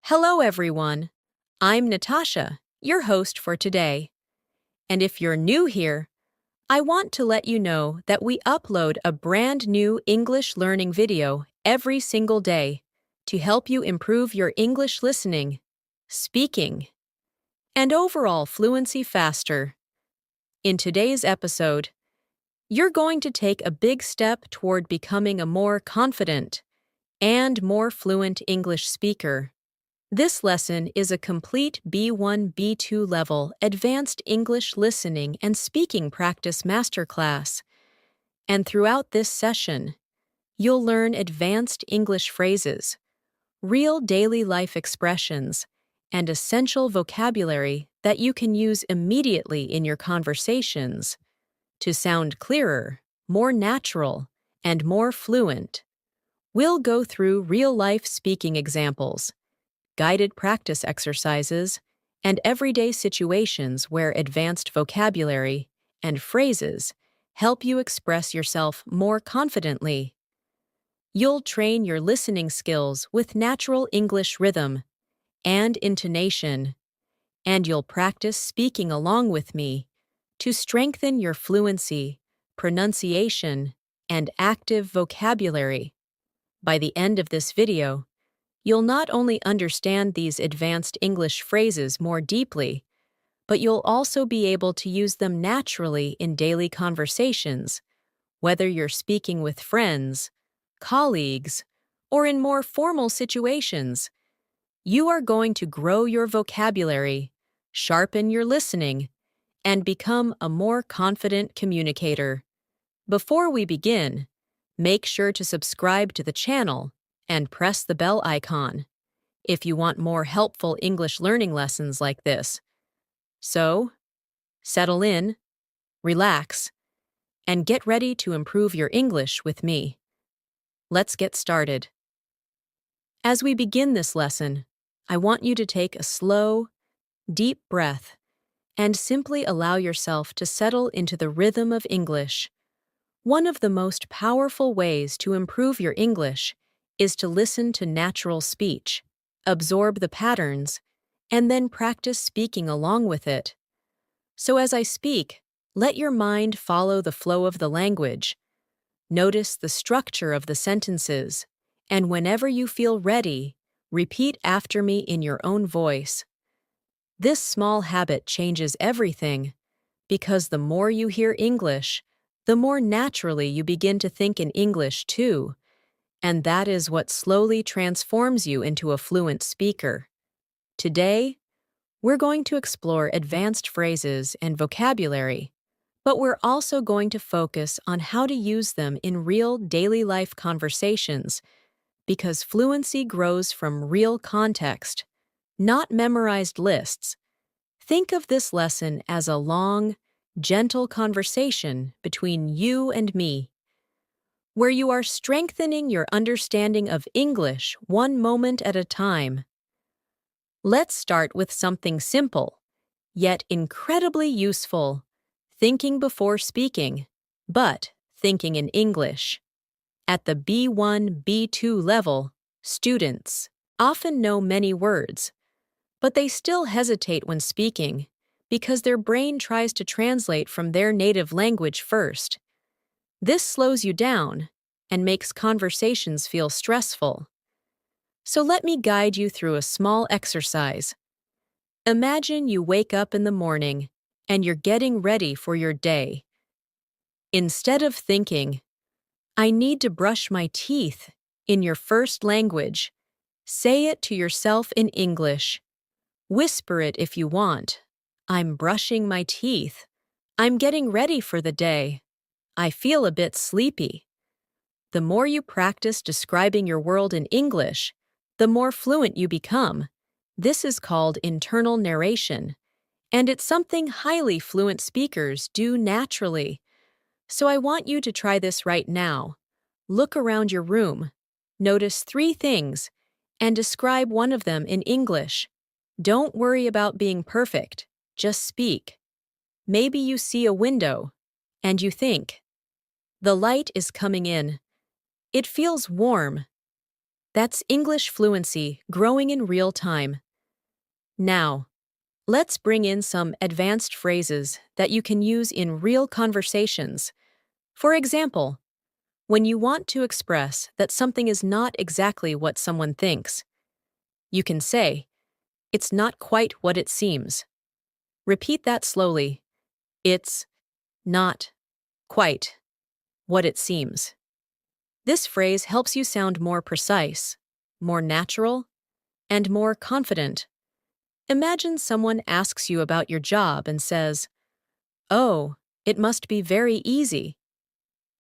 Hello, everyone. I'm Natasha, your host for today. And if you're new here, I want to let you know that we upload a brand new English learning video every single day to help you improve your English listening, speaking, and overall fluency faster. In today's episode, you're going to take a big step toward becoming a more confident and more fluent English speaker. This lesson is a complete B1 B2 level advanced English listening and speaking practice masterclass. And throughout this session, you'll learn advanced English phrases, real daily life expressions, and essential vocabulary that you can use immediately in your conversations to sound clearer, more natural, and more fluent. We'll go through real-life speaking examples, guided practice exercises, and everyday situations where advanced vocabulary and phrases help you express yourself more confidently. You'll train your listening skills with natural English rhythm and intonation, and you'll practice speaking along with me to strengthen your fluency, pronunciation, and active vocabulary. By the end of this video, you'll not only understand these advanced English phrases more deeply, but you'll also be able to use them naturally in daily conversations, whether you're speaking with friends, colleagues, or in more formal situations. You are going to grow your vocabulary, sharpen your listening, and become a more confident communicator. Before we begin, make sure to subscribe to the channel and press the bell icon if you want more helpful English learning lessons like this. So, settle in, relax, and get ready to improve your English with me. Let's get started. As we begin this lesson, I want you to take a slow, deep breath and simply allow yourself to settle into the rhythm of English. One of the most powerful ways to improve your English is to listen to natural speech, absorb the patterns, and then practice speaking along with it. So as I speak, let your mind follow the flow of the language. Notice the structure of the sentences, and whenever you feel ready, repeat after me in your own voice. This small habit changes everything, because the more you hear English, the more naturally you begin to think in English too. And that is what slowly transforms you into a fluent speaker. Today, we're going to explore advanced phrases and vocabulary, but we're also going to focus on how to use them in real daily life conversations, because fluency grows from real context, not memorized lists. Think of this lesson as a long, gentle conversation between you and me, where you are strengthening your understanding of English one moment at a time. Let's start with something simple, yet incredibly useful: thinking before speaking, but thinking in English. At the B1, B2 level, students often know many words, but they still hesitate when speaking because their brain tries to translate from their native language first. This slows you down and makes conversations feel stressful. So let me guide you through a small exercise. Imagine you wake up in the morning and you're getting ready for your day. Instead of thinking, "I need to brush my teeth," in your first language, say it to yourself in English. Whisper it if you want. "I'm brushing my teeth. I'm getting ready for the day. I feel a bit sleepy." The more you practice describing your world in English, the more fluent you become. This is called internal narration, and it's something highly fluent speakers do naturally. So I want you to try this right now. Look around your room, notice 3 things, and describe one of them in English. Don't worry about being perfect, just speak. Maybe you see a window, and you think, "The light is coming in. It feels warm." That's English fluency growing in real time. Now, let's bring in some advanced phrases that you can use in real conversations. For example, when you want to express that something is not exactly what someone thinks, you can say, "It's not quite what it seems." Repeat that slowly. It's not quite what it seems. This phrase helps you sound more precise, more natural, and more confident. Imagine someone asks you about your job and says, "Oh, it must be very easy."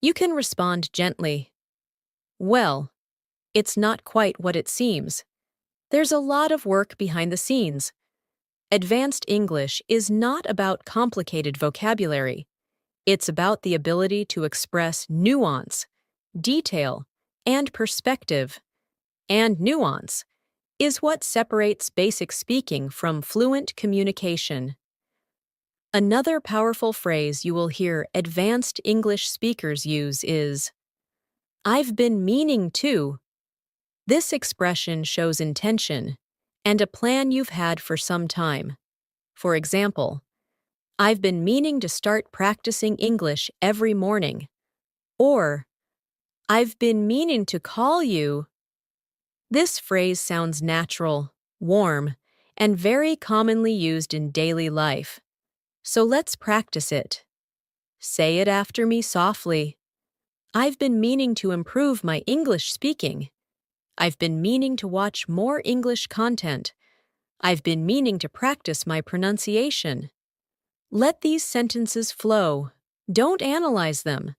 You can respond gently, "Well, it's not quite what it seems. There's a lot of work behind the scenes." Advanced English is not about complicated vocabulary. It's about the ability to express nuance, detail, and perspective. And nuance is what separates basic speaking from fluent communication. Another powerful phrase you will hear advanced English speakers use is, "I've been meaning to." This expression shows intention and a plan you've had for some time. For example, "I've been meaning to start practicing English every morning." Or, "I've been meaning to call you." This phrase sounds natural, warm, and very commonly used in daily life. So let's practice it. Say it after me softly. "I've been meaning to improve my English speaking." "I've been meaning to watch more English content." "I've been meaning to practice my pronunciation." Let these sentences flow. Don't analyze them.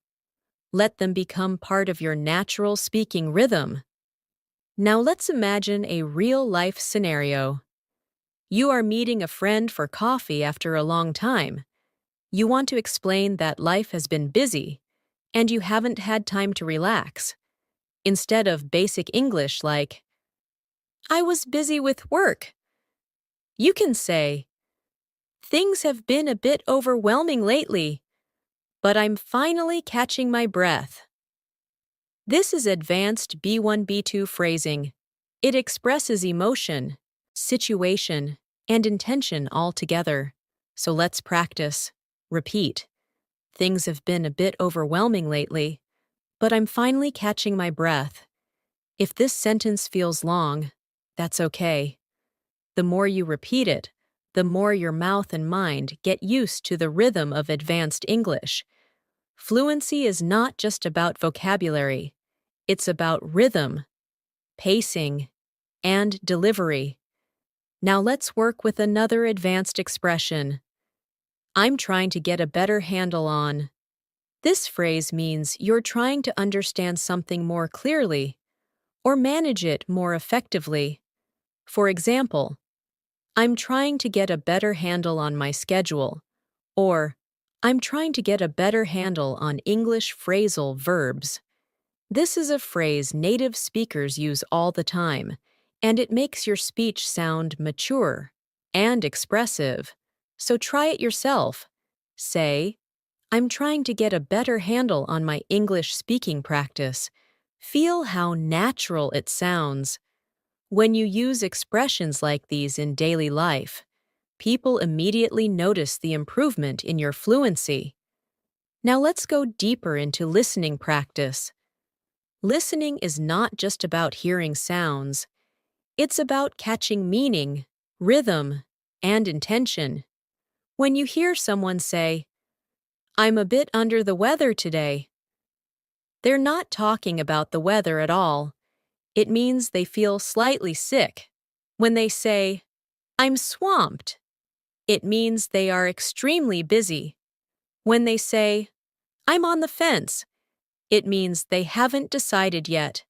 Let them become part of your natural speaking rhythm. Now let's imagine a real-life scenario. You are meeting a friend for coffee after a long time. You want to explain that life has been busy, and you haven't had time to relax. Instead of basic English like, "I was busy with work," you can say, "Things have been a bit overwhelming lately, but I'm finally catching my breath." This is advanced B1 B2 phrasing. It expresses emotion, situation, and intention all together. So let's practice. Repeat. "Things have been a bit overwhelming lately, but I'm finally catching my breath." If this sentence feels long, that's okay. The more you repeat it, the more your mouth and mind get used to the rhythm of advanced English. Fluency is not just about vocabulary. It's about rhythm, pacing, and delivery. Now let's work with another advanced expression. "I'm trying to get a better handle on." This phrase means you're trying to understand something more clearly or manage it more effectively. For example, "I'm trying to get a better handle on my schedule," or "I'm trying to get a better handle on English phrasal verbs." This is a phrase native speakers use all the time, and it makes your speech sound mature and expressive. So try it yourself. Say, "I'm trying to get a better handle on my English speaking practice." Feel how natural it sounds. When you use expressions like these in daily life, people immediately notice the improvement in your fluency. Now let's go deeper into listening practice. Listening is not just about hearing sounds. It's about catching meaning, rhythm, and intention. When you hear someone say, "I'm a bit under the weather today," they're not talking about the weather at all. It means they feel slightly sick. When they say, "I'm swamped," it means they are extremely busy. When they say, "I'm on the fence," it means they haven't decided yet.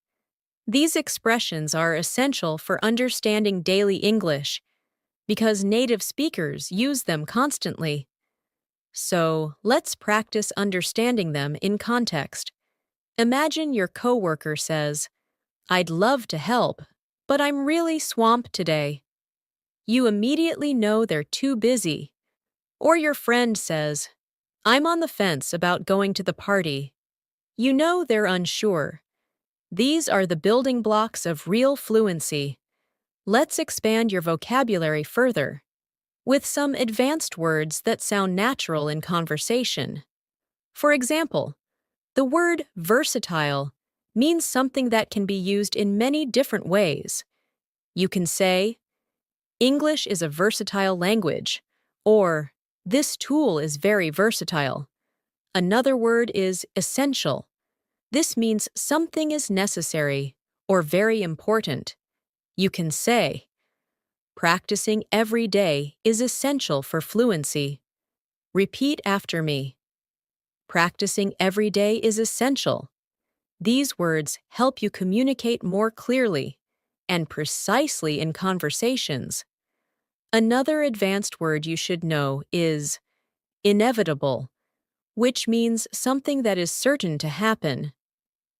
These expressions are essential for understanding daily English because native speakers use them constantly. So, let's practice understanding them in context. Imagine your coworker says, "I'd love to help, but I'm really swamped today." You immediately know they're too busy. Or your friend says, "I'm on the fence about going to the party." You know they're unsure. These are the building blocks of real fluency. Let's expand your vocabulary further with some advanced words that sound natural in conversation. For example, the word versatile means something that can be used in many different ways. You can say, English is a versatile language, or this tool is very versatile. Another word is essential. This means something is necessary or very important. You can say, practicing every day is essential for fluency. Repeat after me. Practicing every day is essential. These words help you communicate more clearly and precisely in conversations. Another advanced word you should know is inevitable, which means something that is certain to happen.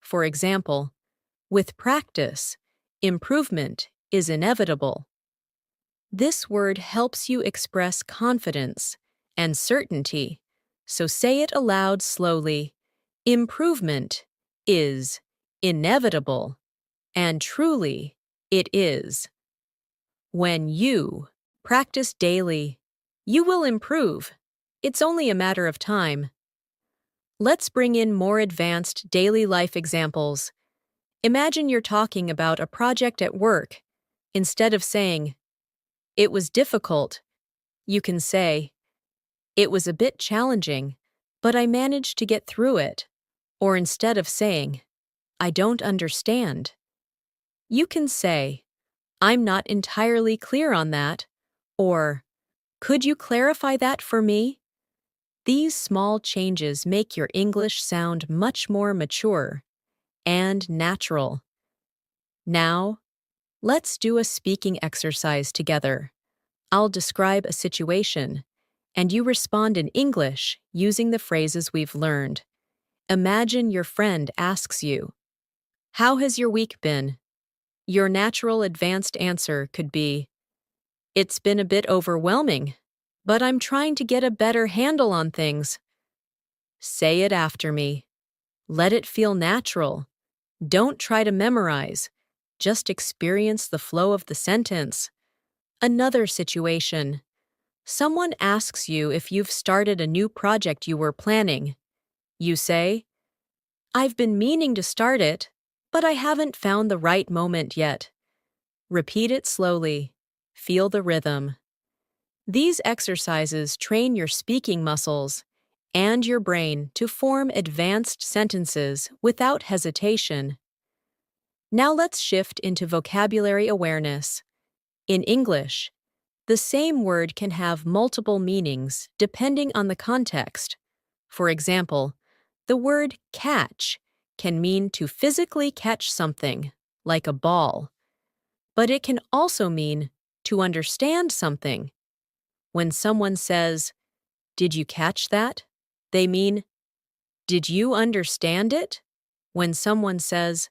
For example, with practice, improvement is inevitable. This word helps you express confidence and certainty, so say it aloud slowly. Improvement is inevitable, and truly, it is. When you practice daily, you will improve. It's only a matter of time. Let's bring in more advanced daily life examples. Imagine you're talking about a project at work. Instead of saying, it was difficult, you can say, it was a bit challenging, but I managed to get through it. Or instead of saying, I don't understand, you can say, I'm not entirely clear on that, or could you clarify that for me? These small changes make your English sound much more mature and natural. Now, let's do a speaking exercise together. I'll describe a situation, and you respond in English using the phrases we've learned. Imagine your friend asks you, how has your week been? Your natural advanced answer could be, it's been a bit overwhelming, but I'm trying to get a better handle on things. Say it after me. Let it feel natural. Don't try to memorize. Just experience the flow of the sentence. Another situation. Someone asks you if you've started a new project you were planning. You say, I've been meaning to start it, but I haven't found the right moment yet. Repeat it slowly. Feel the rhythm. These exercises train your speaking muscles and your brain to form advanced sentences without hesitation. Now let's shift into vocabulary awareness. In English, the same word can have multiple meanings depending on the context. For example, the word catch can mean to physically catch something, like a ball. But it can also mean to understand something. When someone says, did you catch that? They mean, did you understand it? When someone says,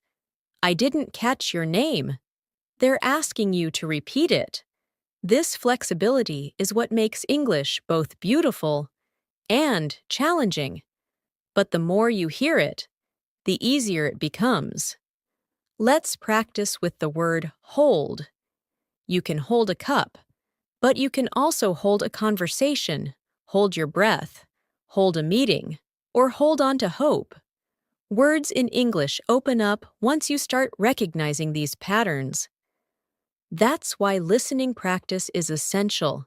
I didn't catch your name, they're asking you to repeat it. This flexibility is what makes English both beautiful and challenging. But the more you hear it, the easier it becomes. Let's practice with the word hold. You can hold a cup, but you can also hold a conversation, hold your breath, hold a meeting, or hold on to hope. Words in English open up once you start recognizing these patterns. That's why listening practice is essential.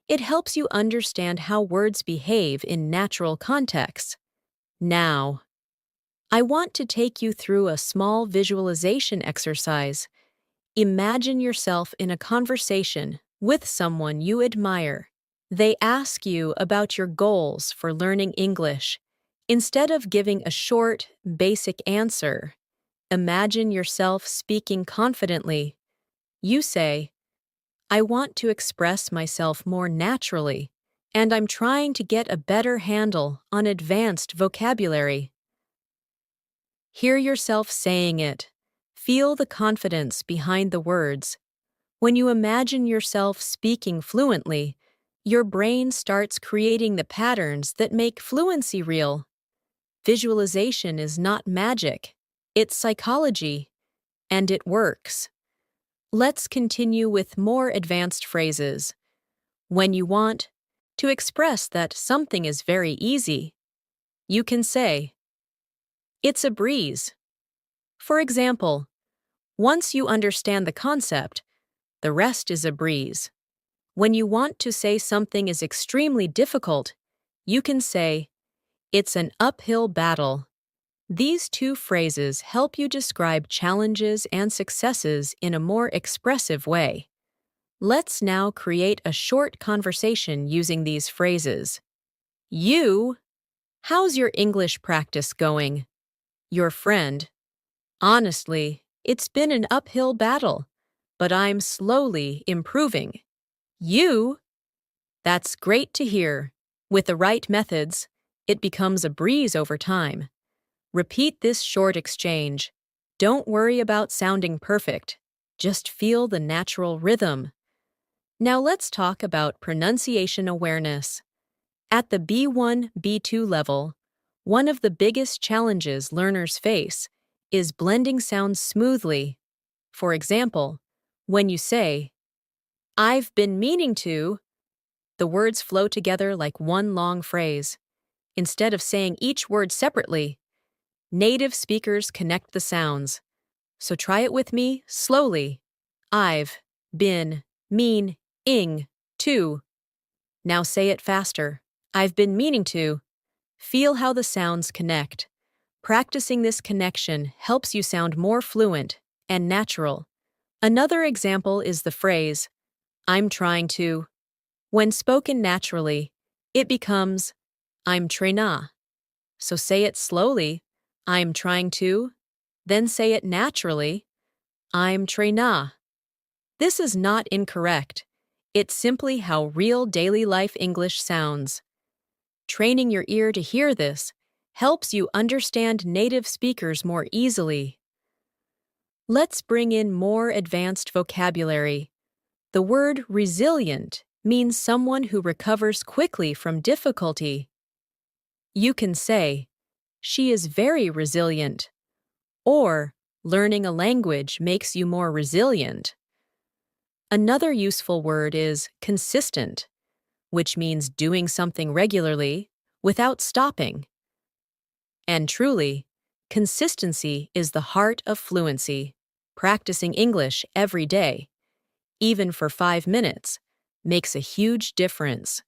It helps you understand how words behave in natural contexts. Now, I want to take you through a small visualization exercise. Imagine yourself in a conversation with someone you admire. They ask you about your goals for learning English. Instead of giving a short, basic answer, imagine yourself speaking confidently. You say, I want to express myself more naturally, and I'm trying to get a better handle on advanced vocabulary. Hear yourself saying it. Feel the confidence behind the words. When you imagine yourself speaking fluently, your brain starts creating the patterns that make fluency real. Visualization is not magic. It's psychology, and it works. Let's continue with more advanced phrases. When you want to express that something is very easy, you can say, "It's a breeze." For example, once you understand the concept, the rest is a breeze. When you want to say something is extremely difficult, you can say, "It's an uphill battle." These two phrases help you describe challenges and successes in a more expressive way. Let's now create a short conversation using these phrases. You, how's your English practice going? Your friend, honestly, it's been an uphill battle, but I'm slowly improving. You, that's great to hear. With the right methods, it becomes a breeze over time. Repeat this short exchange. Don't worry about sounding perfect. Just feel the natural rhythm. Now let's talk about pronunciation awareness. At the B1, B2 level, one of the biggest challenges learners face is blending sounds smoothly. For example, when you say, "I've been meaning to," the words flow together like one long phrase. Instead of saying each word separately, native speakers connect the sounds. So try it with me slowly. I've been meaning to. Now say it faster. I've been meaning to. Feel how the sounds connect. Practicing this connection helps you sound more fluent and natural. Another example is the phrase, "I'm trying to." When spoken naturally, it becomes, "I'm tryna." So say it slowly, "I'm trying to." Then say it naturally, "I'm tryna." This is not incorrect. It's simply how real daily life English sounds. Training your ear to hear this helps you understand native speakers more easily. Let's bring in more advanced vocabulary. The word resilient means someone who recovers quickly from difficulty. You can say, "She is very resilient," or "Learning a language makes you more resilient." Another useful word is consistent, which means doing something regularly without stopping. And truly, consistency is the heart of fluency. Practicing English every day, even for 5 minutes, makes a huge difference.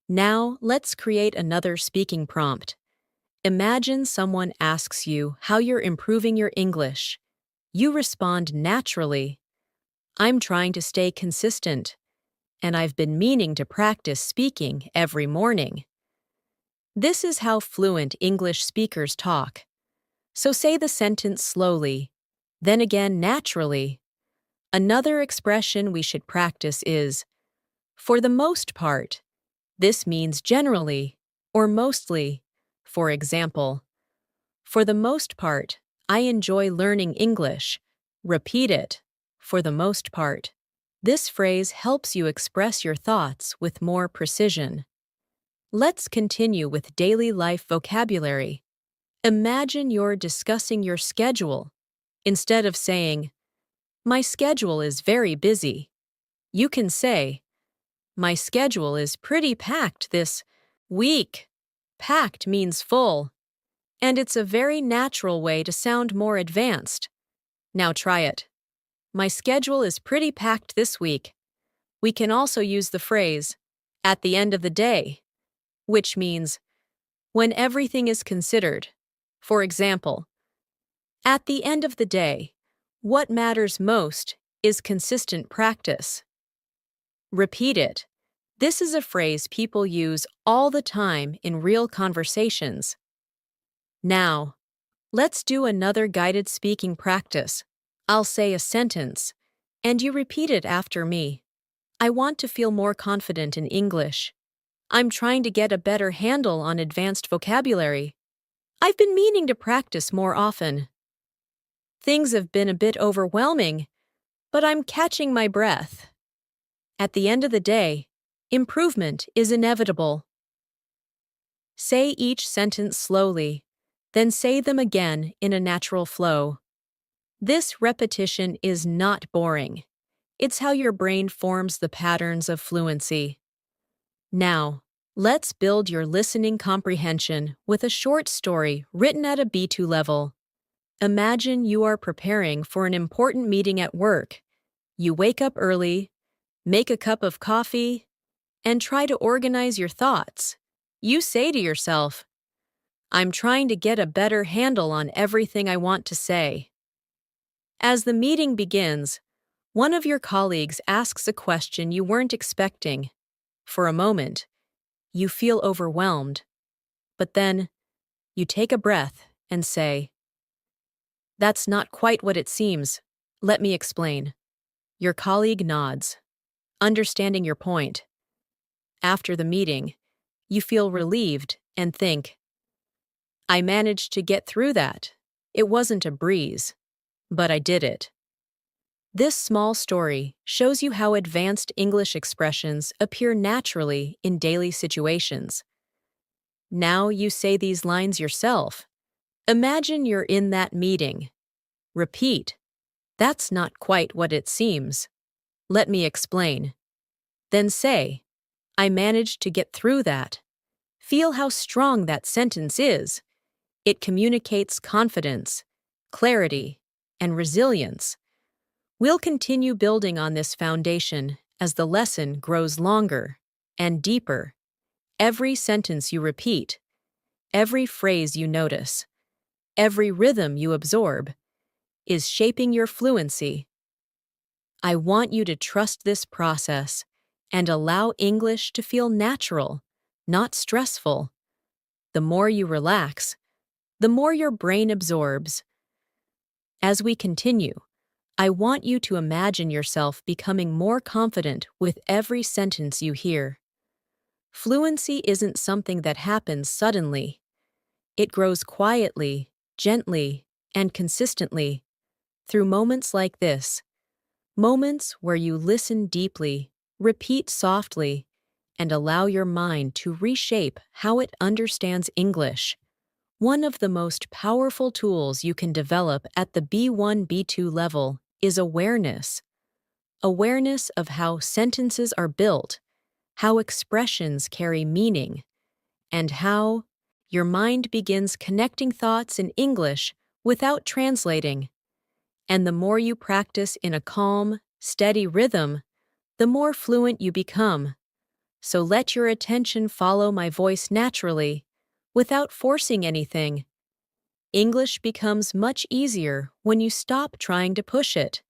Now, let's create another speaking prompt. Imagine someone asks you how you're improving your English. You respond naturally. "I'm trying to stay consistent, and I've been meaning to practice speaking every morning." This is how fluent English speakers talk. So say the sentence slowly, then again naturally. Another expression we should practice is, "for the most part." This means generally or mostly. For example, "For the most part, I enjoy learning English." Repeat it, "for the most part." This phrase helps you express your thoughts with more precision. Let's continue with daily life vocabulary. Imagine you're discussing your schedule. Instead of saying, "My schedule is very busy," you can say, "My schedule is pretty packed this week." Packed means full, and it's a very natural way to sound more advanced. Now try it. "My schedule is pretty packed this week." We can also use the phrase, "at the end of the day," which means when everything is considered. For example, "At the end of the day, what matters most is consistent practice." Repeat it. This is a phrase people use all the time in real conversations. Now, let's do another guided speaking practice. I'll say a sentence, and you repeat it after me. "I want to feel more confident in English." "I'm trying to get a better handle on advanced vocabulary." "I've been meaning to practice more often." "Things have been a bit overwhelming, but I'm catching my breath." At the end of the day, improvement is inevitable. Say each sentence slowly, Then say them again in a natural flow. This repetition is not boring. It's how your brain forms the patterns of fluency. Now, let's build your listening comprehension with a short story written at a B2 level. Imagine you are preparing for an important meeting at work. You wake up early, make a cup of coffee, and try to organize your thoughts. You say to yourself, I'm trying to get a better handle on everything I want to say. As the meeting begins, one of your colleagues asks a question you weren't expecting. For a moment, you feel overwhelmed, but then you take a breath and say, That's not quite what it seems. Let me explain. Your colleague nods, understanding your point. After the meeting, you feel relieved and think, I managed to get through that. It wasn't a breeze, but I did it. This small story shows you how advanced English expressions appear naturally in daily situations. Now you say these lines yourself. Imagine you're in that meeting. Repeat, That's not quite what it seems. Let me explain. Then say, I managed to get through that. Feel how strong that sentence is. It communicates confidence, clarity, and resilience. We'll continue building on this foundation as the lesson grows longer and deeper. Every sentence you repeat, every phrase you notice, every rhythm you absorb is shaping your fluency. I want you to trust this process and allow English to feel natural, not stressful. The more you relax, the more your brain absorbs. As we continue, I want you to imagine yourself becoming more confident with every sentence you hear. Fluency isn't something that happens suddenly. It grows quietly, gently, and consistently through moments like this. Moments where you listen deeply, repeat softly, and allow your mind to reshape how it understands English. One of the most powerful tools you can develop at the B1, B2 level is awareness. Awareness of how sentences are built, how expressions carry meaning, and how your mind begins connecting thoughts in English without translating. And the more you practice in a calm, steady rhythm, the more fluent you become. So let your attention follow my voice naturally, without forcing anything. English becomes much easier when you stop trying to push it,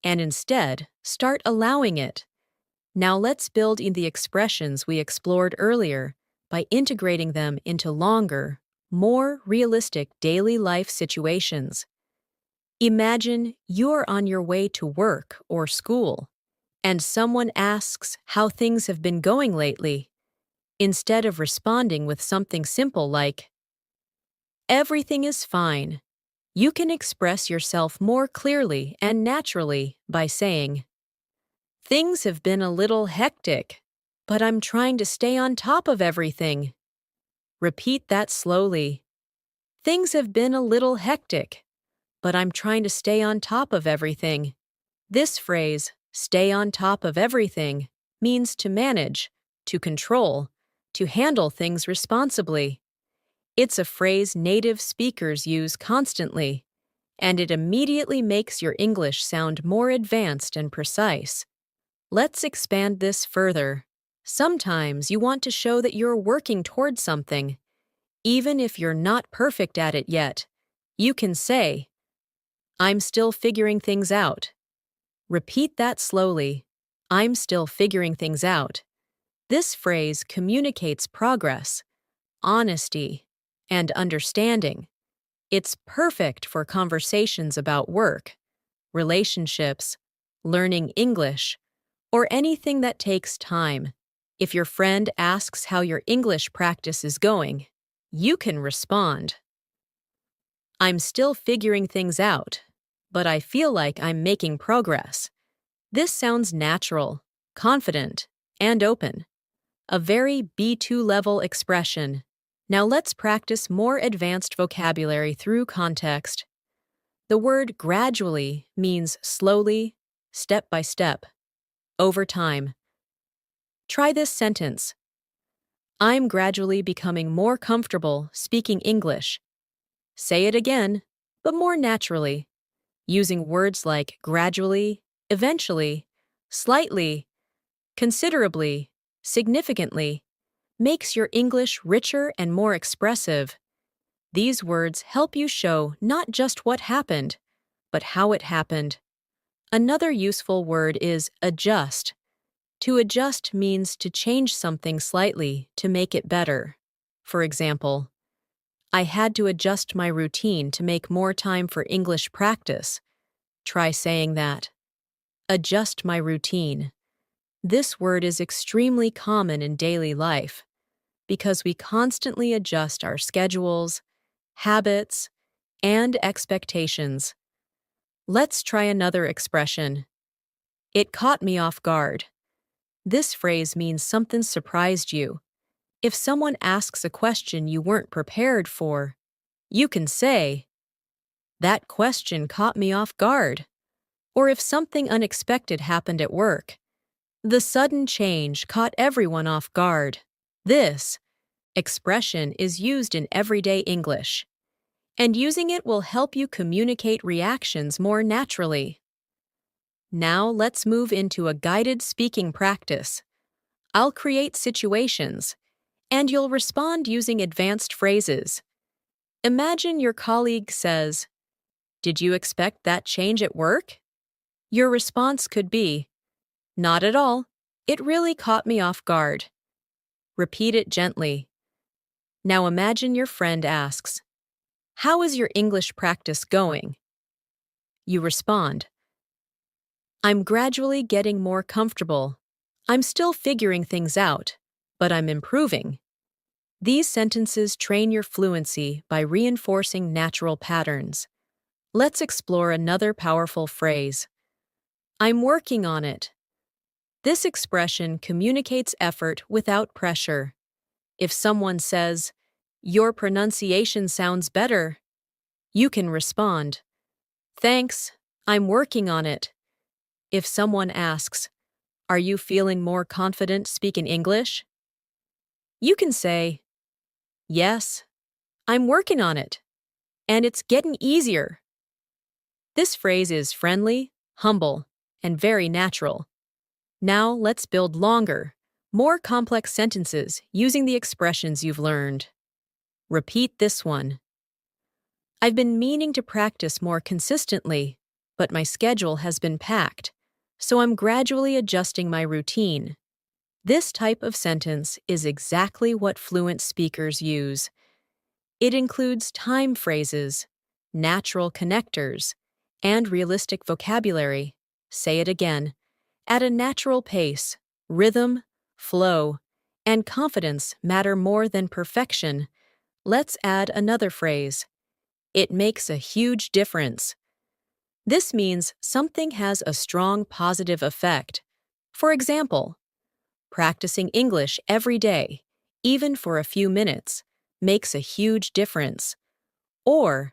and instead start allowing it. Now let's build in the expressions we explored earlier by integrating them into longer, more realistic daily life situations. Imagine you're on your way to work or school, and someone asks how things have been going lately. Instead of responding with something simple like, Everything is fine, you can express yourself more clearly and naturally by saying, Things have been a little hectic, but I'm trying to stay on top of everything. Repeat that slowly. Things have been a little hectic, but I'm trying to stay on top of everything. This phrase, stay on top of everything, means to manage, to control, to handle things responsibly. It's a phrase native speakers use constantly, and it immediately makes your English sound more advanced and precise. Let's expand this further. Sometimes you want to show that you're working towards something. Even if you're not perfect at it yet, you can say, I'm still figuring things out. Repeat that slowly. I'm still figuring things out. This phrase communicates progress, honesty, and understanding. It's perfect for conversations about work, relationships, learning English, or anything that takes time. If your friend asks how your English practice is going, you can respond, I'm still figuring things out, but I feel like I'm making progress. This sounds natural, confident, and open. A very B2 level expression. Now let's practice more advanced vocabulary through context. The word gradually means slowly, step by step, over time. Try this sentence. I'm gradually becoming more comfortable speaking English. Say it again, but more naturally, using words like gradually, eventually, slightly, considerably, significantly, makes your English richer and more expressive. These words help you show not just what happened, but how it happened. Another useful word is adjust. To adjust means to change something slightly to make it better. For example, I had to adjust my routine to make more time for English practice. Try saying that. Adjust my routine. This word is extremely common in daily life because we constantly adjust our schedules, habits, and expectations. Let's try another expression. It caught me off guard. This phrase means something surprised you. If someone asks a question you weren't prepared for, you can say, "That question caught me off guard." Or if something unexpected happened at work, "The sudden change caught everyone off guard." This expression is used in everyday English, and using it will help you communicate reactions more naturally. Now let's move into a guided speaking practice. I'll create situations, and you'll respond using advanced phrases. Imagine your colleague says, "Did you expect that change at work?" Your response could be, "Not at all. It really caught me off guard." Repeat it gently. Now imagine your friend asks, "How is your English practice going?" You respond, "I'm gradually getting more comfortable. I'm still figuring things out, but I'm improving." These sentences train your fluency by reinforcing natural patterns. Let's explore another powerful phrase. I'm working on it. This expression communicates effort without pressure. If someone says, "Your pronunciation sounds better," you can respond, "Thanks, I'm working on it." If someone asks, "Are you feeling more confident speaking English?" you can say, "Yes, I'm working on it, and it's getting easier." This phrase is friendly, humble, and very natural. Now let's build longer, more complex sentences using the expressions you've learned. Repeat this one. I've been meaning to practice more consistently, but my schedule has been packed, so I'm gradually adjusting my routine. This type of sentence is exactly what fluent speakers use. It includes time phrases, natural connectors, and realistic vocabulary. Say it again. At a natural pace, rhythm, flow, and confidence matter more than perfection. Let's add another phrase. It makes a huge difference. This means something has a strong positive effect. For example, practicing English every day, even for a few minutes, makes a huge difference. Or,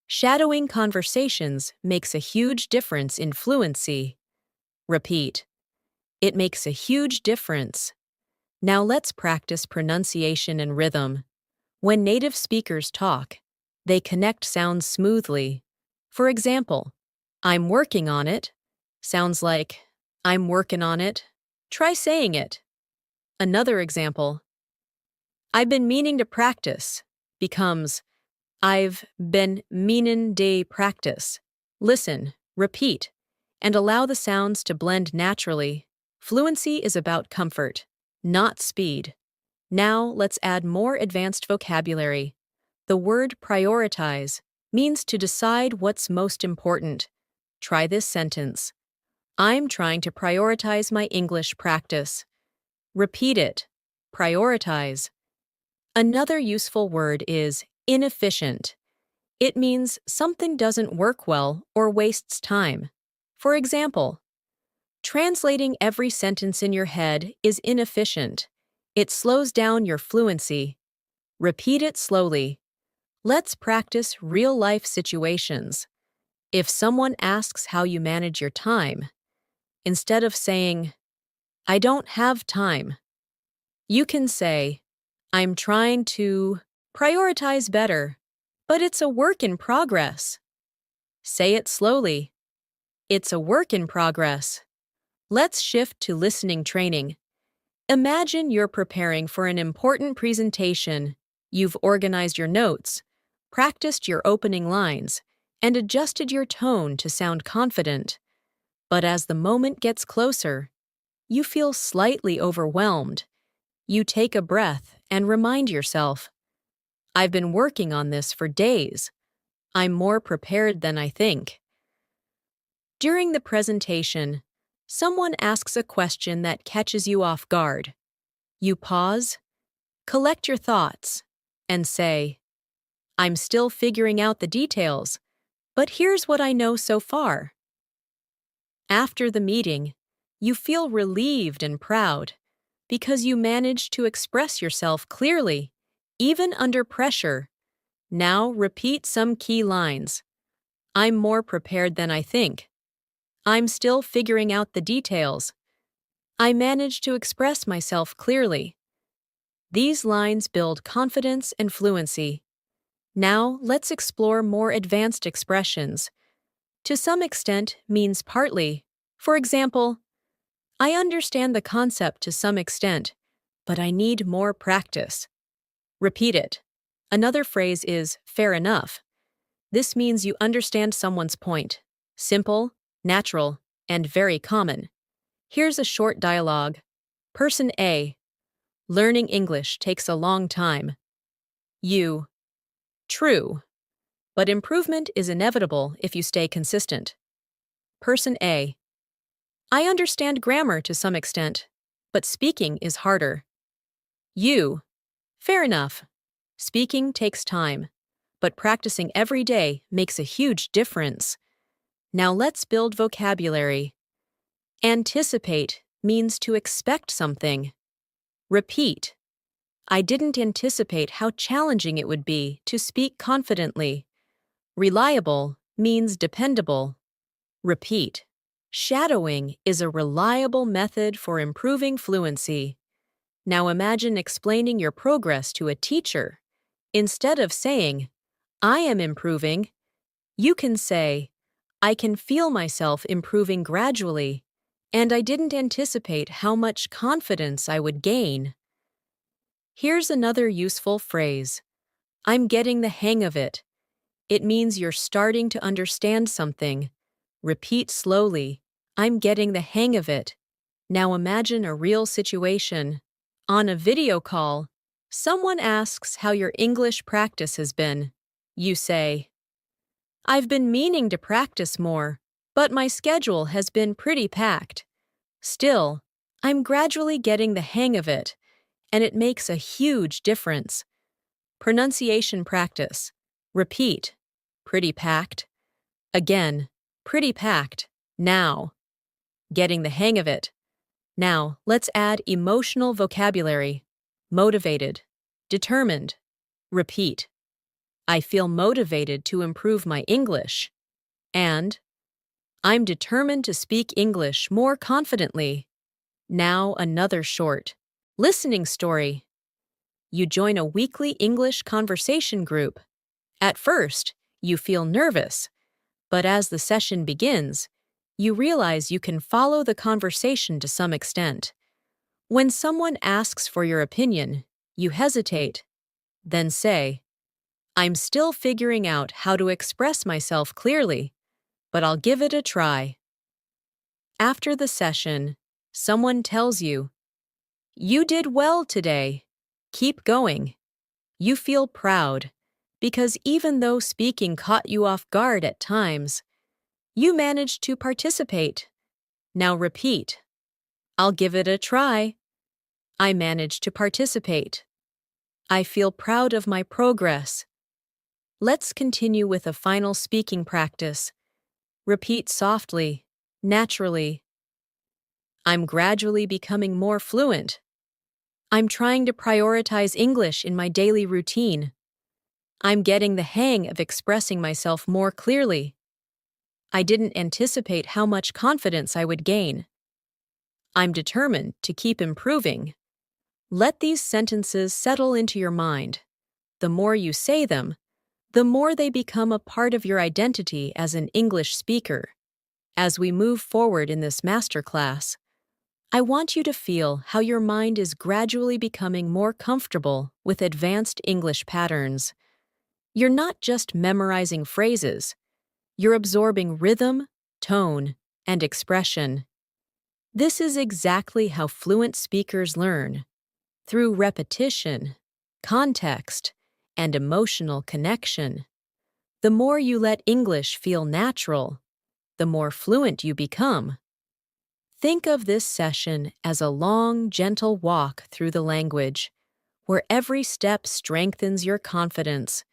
shadowing conversations makes a huge difference in fluency. Repeat. It makes a huge difference. Now let's practice pronunciation and rhythm. When native speakers talk, they connect sounds smoothly. For example, "I'm working on it" sounds like "I'm working on it." Try saying it. Another example, "I've been meaning to practice" becomes "I've been meanin' to practice." Listen, repeat, and allow the sounds to blend naturally. Fluency is about comfort, not speed. Now let's add more advanced vocabulary. The word prioritize means to decide what's most important. Try this sentence. I'm trying to prioritize my English practice. Repeat it. Prioritize. Another useful word is inefficient. It means something doesn't work well or wastes time. For example, translating every sentence in your head is inefficient. It slows down your fluency. Repeat it slowly. Let's practice real-life situations. If someone asks how you manage your time, instead of saying, "I don't have time," you can say, "I'm trying to prioritize better, but it's a work in progress." Say it slowly. It's a work in progress. Let's shift to listening training. Imagine you're preparing for an important presentation. You've organized your notes, practiced your opening lines, and adjusted your tone to sound confident. But as the moment gets closer, you feel slightly overwhelmed. You take a breath and remind yourself, "I've been working on this for days. I'm more prepared than I think." During the presentation, someone asks a question that catches you off guard. You pause, collect your thoughts, and say, "I'm still figuring out the details, but here's what I know so far." After the meeting, you feel relieved and proud because you managed to express yourself clearly, even under pressure. Now repeat some key lines. "I'm more prepared than I think." "I'm still figuring out the details." "I managed to express myself clearly." These lines build confidence and fluency. Now let's explore more advanced expressions. To some extent means partly. For example, "I understand the concept to some extent, but I need more practice." Repeat it. Another phrase is "fair enough." This means you understand someone's point. Simple, natural, and very common. Here's a short dialogue. Person A: "Learning English takes a long time." You: "True, but improvement is inevitable if you stay consistent." Person A: "I understand grammar to some extent, but speaking is harder." You: "Fair enough. Speaking takes time, but practicing every day makes a huge difference." Now let's build vocabulary. Anticipate means to expect something. Repeat. "I didn't anticipate how challenging it would be to speak confidently." Reliable means dependable. Repeat. Shadowing is a reliable method for improving fluency. Now imagine explaining your progress to a teacher. Instead of saying, "I am improving," you can say, "I can feel myself improving gradually, and I didn't anticipate how much confidence I would gain." Here's another useful phrase. "I'm getting the hang of it." It means you're starting to understand something. Repeat slowly. "I'm getting the hang of it." Now imagine a real situation. On a video call, someone asks how your English practice has been. You say, "I've been meaning to practice more, but my schedule has been pretty packed. Still, I'm gradually getting the hang of it, and it makes a huge difference." Pronunciation practice. Repeat. "Pretty packed." Again. "Pretty packed." Now. "Getting the hang of it." Now, let's add emotional vocabulary. Motivated. Determined. Repeat. "I feel motivated to improve my English." And, "I'm determined to speak English more confidently." Now another short listening story. You join a weekly English conversation group. At first, you feel nervous, but as the session begins, you realize you can follow the conversation to some extent. When someone asks for your opinion, you hesitate. Then say, "I'm still figuring out how to express myself clearly, but I'll give it a try." After the session, someone tells you, "You did well today. Keep going." You feel proud, because even though speaking caught you off guard at times, you managed to participate. Now repeat. "I'll give it a try." "I managed to participate." "I feel proud of my progress." Let's continue with a final speaking practice. Repeat softly, naturally. "I'm gradually becoming more fluent." I'm trying to prioritize English in my daily routine. I'm getting the hang of expressing myself more clearly. I didn't anticipate how much confidence I would gain. I'm determined to keep improving. Let these sentences settle into your mind. The more you say them, the more they become a part of your identity as an English speaker. As we move forward in this masterclass, I want you to feel how your mind is gradually becoming more comfortable with advanced English patterns. You're not just memorizing phrases, you're absorbing rhythm, tone, and expression. This is exactly how fluent speakers learn, through repetition, context, and emotional connection. The more you let English feel natural, the more fluent you become. Think of this session as a long, gentle walk through the language, where every step strengthens your confidence.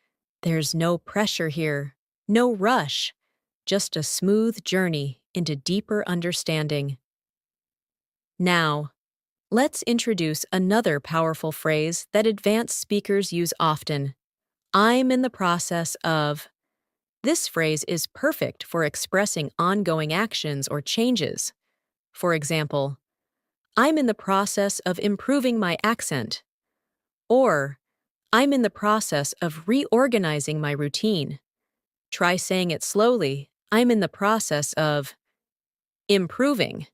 There's no pressure here, no rush, just a smooth journey into deeper understanding. Now, let's introduce another powerful phrase that advanced speakers use often. I'm in the process of. This phrase is perfect for expressing ongoing actions or changes. For example, I'm in the process of improving my accent. Or, I'm in the process of reorganizing my routine. Try saying it slowly. I'm in the process of improving.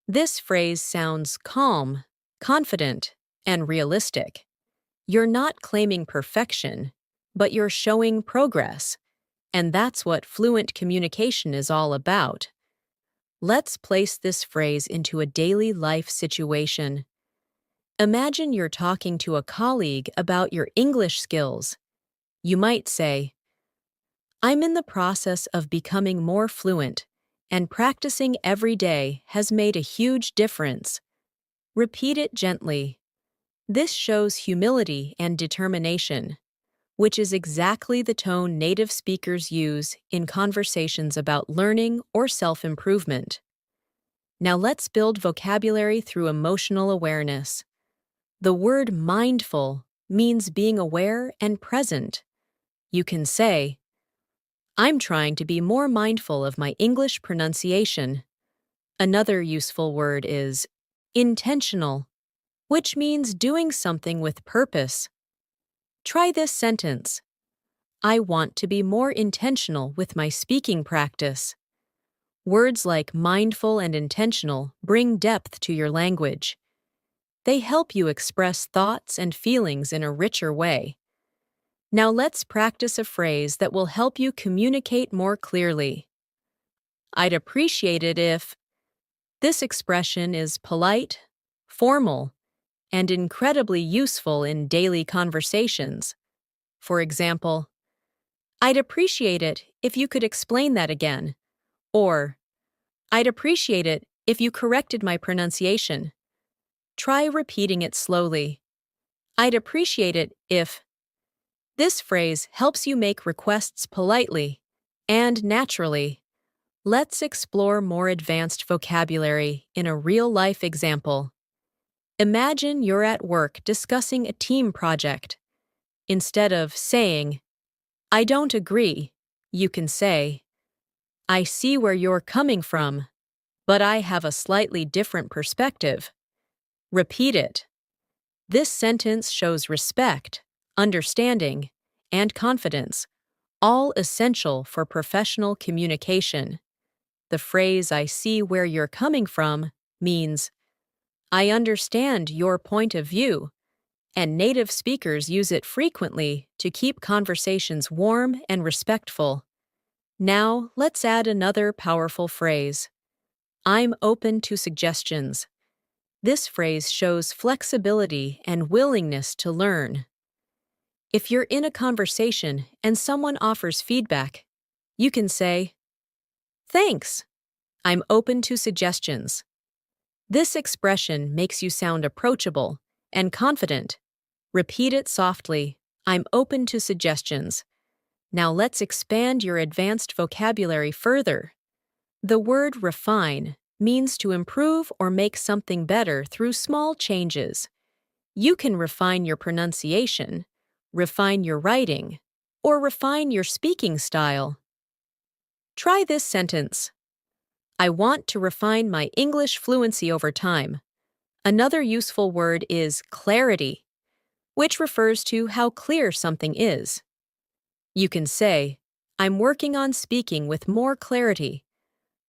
This phrase sounds calm, confident, and realistic. You're not claiming perfection, but you're showing progress. And that's what fluent communication is all about. Let's place this phrase into a daily life situation. Imagine you're talking to a colleague about your English skills. You might say, I'm in the process of becoming more fluent, and practicing every day has made a huge difference. Repeat it gently. This shows humility and determination, which is exactly the tone native speakers use in conversations about learning or self-improvement. Now let's build vocabulary through emotional awareness. The word mindful means being aware and present. You can say, I'm trying to be more mindful of my English pronunciation. Another useful word is intentional, which means doing something with purpose. Try this sentence. I want to be more intentional with my speaking practice. Words like mindful and intentional bring depth to your language. They help you express thoughts and feelings in a richer way. Now let's practice a phrase that will help you communicate more clearly. I'd appreciate it if. This expression is polite, formal, and incredibly useful in daily conversations. For example, I'd appreciate it if you could explain that again. Or, I'd appreciate it if you corrected my pronunciation. Try repeating it slowly. I'd appreciate it if. This phrase helps you make requests politely and naturally. Let's explore more advanced vocabulary in a real-life example. Imagine you're at work discussing a team project. Instead of saying, I don't agree, you can say, I see where you're coming from, but I have a slightly different perspective. Repeat it. This sentence shows respect, understanding, and confidence, all essential for professional communication. The phrase I see where you're coming from means I understand your point of view, and native speakers use it frequently to keep conversations warm and respectful. Now, let's add another powerful phrase. I'm open to suggestions. This phrase shows flexibility and willingness to learn. If you're in a conversation and someone offers feedback, you can say, Thanks. I'm open to suggestions. This expression makes you sound approachable and confident. Repeat it softly. I'm open to suggestions. Now let's expand your advanced vocabulary further. The word refine means to improve or make something better through small changes. You can refine your pronunciation, refine your writing, or refine your speaking style. Try this sentence. I want to refine my English fluency over time. Another useful word is clarity, which refers to how clear something is. You can say, I'm working on speaking with more clarity.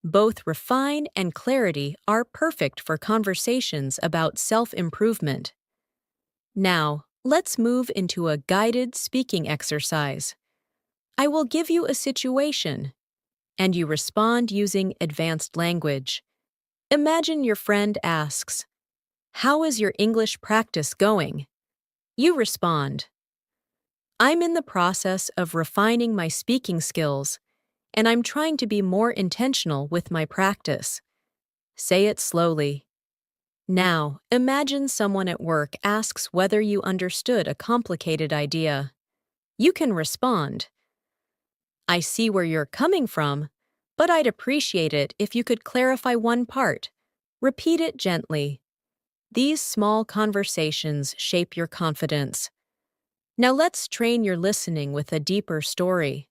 Both refine and clarity are perfect for conversations about self-improvement. Now, let's move into a guided speaking exercise. I will give you a situation, and you respond using advanced language. Imagine your friend asks, How is your English practice going? You respond, I'm in the process of refining my speaking skills, and I'm trying to be more intentional with my practice. Say it slowly. Now, imagine someone at work asks whether you understood a complicated idea. You can respond, I see where you're coming from, but I'd appreciate it if you could clarify one part. Repeat it gently. These small conversations shape your confidence. Now let's train your listening with a deeper story.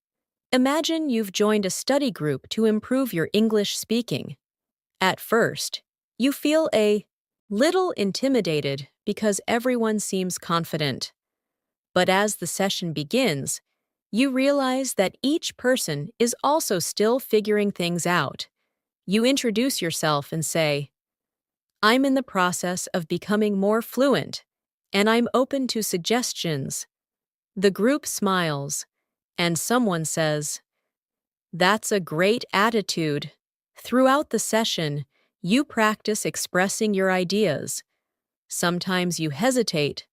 Imagine you've joined a study group to improve your English speaking. At first, you feel a little intimidated because everyone seems confident. But as the session begins, you realize that each person is also still figuring things out. You introduce yourself and say, I'm in the process of becoming more fluent, and I'm open to suggestions. The group smiles, and someone says, That's a great attitude. Throughout the session, you practice expressing your ideas. Sometimes you hesitate,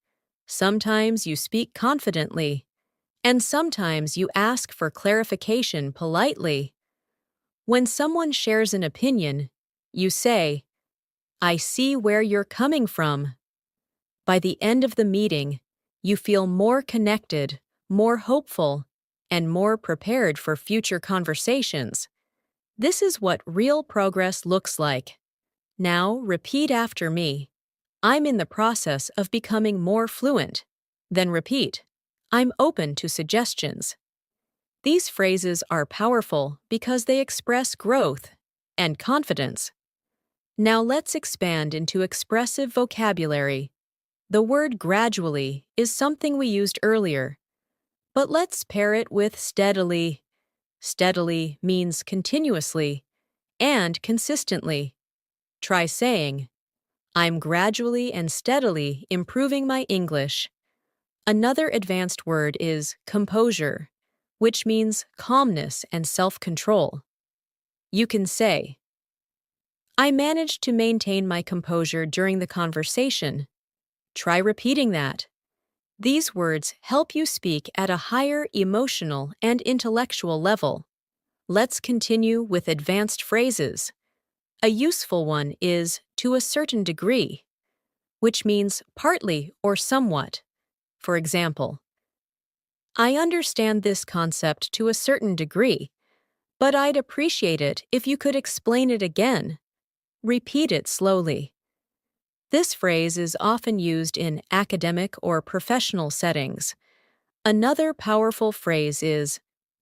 sometimes you speak confidently, and sometimes you ask for clarification politely. When someone shares an opinion, you say, I see where you're coming from. By the end of the meeting, you feel more connected, more hopeful, and more prepared for future conversations. This is what real progress looks like. Now, repeat after me. I'm in the process of becoming more fluent. Then repeat, I'm open to suggestions. These phrases are powerful because they express growth and confidence. Now let's expand into expressive vocabulary. The word gradually is something we used earlier, but let's pair it with steadily. Steadily means continuously and consistently. Try saying, I'm gradually and steadily improving my English. Another advanced word is composure, which means calmness and self-control. You can say, I managed to maintain my composure during the conversation. Try repeating that. These words help you speak at a higher emotional and intellectual level. Let's continue with advanced phrases. A useful one is to a certain degree, which means partly or somewhat. For example, I understand this concept to a certain degree, but I'd appreciate it if you could explain it again. Repeat it slowly. This phrase is often used in academic or professional settings. Another powerful phrase is,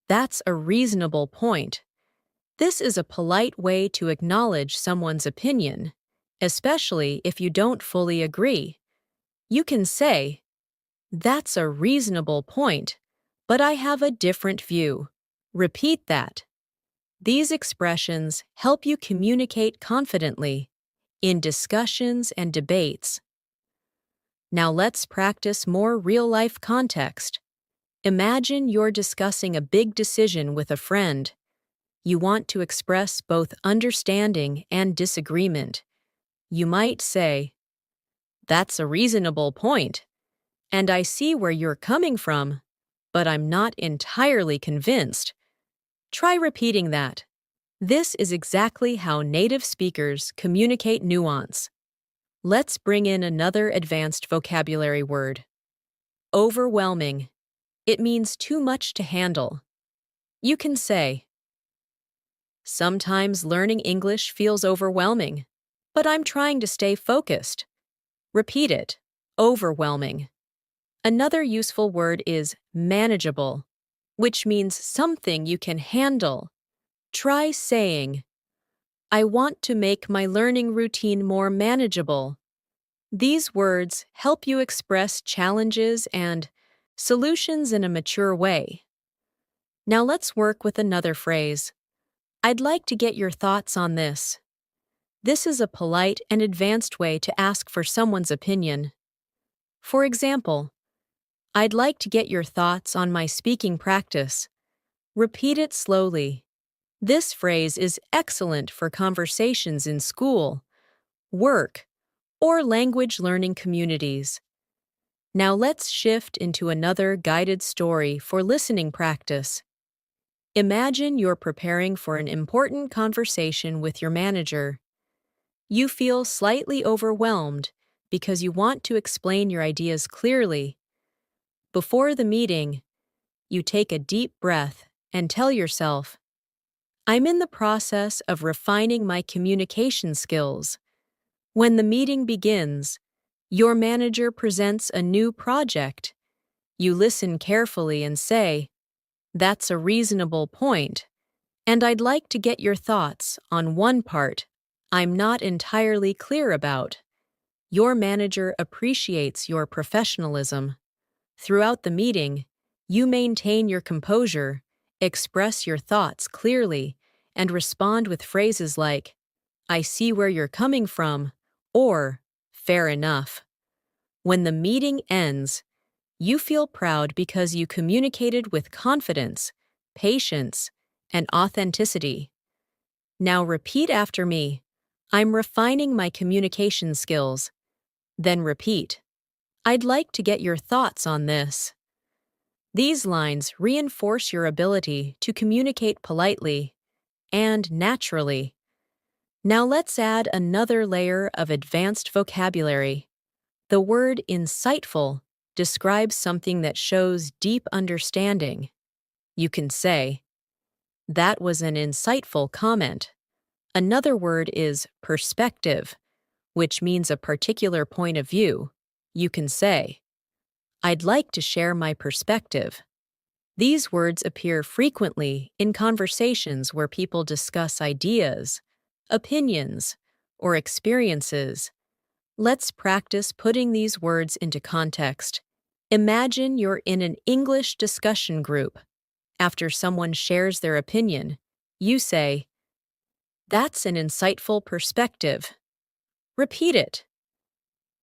That's a reasonable point. This is a polite way to acknowledge someone's opinion, especially if you don't fully agree. You can say, That's a reasonable point, but I have a different view. Repeat that. These expressions help you communicate confidently in discussions and debates. Now let's practice more real-life context. Imagine you're discussing a big decision with a friend. You want to express both understanding and disagreement. You might say, That's a reasonable point, and I see where you're coming from, but I'm not entirely convinced. Try repeating that. This is exactly how native speakers communicate nuance. Let's bring in another advanced vocabulary word. Overwhelming. It means too much to handle. You can say, Sometimes learning English feels overwhelming, but I'm trying to stay focused. Repeat it. overwhelming. Another useful word is manageable, which means something you can handle. Try saying, I want to make my learning routine more manageable. These words help you express challenges and solutions in a mature way. Now let's work with another phrase. I'd like to get your thoughts on this. This is a polite and advanced way to ask for someone's opinion. For example, I'd like to get your thoughts on my speaking practice. Repeat it slowly. This phrase is excellent for conversations in school, work, or language learning communities. Now let's shift into another guided story for listening practice. Imagine you're preparing for an important conversation with your manager. You feel slightly overwhelmed because you want to explain your ideas clearly. Before the meeting, you take a deep breath and tell yourself, I'm in the process of refining my communication skills. When the meeting begins, your manager presents a new project. You listen carefully and say, that's a reasonable point, and I'd like to get your thoughts on one part I'm not entirely clear about. Your manager appreciates your professionalism. Throughout the meeting, you maintain your composure, express your thoughts clearly, and respond with phrases like, I see where you're coming from, or fair enough. When the meeting ends, you feel proud because you communicated with confidence, patience, and authenticity. Now repeat after me. I'm refining my communication skills. Then repeat. I'd like to get your thoughts on this. These lines reinforce your ability to communicate politely and naturally. Now let's add another layer of advanced vocabulary. The word insightful describes something that shows deep understanding. You can say, that was an insightful comment. Another word is perspective, which means a particular point of view. You can say, I'd like to share my perspective. These words appear frequently in conversations where people discuss ideas, opinions, or experiences. Let's practice putting these words into context. Imagine you're in an English discussion group. After someone shares their opinion, you say, that's an insightful perspective. Repeat it.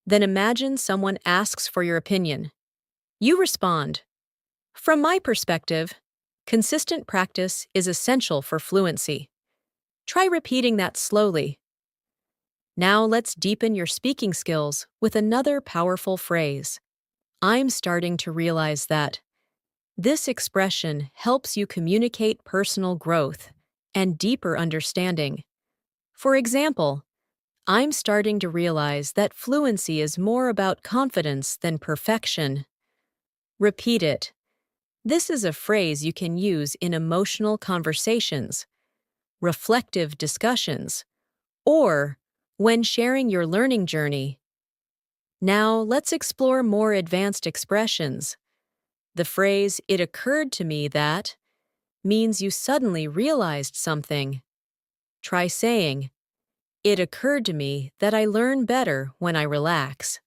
Then imagine someone asks for your opinion. You respond, from my perspective, consistent practice is essential for fluency. Try repeating that slowly. Now let's deepen your speaking skills with another powerful phrase. I'm starting to realize that. This expression helps you communicate personal growth and deeper understanding. For example, I'm starting to realize that fluency is more about confidence than perfection. Repeat it. This is a phrase you can use in emotional conversations, reflective discussions, or when sharing your learning journey. Now, let's explore more advanced expressions. The phrase, it occurred to me that, means you suddenly realized something. Try saying, it occurred to me that I learn better when I relax.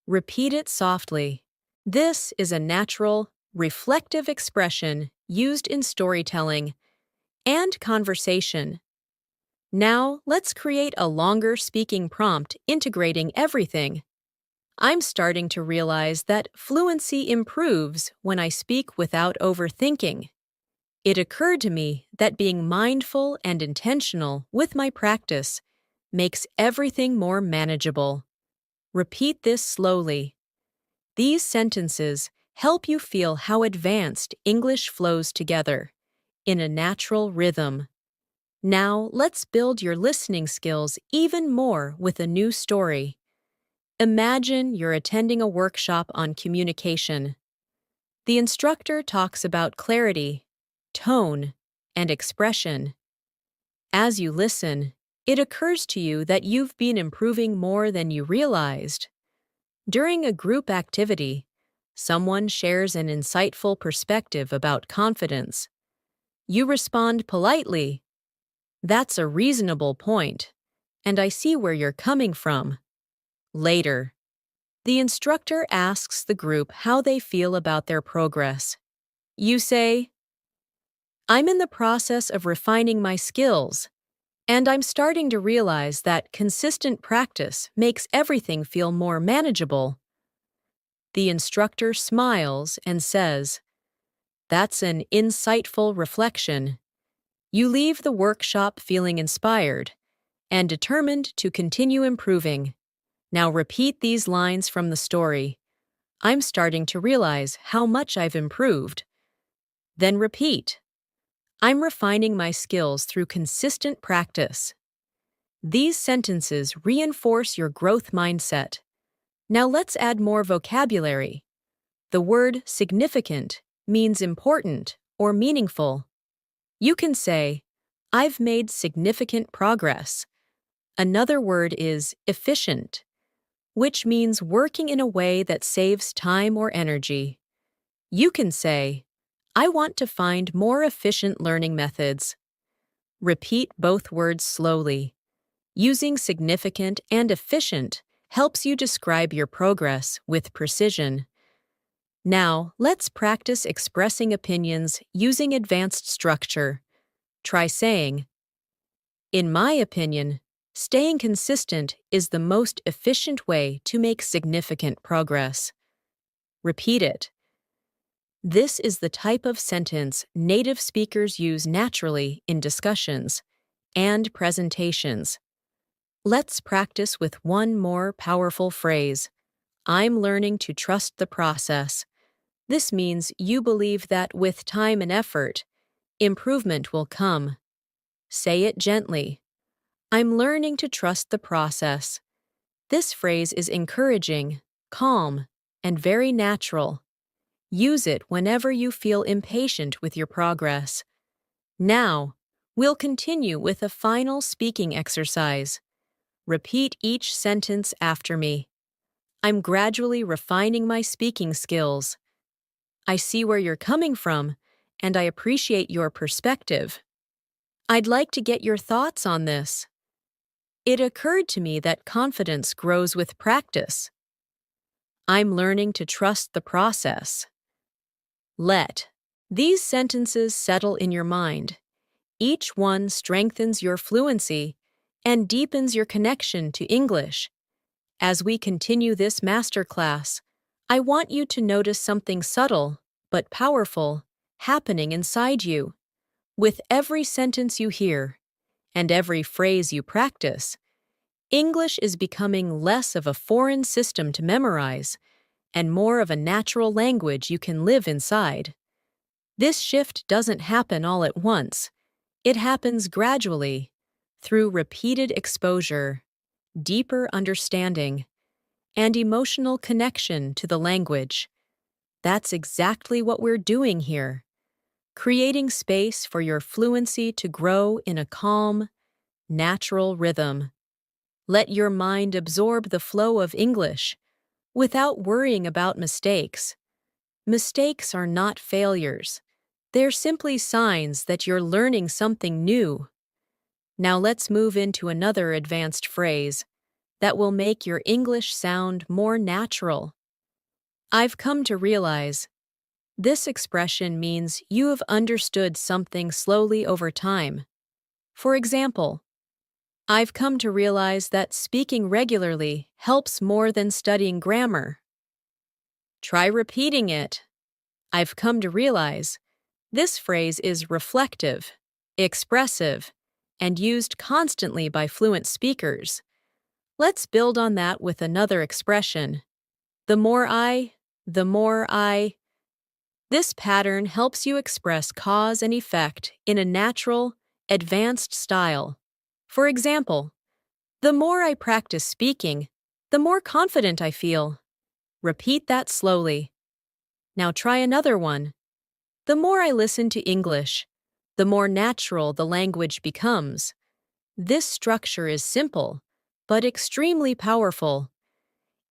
Repeat it softly. This is a natural, reflective expression used in storytelling and conversation. Now, let's create a longer speaking prompt integrating everything. I'm starting to realize that fluency improves when I speak without overthinking. It occurred to me that being mindful and intentional with my practice makes everything more manageable. Repeat this slowly. These sentences help you feel how advanced English flows together, in a natural rhythm. Now, let's build your listening skills even more with a new story. Imagine you're attending a workshop on communication. The instructor talks about clarity, tone, and expression. As you listen, it occurs to you that you've been improving more than you realized. During a group activity, someone shares an insightful perspective about confidence. You respond politely, "That's a reasonable point, and I see where you're coming from." Later, the instructor asks the group how they feel about their progress. You say, "I'm in the process of refining my skills, and I'm starting to realize that consistent practice makes everything feel more manageable." The instructor smiles and says, "That's an insightful reflection. You leave the workshop feeling inspired and determined to continue improving. Now repeat these lines from the story. I'm starting to realize how much I've improved." Then repeat, "I'm refining my skills through consistent practice." These sentences reinforce your growth mindset. Now let's add more vocabulary. The word significant means important or meaningful. You can say, "I've made significant progress." Another word is efficient, which means working in a way that saves time or energy. You can say, "I want to find more efficient learning methods." Repeat both words slowly. Using significant and efficient helps you describe your progress with precision. Now, let's practice expressing opinions using advanced structure. Try saying, "In my opinion, staying consistent is the most efficient way to make significant progress." Repeat it. This is the type of sentence native speakers use naturally in discussions and presentations. Let's practice with one more powerful phrase. "I'm learning to trust the process." This means you believe that with time and effort, improvement will come. Say it gently. "I'm learning to trust the process." This phrase is encouraging, calm, and very natural. Use it whenever you feel impatient with your progress. Now, we'll continue with a final speaking exercise. Repeat each sentence after me. "I'm gradually refining my speaking skills." "I see where you're coming from, and I appreciate your perspective." "I'd like to get your thoughts on this." "It occurred to me that confidence grows with practice." "I'm learning to trust the process." Let these sentences settle in your mind. Each one strengthens your fluency and deepens your connection to English. As we continue this masterclass, I want you to notice something subtle but powerful happening inside you. With every sentence you hear and every phrase you practice, English is becoming less of a foreign system to memorize and more of a natural language you can live inside. This shift doesn't happen all at once. It happens gradually, through repeated exposure, deeper understanding, and emotional connection to the language. That's exactly what we're doing here, creating space for your fluency to grow in a calm, natural rhythm. Let your mind absorb the flow of English without worrying about mistakes. Mistakes are not failures. They're simply signs that you're learning something new. Now let's move into another advanced phrase that will make your English sound more natural. "I've come to realize." This expression means you have understood something slowly over time. For example, "I've come to realize that speaking regularly helps more than studying grammar." Try repeating it. "I've come to realize." This phrase is reflective, expressive, and used constantly by fluent speakers. Let's build on that with another expression. The more I. This pattern helps you express cause and effect in a natural, advanced style. For example, "The more I practice speaking, the more confident I feel." Repeat that slowly. Now try another one. "The more I listen to English, the more natural the language becomes." This structure is simple, but extremely powerful.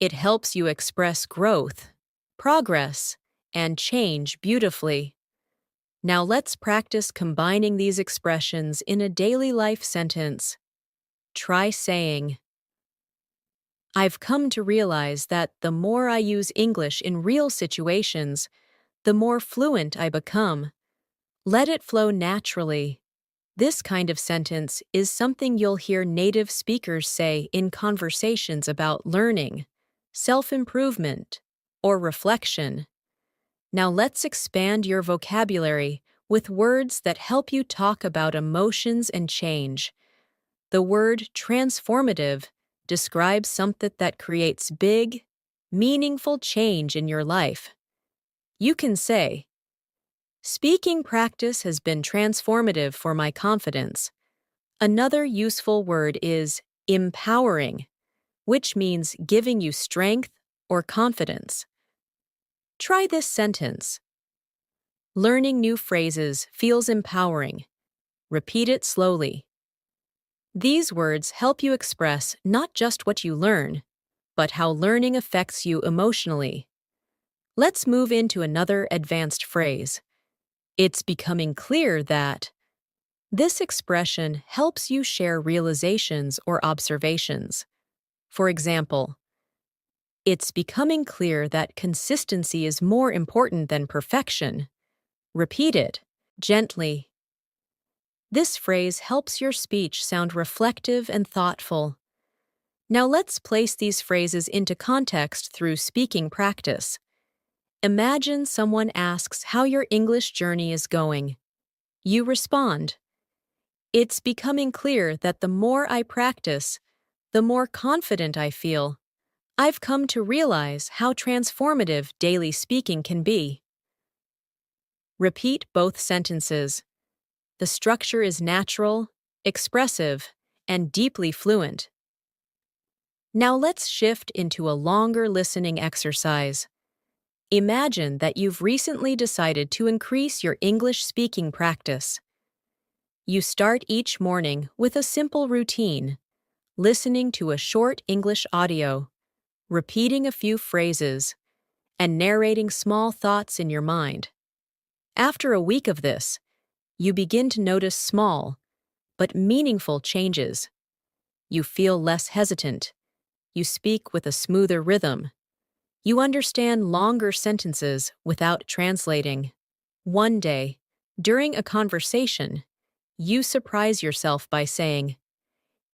It helps you express growth, progress, and change beautifully. Now let's practice combining these expressions in a daily life sentence. Try saying, I've come to realize that the more I use English in real situations, the more fluent I become. Let it flow naturally. This kind of sentence is something you'll hear native speakers say in conversations about learning, self-improvement, or reflection. Now let's expand your vocabulary with words that help you talk about emotions and change. The word transformative describes something that creates big, meaningful change in your life. You can say, speaking practice has been transformative for my confidence. Another useful word is empowering, which means giving you strength or confidence. Try this sentence. Learning new phrases feels empowering. Repeat it slowly. These words help you express not just what you learn, but how learning affects you emotionally. Let's move into another advanced phrase. It's becoming clear that. This expression helps you share realizations or observations. For example, it's becoming clear that consistency is more important than perfection. Repeat it, gently. This phrase helps your speech sound reflective and thoughtful. Now let's place these phrases into context through speaking practice. Imagine someone asks how your English journey is going. You respond, it's becoming clear that the more I practice, the more confident I feel. I've come to realize how transformative daily speaking can be. Repeat both sentences. The structure is natural, expressive, and deeply fluent. Now let's shift into a longer listening exercise. Imagine that you've recently decided to increase your English speaking practice. You start each morning with a simple routine, listening to a short English audio, repeating a few phrases, and narrating small thoughts in your mind. After a week of this, you begin to notice small, but meaningful changes. You feel less hesitant. You speak with a smoother rhythm. You understand longer sentences without translating. One day, during a conversation, you surprise yourself by saying,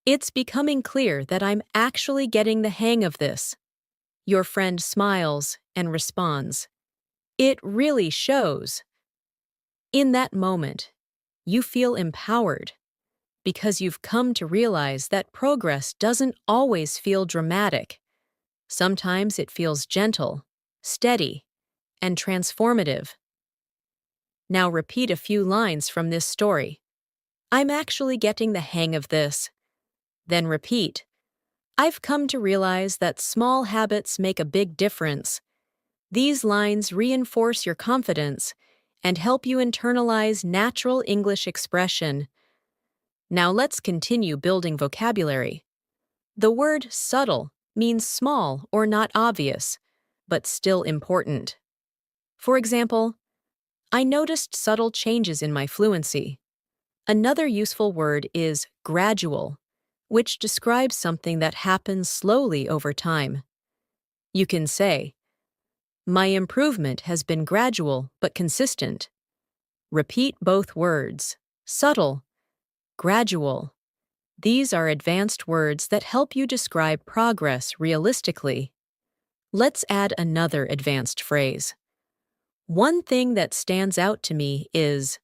it's becoming clear that I'm actually getting the hang of this. Your friend smiles and responds, it really shows. In that moment, you feel empowered because you've come to realize that progress doesn't always feel dramatic. Sometimes it feels gentle, steady, and transformative. Now repeat a few lines from this story. I'm actually getting the hang of this. Then repeat, I've come to realize that small habits make a big difference. These lines reinforce your confidence and help you internalize natural English expression. Now let's continue building vocabulary. The word subtle means small or not obvious, but still important. For example, I noticed subtle changes in my fluency. Another useful word is gradual, which describes something that happens slowly over time. You can say, my improvement has been gradual but consistent. Repeat both words, subtle, gradual. These are advanced words that help you describe progress realistically. Let's add another advanced phrase. One thing that stands out to me is.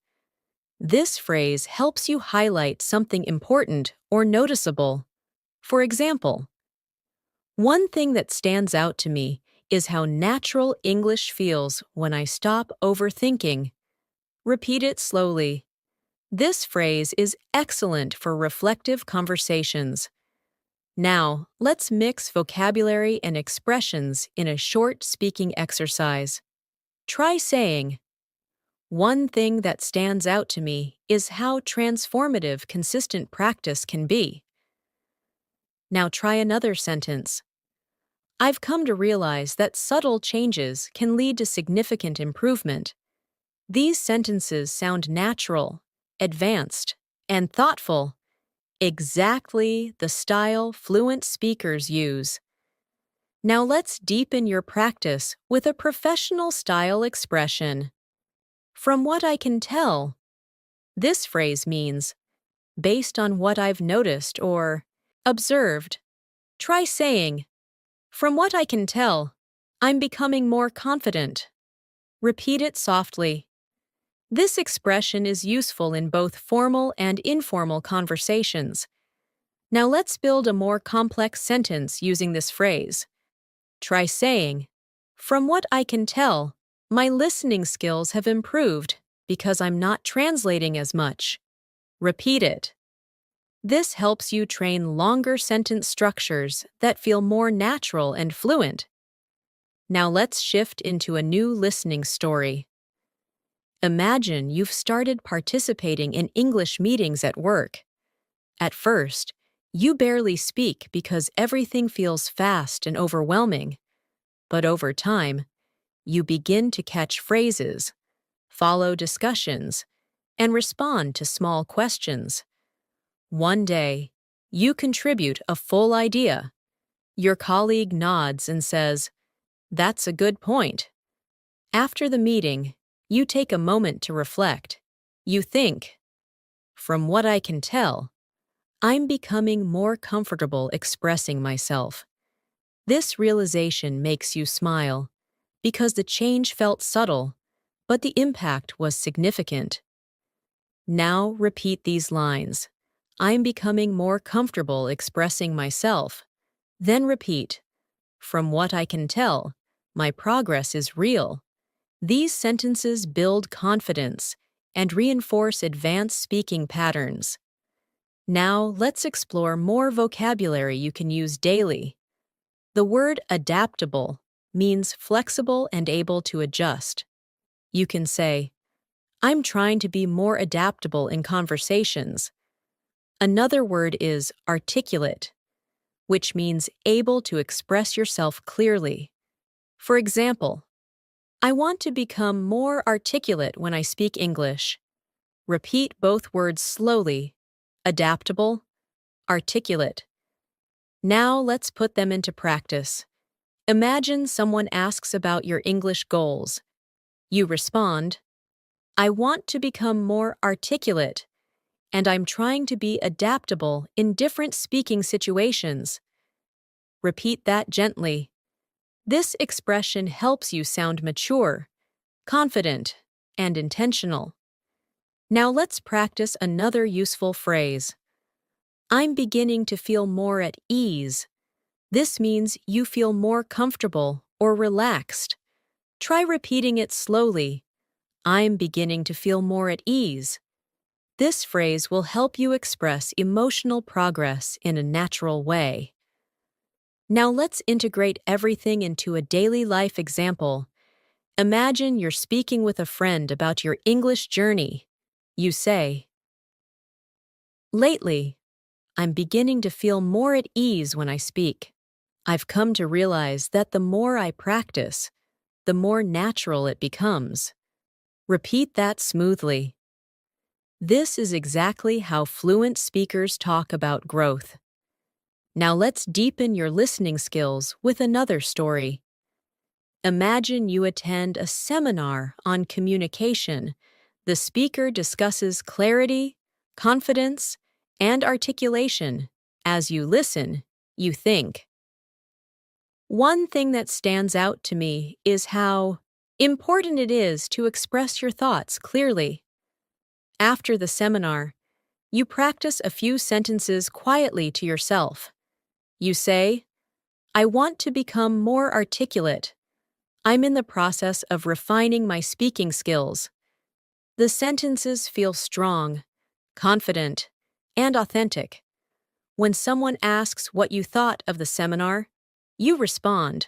This phrase helps you highlight something important or noticeable. For example, one thing that stands out to me is how natural English feels when I stop overthinking. Repeat it slowly. This phrase is excellent for reflective conversations. Now, let's mix vocabulary and expressions in a short speaking exercise. Try saying, one thing that stands out to me is how transformative consistent practice can be. Now try another sentence. I've come to realize that subtle changes can lead to significant improvement. These sentences sound natural, advanced, and thoughtful, exactly the style fluent speakers use. Now let's deepen your practice with a professional style expression. From what I can tell, this phrase means, based on what I've noticed or observed. Try saying, from what I can tell, I'm becoming more confident. Repeat it softly. This expression is useful in both formal and informal conversations. Now let's build a more complex sentence using this phrase. Try saying, from what I can tell, my listening skills have improved because I'm not translating as much. Repeat it. This helps you train longer sentence structures that feel more natural and fluent. Now let's shift into a new listening story. Imagine you've started participating in English meetings at work. At first, you barely speak because everything feels fast and overwhelming. But over time, you begin to catch phrases, follow discussions, and respond to small questions. One day, you contribute a full idea. Your colleague nods and says, "That's a good point." After the meeting, you take a moment to reflect. You think, from what I can tell, I'm becoming more comfortable expressing myself. This realization makes you smile because the change felt subtle, but the impact was significant. Now repeat these lines. I'm becoming more comfortable expressing myself. Then repeat, from what I can tell, my progress is real. These sentences build confidence and reinforce advanced speaking patterns. Now let's explore more vocabulary you can use daily. The word adaptable means flexible and able to adjust. You can say, I'm trying to be more adaptable in conversations. Another word is articulate, which means able to express yourself clearly. For example, I want to become more articulate when I speak English. Repeat both words slowly. Adaptable, articulate. Now let's put them into practice. Imagine someone asks about your English goals. You respond, I want to become more articulate, and I'm trying to be adaptable in different speaking situations. Repeat that gently. This expression helps you sound mature, confident, and intentional. Now let's practice another useful phrase. I'm beginning to feel more at ease. This means you feel more comfortable or relaxed. Try repeating it slowly. I'm beginning to feel more at ease. This phrase will help you express emotional progress in a natural way. Now let's integrate everything into a daily life example. Imagine you're speaking with a friend about your English journey. You say, lately, I'm beginning to feel more at ease when I speak. I've come to realize that the more I practice, the more natural it becomes. Repeat that smoothly. This is exactly how fluent speakers talk about growth. Now let's deepen your listening skills with another story. Imagine you attend a seminar on communication. The speaker discusses clarity, confidence, and articulation. As you listen, you think. One thing that stands out to me is how important it is to express your thoughts clearly. After the seminar, you practice a few sentences quietly to yourself. You say, I want to become more articulate. I'm in the process of refining my speaking skills. The sentences feel strong, confident, and authentic. When someone asks what you thought of the seminar, you respond,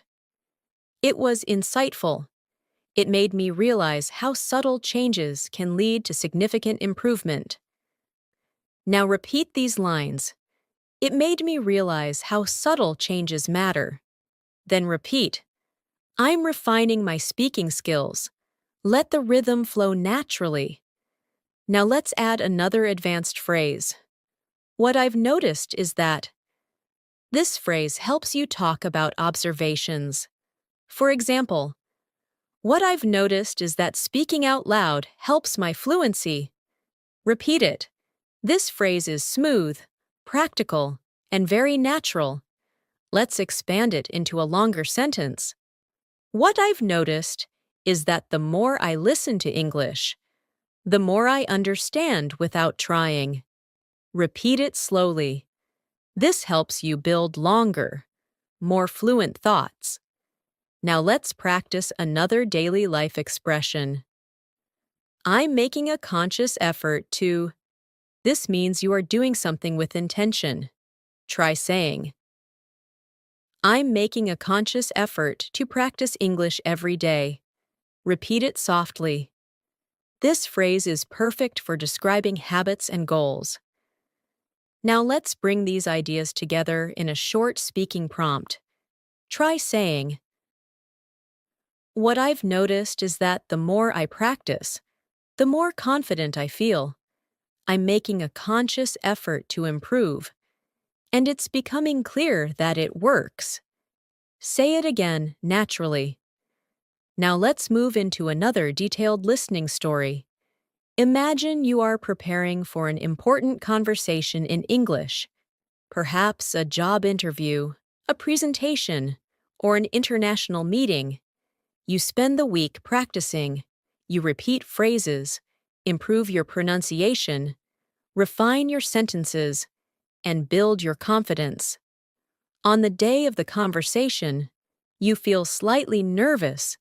it was insightful. It made me realize how subtle changes can lead to significant improvement. Now repeat these lines. It made me realize how subtle changes matter. Then repeat, I'm refining my speaking skills. Let the rhythm flow naturally. Now let's add another advanced phrase. What I've noticed is that this phrase helps you talk about observations. For example, what I've noticed is that speaking out loud helps my fluency. Repeat it. This phrase is smooth, practical, and very natural. Let's expand it into a longer sentence. What I've noticed is that the more I listen to English, the more I understand without trying. Repeat it slowly. This helps you build longer, more fluent thoughts. Now let's practice another daily life expression. I'm making a conscious effort to. This means you are doing something with intention. Try saying, I'm making a conscious effort to practice English every day. Repeat it softly. This phrase is perfect for describing habits and goals. Now let's bring these ideas together in a short speaking prompt. Try saying, what I've noticed is that the more I practice, the more confident I feel. I'm making a conscious effort to improve, and it's becoming clear that it works. Say it again naturally. Now let's move into another detailed listening story. Imagine you are preparing for an important conversation in English, perhaps a job interview, a presentation, or an international meeting. You spend the week practicing. You repeat phrases, improve your pronunciation, refine your sentences, and build your confidence. On the day of the conversation, you feel slightly nervous,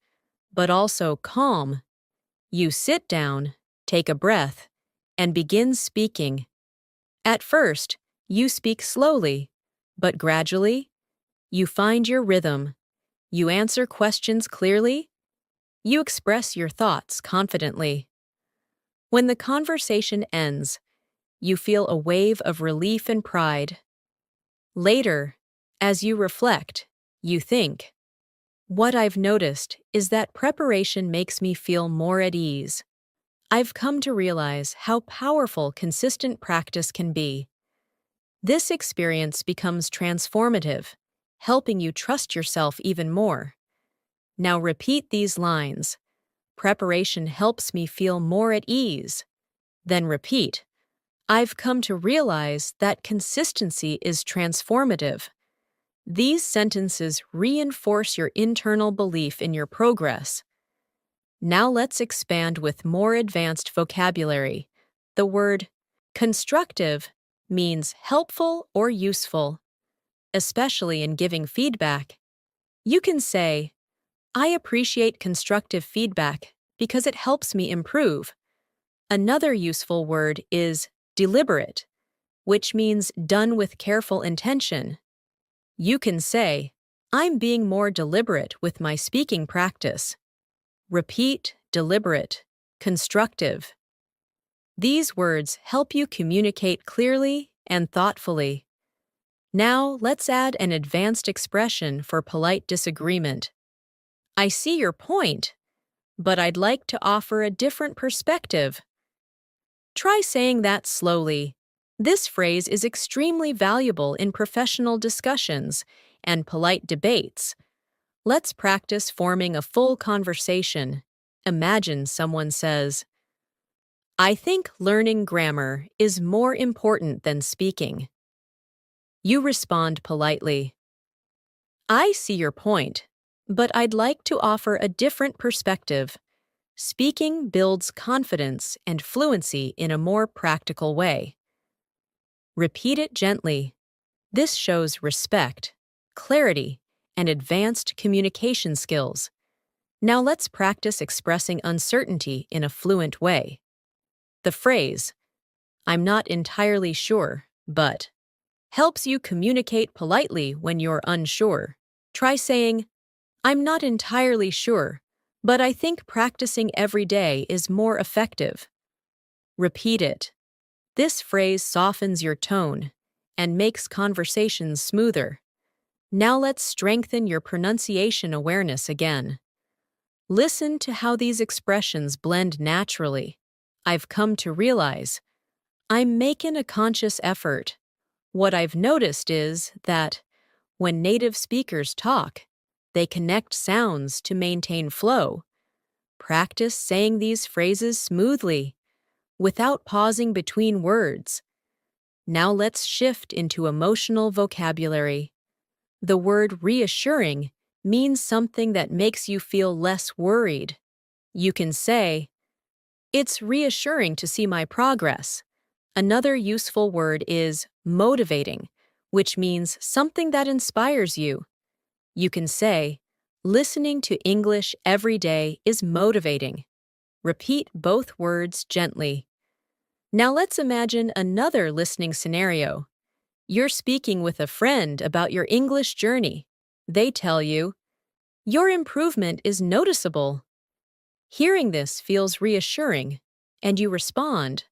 but also calm. You sit down, take a breath, and begin speaking. At first, you speak slowly, but gradually, you find your rhythm. You answer questions clearly. You express your thoughts confidently. When the conversation ends, you feel a wave of relief and pride. Later, as you reflect, you think, what I've noticed is that preparation makes me feel more at ease. I've come to realize how powerful consistent practice can be. This experience becomes transformative, helping you trust yourself even more. Now repeat these lines. Preparation helps me feel more at ease. Then repeat. I've come to realize that consistency is transformative. These sentences reinforce your internal belief in your progress. Now let's expand with more advanced vocabulary. The word constructive means helpful or useful, especially in giving feedback. You can say, I appreciate constructive feedback because it helps me improve. Another useful word is deliberate, which means done with careful intention. You can say, I'm being more deliberate with my speaking practice. Repeat, deliberate, constructive. These words help you communicate clearly and thoughtfully. Now let's add an advanced expression for polite disagreement. I see your point, but I'd like to offer a different perspective. Try saying that slowly. This phrase is extremely valuable in professional discussions and polite debates. Let's practice forming a full conversation. Imagine someone says, I think learning grammar is more important than speaking. You respond politely. I see your point, but I'd like to offer a different perspective. Speaking builds confidence and fluency in a more practical way. Repeat it gently. This shows respect, clarity, and advanced communication skills. Now let's practice expressing uncertainty in a fluent way. The phrase, I'm not entirely sure, but, helps you communicate politely when you're unsure. Try saying, I'm not entirely sure, but I think practicing every day is more effective. Repeat it. This phrase softens your tone and makes conversations smoother. Now let's strengthen your pronunciation awareness again. Listen to how these expressions blend naturally. I've come to realize I'm making a conscious effort. What I've noticed is that when native speakers talk, they connect sounds to maintain flow. Practice saying these phrases smoothly, without pausing between words. Now let's shift into emotional vocabulary. The word reassuring means something that makes you feel less worried. You can say, "It's reassuring to see my progress." Another useful word is motivating, which means something that inspires you. You can say, "Listening to English every day is motivating." Repeat both words gently. Now let's imagine another listening scenario. You're speaking with a friend about your English journey. They tell you, "Your improvement is noticeable." Hearing this feels reassuring, and you respond,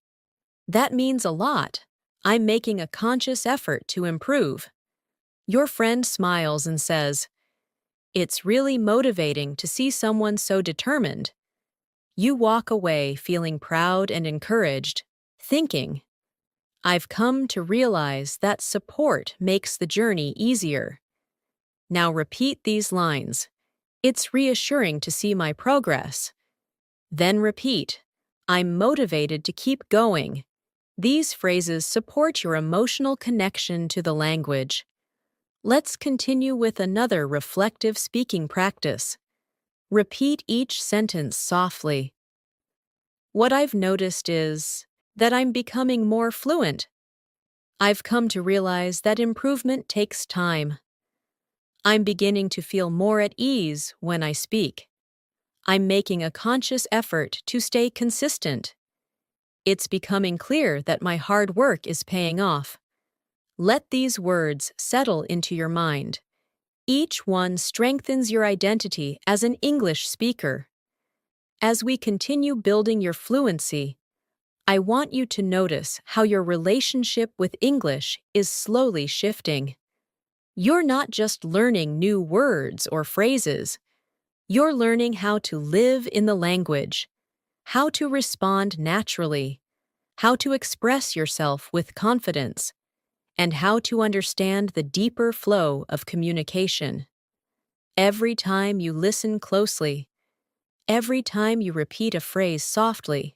"That means a lot. I'm making a conscious effort to improve." Your friend smiles and says, "It's really motivating to see someone so determined." You walk away feeling proud and encouraged, thinking, "I've come to realize that support makes the journey easier." Now repeat these lines. "It's reassuring to see my progress." Then repeat, "I'm motivated to keep going." These phrases support your emotional connection to the language. Let's continue with another reflective speaking practice. Repeat each sentence softly. What I've noticed is that I'm becoming more fluent. I've come to realize that improvement takes time. I'm beginning to feel more at ease when I speak. I'm making a conscious effort to stay consistent. It's becoming clear that my hard work is paying off. Let these words settle into your mind. Each one strengthens your identity as an English speaker. As we continue building your fluency, I want you to notice how your relationship with English is slowly shifting. You're not just learning new words or phrases. You're learning how to live in the language, how to respond naturally, how to express yourself with confidence, and how to understand the deeper flow of communication. Every time you listen closely, every time you repeat a phrase softly,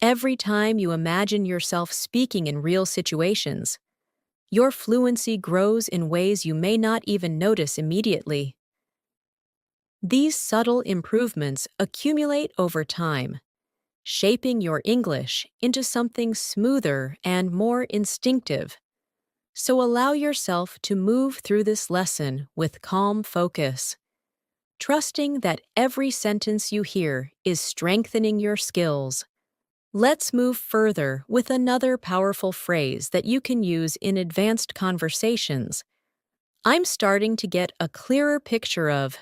every time you imagine yourself speaking in real situations, your fluency grows in ways you may not even notice immediately. These subtle improvements accumulate over time, shaping your English into something smoother and more instinctive. So allow yourself to move through this lesson with calm focus, trusting that every sentence you hear is strengthening your skills. Let's move further with another powerful phrase that you can use in advanced conversations. I'm starting to get a clearer picture of.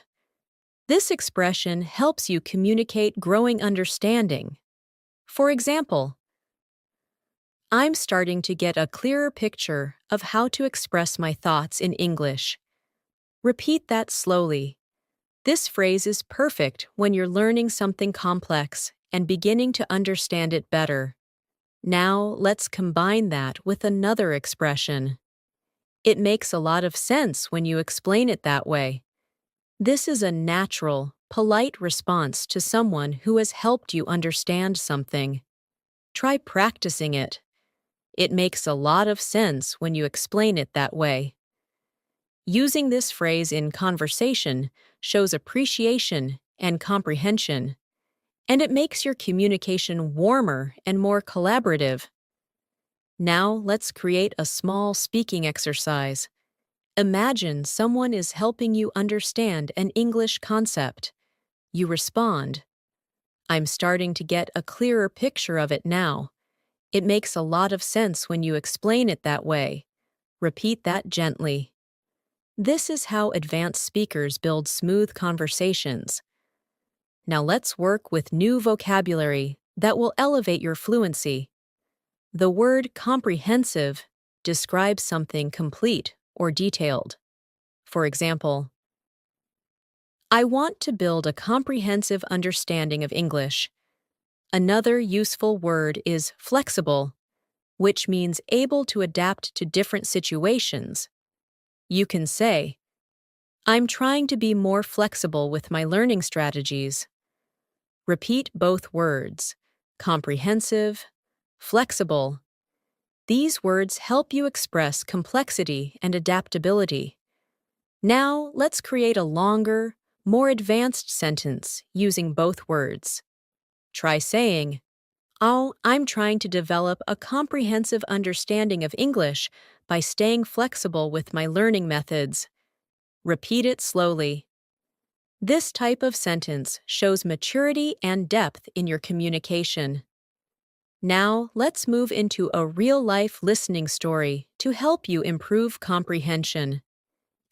This expression helps you communicate growing understanding. For example, I'm starting to get a clearer picture of how to express my thoughts in English. Repeat that slowly. This phrase is perfect when you're learning something complex and beginning to understand it better. Now, let's combine that with another expression. It makes a lot of sense when you explain it that way. This is a natural, polite response to someone who has helped you understand something. Try practicing it. It makes a lot of sense when you explain it that way. Using this phrase in conversation shows appreciation and comprehension, and it makes your communication warmer and more collaborative. Now let's create a small speaking exercise. Imagine someone is helping you understand an English concept. You respond, "I'm starting to get a clearer picture of it now." It makes a lot of sense when you explain it that way. Repeat that gently. This is how advanced speakers build smooth conversations. Now let's work with new vocabulary that will elevate your fluency. The word comprehensive describes something complete or detailed. For example, I want to build a comprehensive understanding of English. Another useful word is flexible, which means able to adapt to different situations. You can say, I'm trying to be more flexible with my learning strategies. Repeat both words, comprehensive, flexible. These words help you express complexity and adaptability. Now, let's create a longer, more advanced sentence using both words. Try saying, Oh, I'm trying to develop a comprehensive understanding of English by staying flexible with my learning methods. Repeat it slowly. This type of sentence shows maturity and depth in your communication. Now, let's move into a real-life listening story to help you improve comprehension.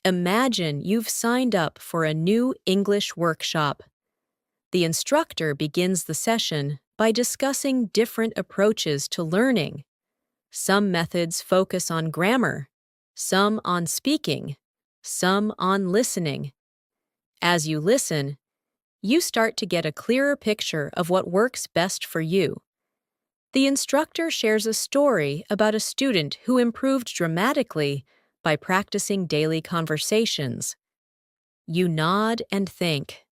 Imagine you've signed up for a new English workshop. The instructor begins the session by discussing different approaches to learning. Some methods focus on grammar, some on speaking, some on listening. As you listen, you start to get a clearer picture of what works best for you. The instructor shares a story about a student who improved dramatically by practicing daily conversations. You nod and think.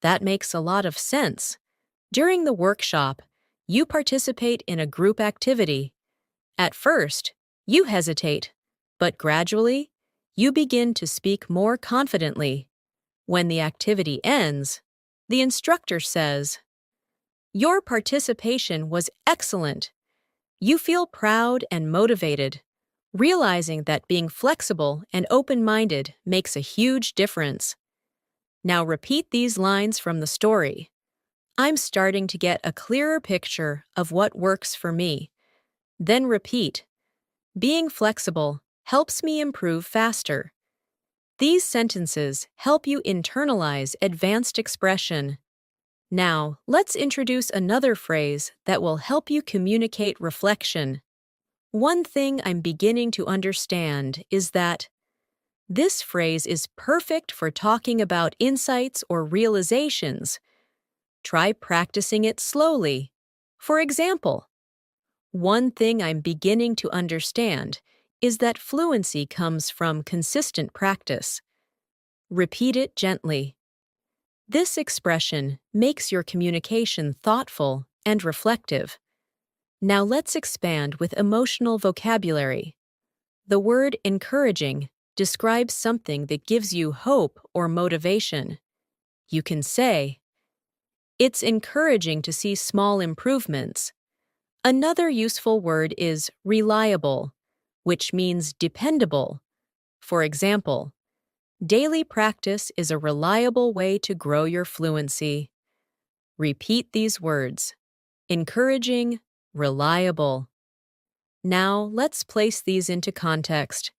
That makes a lot of sense. During the workshop, you participate in a group activity. At first, you hesitate, but gradually, you begin to speak more confidently. When the activity ends, the instructor says, Your participation was excellent. You feel proud and motivated, realizing that being flexible and open-minded makes a huge difference. Now repeat these lines from the story. I'm starting to get a clearer picture of what works for me. Then repeat. Being flexible helps me improve faster. These sentences help you internalize advanced expression. Now, let's introduce another phrase that will help you communicate reflection. One thing I'm beginning to understand is that this phrase is perfect for talking about insights or realizations. Try practicing it slowly. For example, one thing I'm beginning to understand is that fluency comes from consistent practice. Repeat it gently. This expression makes your communication thoughtful and reflective. Now let's expand with emotional vocabulary. The word encouraging describes something that gives you hope or motivation. You can say, It's encouraging to see small improvements. Another useful word is reliable, which means dependable. For example, daily practice is a reliable way to grow your fluency. Repeat these words. Encouraging, reliable. Now, let's place these into context.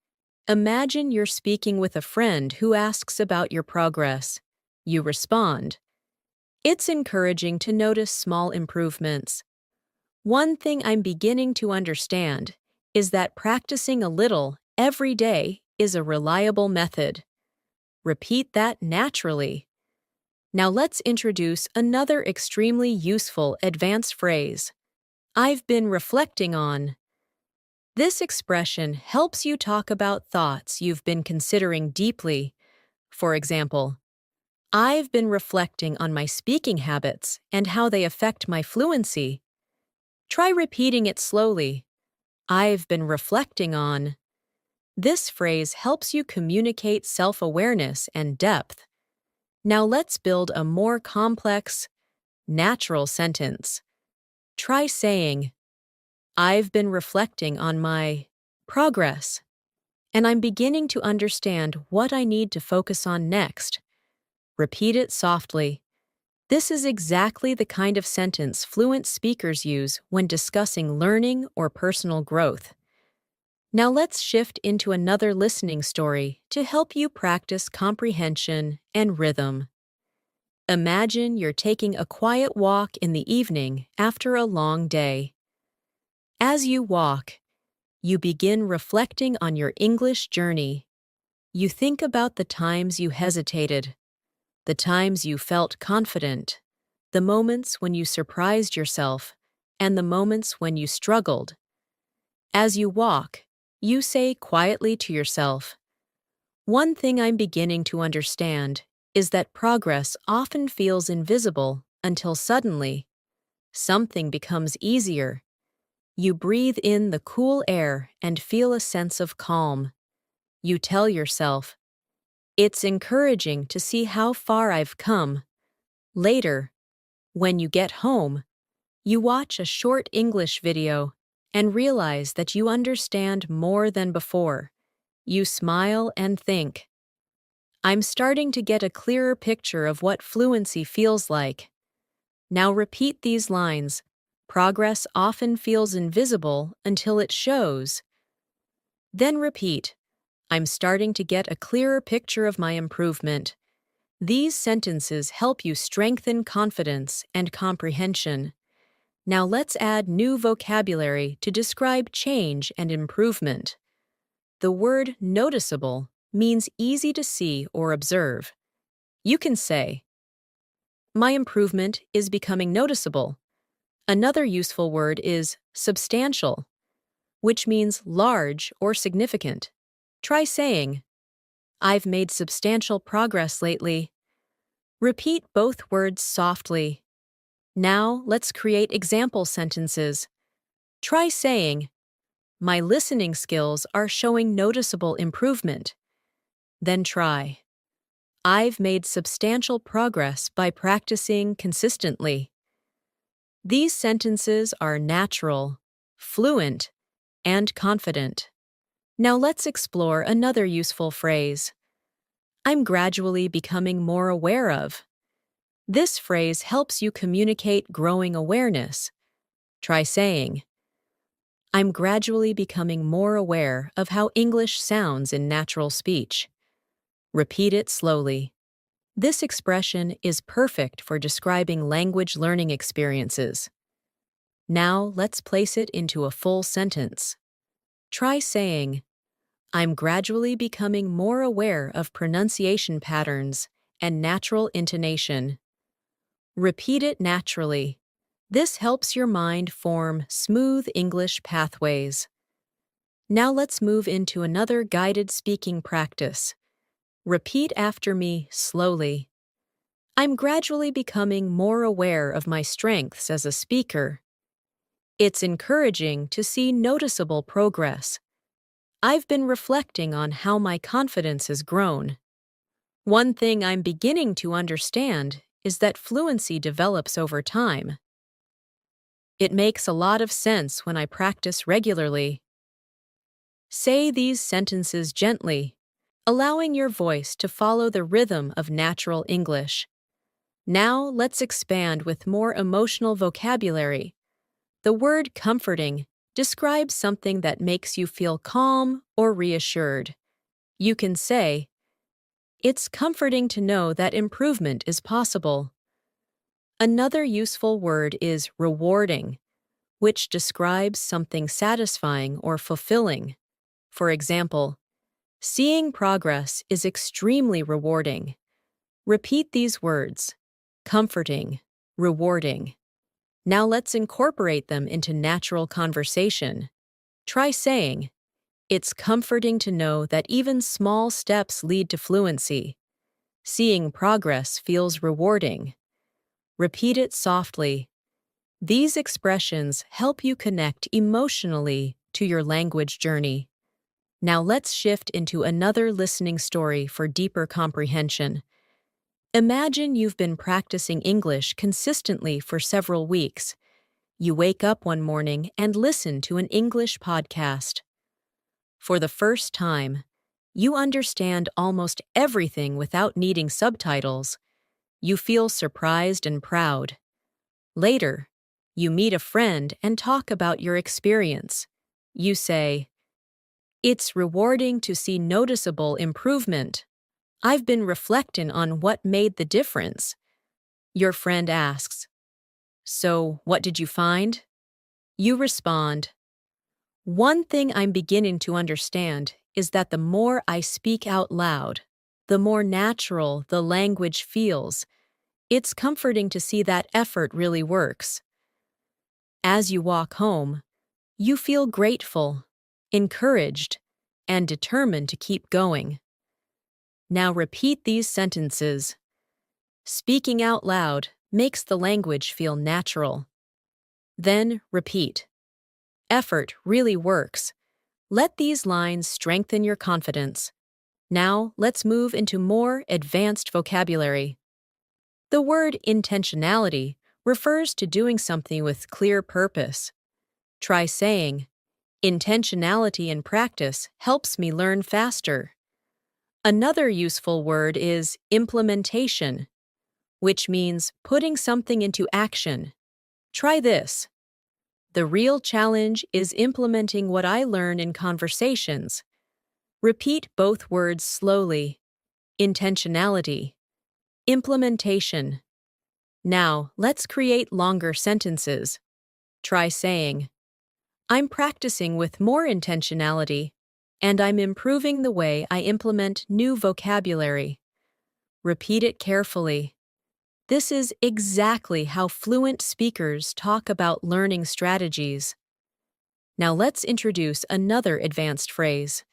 Imagine you're speaking with a friend who asks about your progress. You respond, It's encouraging to notice small improvements. One thing I'm beginning to understand is that practicing a little every day is a reliable method. Repeat that naturally. Now let's introduce another extremely useful advanced phrase. I've been reflecting on. This expression helps you talk about thoughts you've been considering deeply. For example, I've been reflecting on my speaking habits and how they affect my fluency. Try repeating it slowly. I've been reflecting on. This phrase helps you communicate self-awareness and depth. Now let's build a more complex, natural sentence. Try saying, I've been reflecting on my progress, and I'm beginning to understand what I need to focus on next. Repeat it softly. This is exactly the kind of sentence fluent speakers use when discussing learning or personal growth. Now let's shift into another listening story to help you practice comprehension and rhythm. Imagine you're taking a quiet walk in the evening after a long day. As you walk, you begin reflecting on your English journey. You think about the times you hesitated, the times you felt confident, the moments when you surprised yourself, and the moments when you struggled. As you walk, you say quietly to yourself, "One thing I'm beginning to understand is that progress often feels invisible until suddenly something becomes easier." You breathe in the cool air and feel a sense of calm. You tell yourself, "It's encouraging to see how far I've come." Later, when you get home, you watch a short English video and realize that you understand more than before. You smile and think, "I'm starting to get a clearer picture of what fluency feels like." Now repeat these lines. Progress often feels invisible until it shows. Then repeat, "I'm starting to get a clearer picture of my improvement." These sentences help you strengthen confidence and comprehension. Now let's add new vocabulary to describe change and improvement. The word noticeable means easy to see or observe. You can say, "My improvement is becoming noticeable." Another useful word is substantial, which means large or significant. Try saying, "I've made substantial progress lately." Repeat both words softly. Now let's create example sentences. Try saying, "My listening skills are showing noticeable improvement." Then try, "I've made substantial progress by practicing consistently." These sentences are natural, fluent, and confident. Now let's explore another useful phrase. "I'm gradually becoming more aware of." This phrase helps you communicate growing awareness. Try saying, "I'm gradually becoming more aware of how English sounds in natural speech." Repeat it slowly. This expression is perfect for describing language learning experiences. Now let's place it into a full sentence. Try saying, "I'm gradually becoming more aware of pronunciation patterns and natural intonation." Repeat it naturally. This helps your mind form smooth English pathways. Now let's move into another guided speaking practice. Repeat after me slowly. "I'm gradually becoming more aware of my strengths as a speaker." It's encouraging to see noticeable progress. "I've been reflecting on how my confidence has grown." One thing I'm beginning to understand is that fluency develops over time. It makes a lot of sense when I practice regularly. Say these sentences gently, allowing your voice to follow the rhythm of natural English. Now let's expand with more emotional vocabulary. The word comforting describes something that makes you feel calm or reassured. You can say, "It's comforting to know that improvement is possible." Another useful word is rewarding, which describes something satisfying or fulfilling. For example, "Seeing progress is extremely rewarding." Repeat these words, comforting, rewarding. Now let's incorporate them into natural conversation. Try saying, "It's comforting to know that even small steps lead to fluency." "Seeing progress feels rewarding." Repeat it softly. These expressions help you connect emotionally to your language journey. Now let's shift into another listening story for deeper comprehension. Imagine you've been practicing English consistently for several weeks. You wake up one morning and listen to an English podcast. For the first time, you understand almost everything without needing subtitles. You feel surprised and proud. Later, you meet a friend and talk about your experience. You say, "It's rewarding to see noticeable improvement. I've been reflecting on what made the difference." Your friend asks, "So, what did you find?" You respond, "One thing I'm beginning to understand is that the more I speak out loud, the more natural the language feels. It's comforting to see that effort really works. As you walk home, you feel grateful, encouraged, and determined to keep going. Now repeat these sentences. Speaking out loud makes the language feel natural. Then repeat. Effort really works. Let these lines strengthen your confidence. Now let's move into more advanced vocabulary. The word intentionality refers to doing something with clear purpose. Try saying, intentionality in practice helps me learn faster. Another useful word is implementation, which means putting something into action. Try this. The real challenge is implementing what I learn in conversations. Repeat both words slowly. Intentionality. Implementation. Now, let's create longer sentences. Try saying, I'm practicing with more intentionality, and I'm improving the way I implement new vocabulary. Repeat it carefully. This is exactly how fluent speakers talk about learning strategies. Now let's introduce another advanced phrase.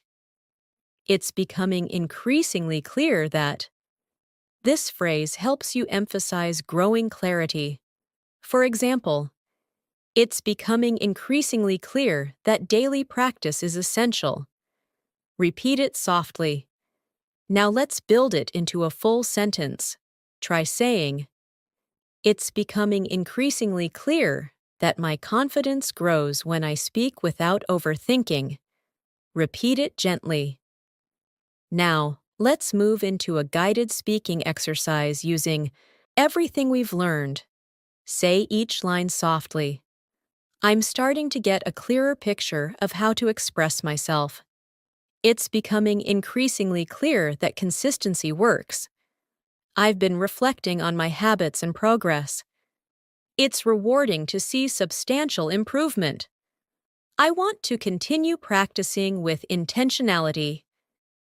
It's becoming increasingly clear that. This phrase helps you emphasize growing clarity. For example, it's becoming increasingly clear that daily practice is essential. Repeat it softly. Now let's build it into a full sentence. Try saying, it's becoming increasingly clear that my confidence grows when I speak without overthinking. Repeat it gently. Now, let's move into a guided speaking exercise using everything we've learned. Say each line softly. I'm starting to get a clearer picture of how to express myself. It's becoming increasingly clear that consistency works. I've been reflecting on my habits and progress. It's rewarding to see substantial improvement. I want to continue practicing with intentionality.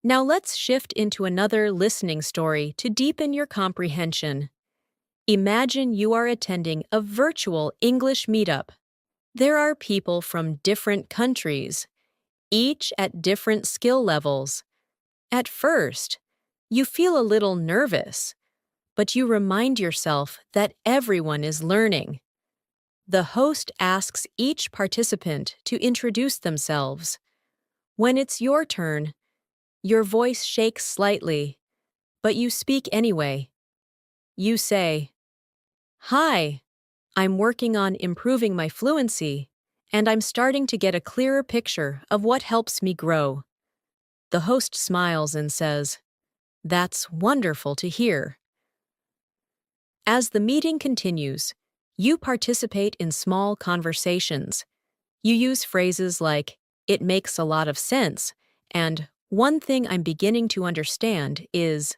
Now let's shift into another listening story to deepen your comprehension. Imagine you are attending a virtual English meetup. There are people from different countries, each at different skill levels. At first, you feel a little nervous, but you remind yourself that everyone is learning. The host asks each participant to introduce themselves. When it's your turn, your voice shakes slightly, but you speak anyway. You say, "Hi, I'm working on improving my fluency, and I'm starting to get a clearer picture of what helps me grow." The host smiles and says, "That's wonderful to hear." As the meeting continues, you participate in small conversations. You use phrases like, "It makes a lot of sense," and "One thing I'm beginning to understand is."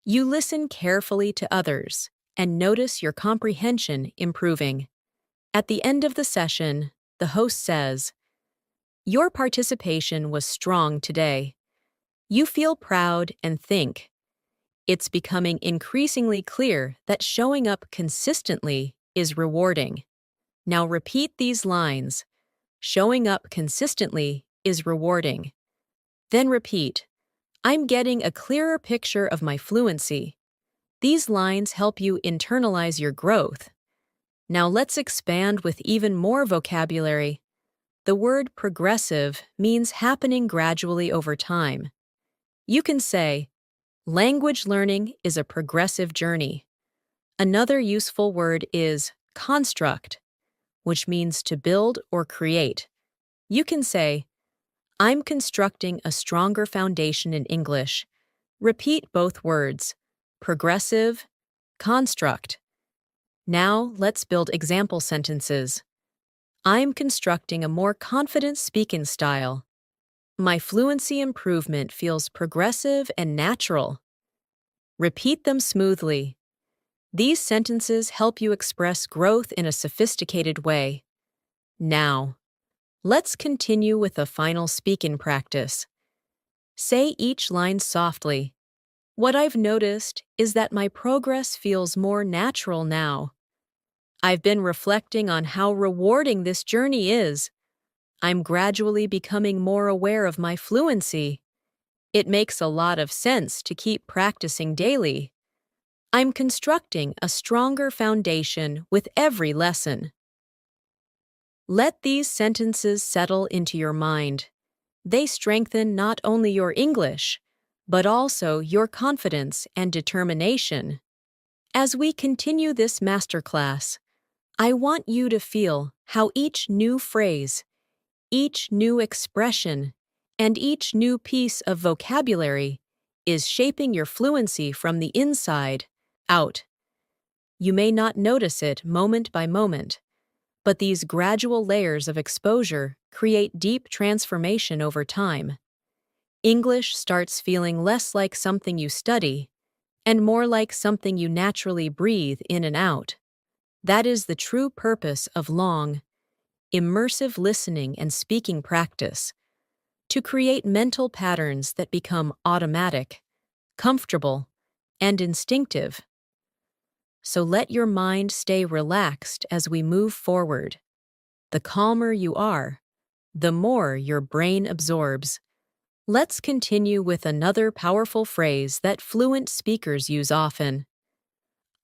You listen carefully to others and notice your comprehension improving. At the end of the session, the host says, "Your participation was strong today." You feel proud and think, it's becoming increasingly clear that showing up consistently is rewarding. Now repeat these lines. Showing up consistently is rewarding. Then repeat, I'm getting a clearer picture of my fluency. These lines help you internalize your growth. Now let's expand with even more vocabulary. The word progressive means happening gradually over time. You can say, language learning is a progressive journey. Another useful word is construct, which means to build or create. You can say, I'm constructing a stronger foundation in English. Repeat both words, progressive, construct. Now let's build example sentences. I'm constructing a more confident speaking style. My fluency improvement feels progressive and natural. Repeat them smoothly. These sentences help you express growth in a sophisticated way. Now, let's continue with a final speaking practice. Say each line softly. What I've noticed is that my progress feels more natural now. I've been reflecting on how rewarding this journey is. I'm gradually becoming more aware of my fluency. It makes a lot of sense to keep practicing daily. I'm constructing a stronger foundation with every lesson. Let these sentences settle into your mind. They strengthen not only your English, but also your confidence and determination. As we continue this masterclass, I want you to feel how each new phrase, each new expression, and each new piece of vocabulary is shaping your fluency from the inside out. You may not notice it moment by moment, but these gradual layers of exposure create deep transformation over time. English starts feeling less like something you study and more like something you naturally breathe in and out. That is the true purpose of long, immersive listening and speaking practice, to create mental patterns that become automatic, comfortable, and instinctive. So let your mind stay relaxed as we move forward. The calmer you are, the more your brain absorbs. Let's continue with another powerful phrase that fluent speakers use often.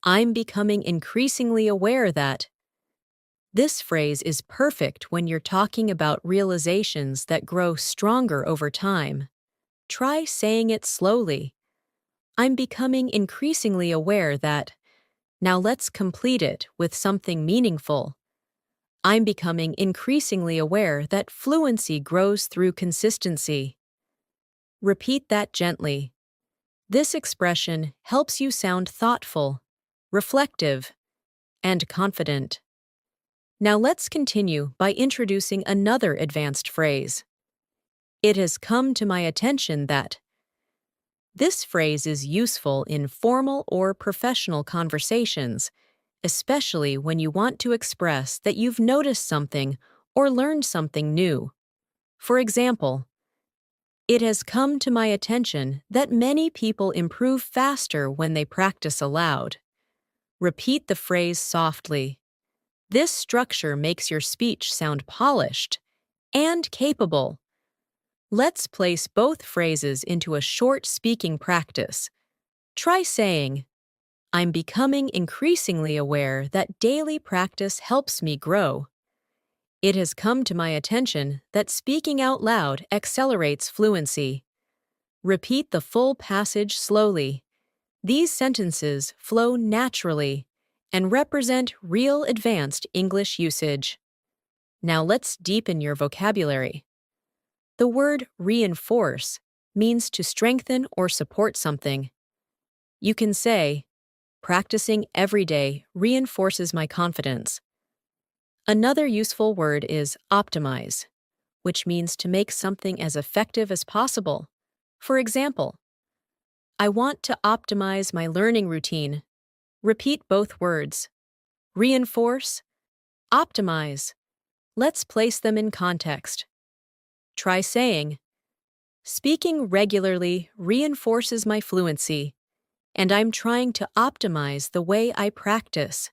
I'm becoming increasingly aware that. This phrase is perfect when you're talking about realizations that grow stronger over time. Try saying it slowly. I'm becoming increasingly aware that. Now let's complete it with something meaningful. I'm becoming increasingly aware that fluency grows through consistency. Repeat that gently. This expression helps you sound thoughtful, reflective, and confident. Now let's continue by introducing another advanced phrase. It has come to my attention that. This phrase is useful in formal or professional conversations, especially when you want to express that you've noticed something or learned something new. For example, it has come to my attention that many people improve faster when they practice aloud. Repeat the phrase softly. This structure makes your speech sound polished and capable. Let's place both phrases into a short speaking practice. Try saying, I'm becoming increasingly aware that daily practice helps me grow. It has come to my attention that speaking out loud accelerates fluency. Repeat the full passage slowly. These sentences flow naturally and represent real advanced English usage. Now let's deepen your vocabulary. The word reinforce means to strengthen or support something. You can say, practicing every day reinforces my confidence. Another useful word is optimize, which means to make something as effective as possible. For example, I want to optimize my learning routine. Repeat both words. Reinforce, optimize. Let's place them in context. Try saying, speaking regularly reinforces my fluency, and I'm trying to optimize the way I practice.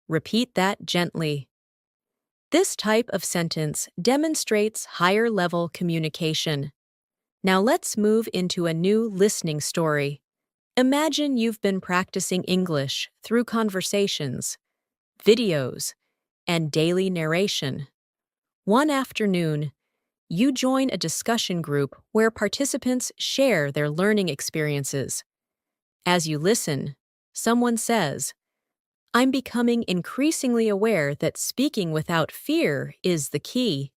Repeat that gently. This type of sentence demonstrates higher-level communication. Now let's move into a new listening story. Imagine you've been practicing English through conversations, videos, and daily narration. One afternoon, you join a discussion group where participants share their learning experiences. As you listen, someone says, I'm becoming increasingly aware that speaking without fear is the key.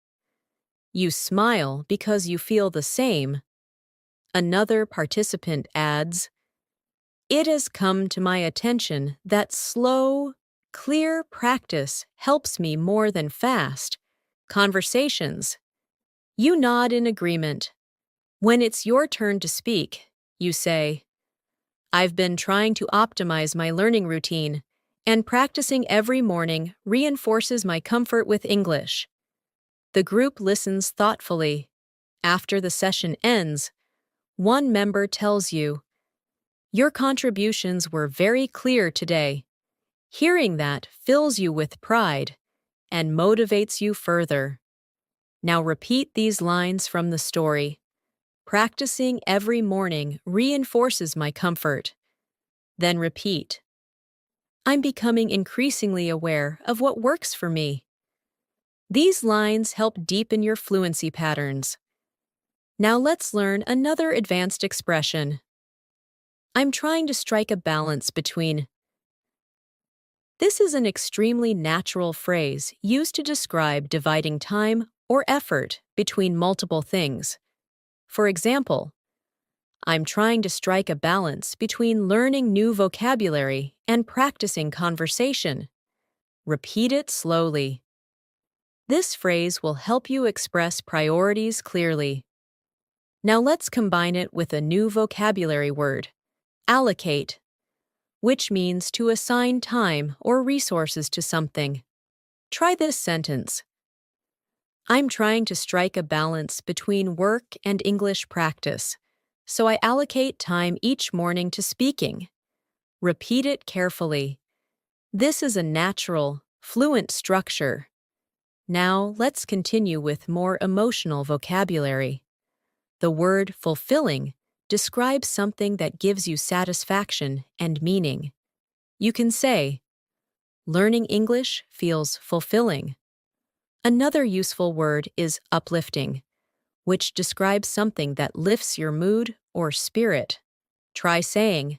You smile because you feel the same. Another participant adds, it has come to my attention that slow, clear practice helps me more than fast conversations. You nod in agreement. When it's your turn to speak, you say, I've been trying to optimize my learning routine, and practicing every morning reinforces my comfort with English. The group listens thoughtfully. After the session ends, One member tells you, "Your contributions were very clear today." Hearing that fills you with pride and motivates you further. Now repeat these lines from the story. "Practicing every morning reinforces my comfort." Then repeat, "I'm becoming increasingly aware of what works for me." These lines help deepen your fluency patterns. Now let's learn another advanced expression. I'm trying to strike a balance between. This is an extremely natural phrase used to describe dividing time or effort between multiple things. For example, I'm trying to strike a balance between learning new vocabulary and practicing conversation. Repeat it slowly. This phrase will help you express priorities clearly. Now let's combine it with a new vocabulary word, allocate, which means to assign time or resources to something. Try this sentence. I'm trying to strike a balance between work and English practice, so I allocate time each morning to speaking. Repeat it carefully. This is a natural, fluent structure. Now let's continue with more emotional vocabulary. The word fulfilling describes something that gives you satisfaction and meaning. You can say, "Learning English feels fulfilling." Another useful word is uplifting, which describes something that lifts your mood or spirit. Try saying,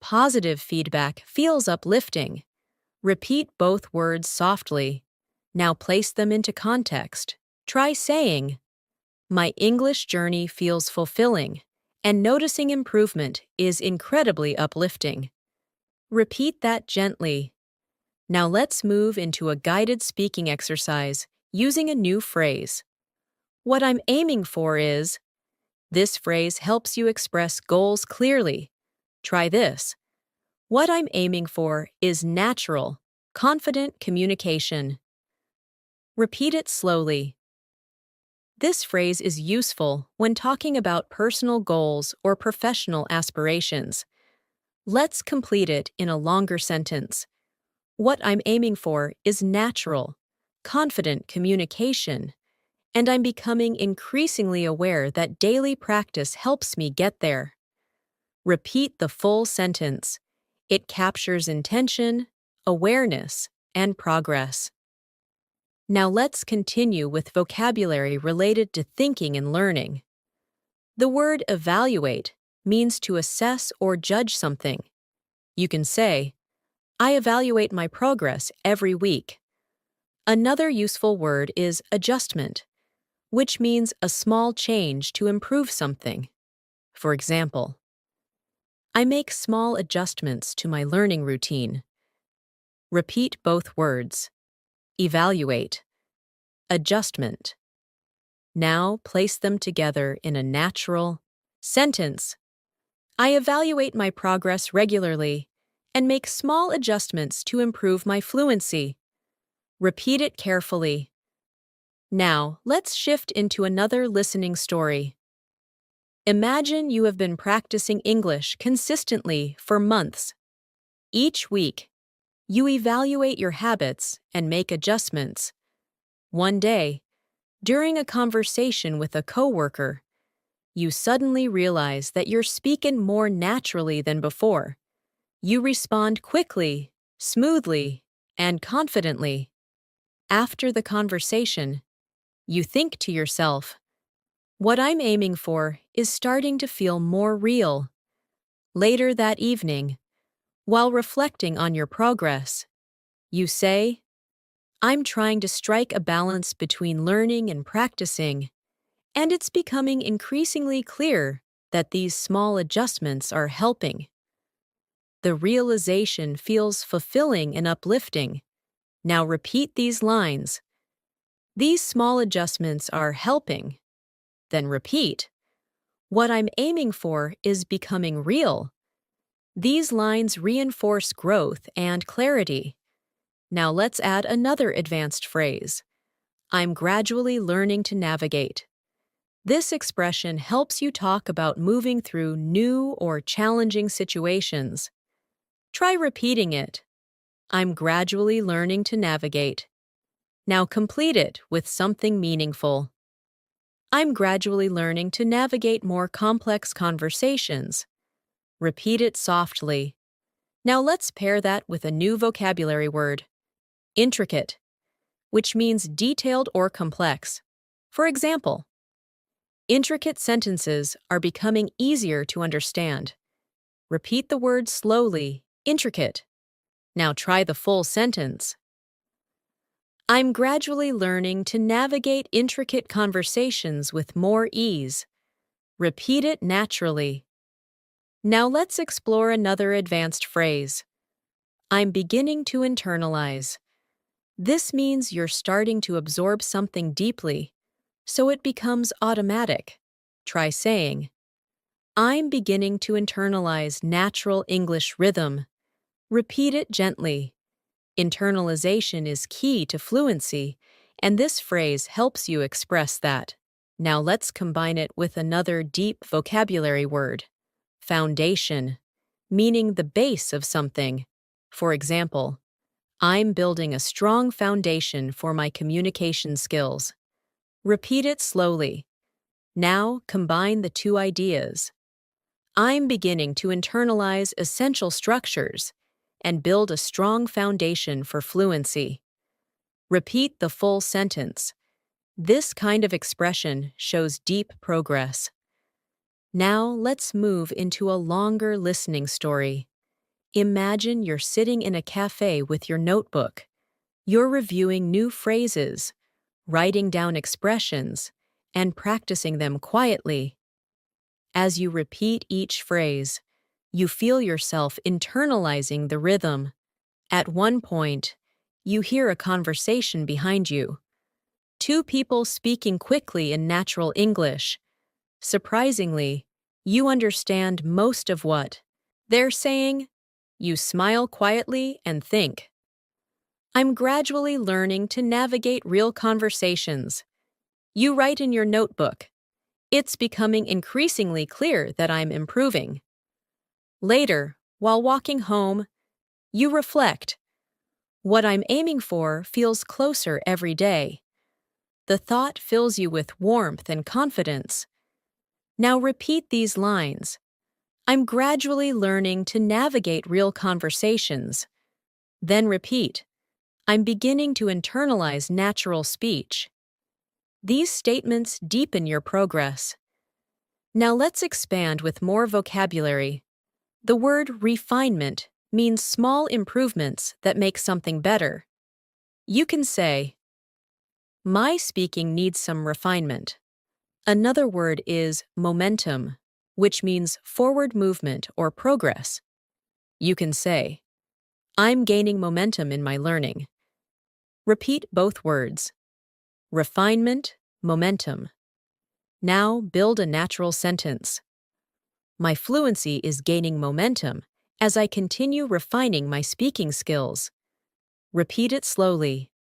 "Positive feedback feels uplifting." Repeat both words softly. Now place them into context. Try saying, "My English journey feels fulfilling, and noticing improvement is incredibly uplifting." Repeat that gently. Now let's move into a guided speaking exercise using a new phrase. What I'm aiming for is. This phrase helps you express goals clearly. Try this. What I'm aiming for is natural, confident communication. Repeat it slowly. This phrase is useful when talking about personal goals or professional aspirations. Let's complete it in a longer sentence. What I'm aiming for is natural, confident communication, and I'm becoming increasingly aware that daily practice helps me get there. Repeat the full sentence. It captures intention, awareness, and progress. Now let's continue with vocabulary related to thinking and learning. The word evaluate means to assess or judge something. You can say, "I evaluate my progress every week." Another useful word is adjustment, which means a small change to improve something. For example, I make small adjustments to my learning routine. Repeat both words. Evaluate. Adjustment. Now place them together in a natural sentence. I evaluate my progress regularly and make small adjustments to improve my fluency. Repeat it carefully. Now, let's shift into another listening story. Imagine you have been practicing English consistently for months. Each week, you evaluate your habits and make adjustments. One day, during a conversation with a coworker, you suddenly realize that you're speaking more naturally than before. You respond quickly, smoothly, and confidently. After the conversation, you think to yourself, "What I'm aiming for is starting to feel more real." Later that evening, while reflecting on your progress, you say, "I'm trying to strike a balance between learning and practicing, and it's becoming increasingly clear that these small adjustments are helping." The realization feels fulfilling and uplifting. Now repeat these lines. These small adjustments are helping. Then repeat. What I'm aiming for is becoming real. These lines reinforce growth and clarity. Now let's add another advanced phrase. I'm gradually learning to navigate. This expression helps you talk about moving through new or challenging situations. Try repeating it. I'm gradually learning to navigate. Now complete it with something meaningful. I'm gradually learning to navigate more complex conversations. Repeat it softly. Now let's pair that with a new vocabulary word, intricate, which means detailed or complex. For example, intricate sentences are becoming easier to understand. Repeat the word slowly, intricate. Now try the full sentence. I'm gradually learning to navigate intricate conversations with more ease. Repeat it naturally. Now let's explore another advanced phrase. I'm beginning to internalize. This means you're starting to absorb something deeply, so it becomes automatic. Try saying, I'm beginning to internalize natural English rhythm. Repeat it gently. Internalization is key to fluency, and this phrase helps you express that. Now let's combine it with another deep vocabulary word, foundation, meaning the base of something. For example, I'm building a strong foundation for my communication skills. Repeat it slowly. Now combine the two ideas. I'm beginning to internalize essential structures and build a strong foundation for fluency. Repeat the full sentence. This kind of expression shows deep progress. Now let's move into a longer listening story. Imagine you're sitting in a cafe with your notebook. You're reviewing new phrases, writing down expressions, and practicing them quietly. As you repeat each phrase, you feel yourself internalizing the rhythm. At one point, you hear a conversation behind you. Two people speaking quickly in natural English. Surprisingly, you understand most of what they're saying. You smile quietly and think, I'm gradually learning to navigate real conversations. You write in your notebook, it's becoming increasingly clear that I'm improving. Later, while walking home, you reflect, what I'm aiming for feels closer every day. The thought fills you with warmth and confidence. Now repeat these lines. I'm gradually learning to navigate real conversations. Then repeat, I'm beginning to internalize natural speech. These statements deepen your progress. Now let's expand with more vocabulary. The word refinement means small improvements that make something better. You can say, my speaking needs some refinement. Another word is momentum, which means forward movement or progress. You can say, I'm gaining momentum in my learning. Repeat both words. Refinement, momentum. Now build a natural sentence. My fluency is gaining momentum as I continue refining my speaking skills. Repeat it slowly.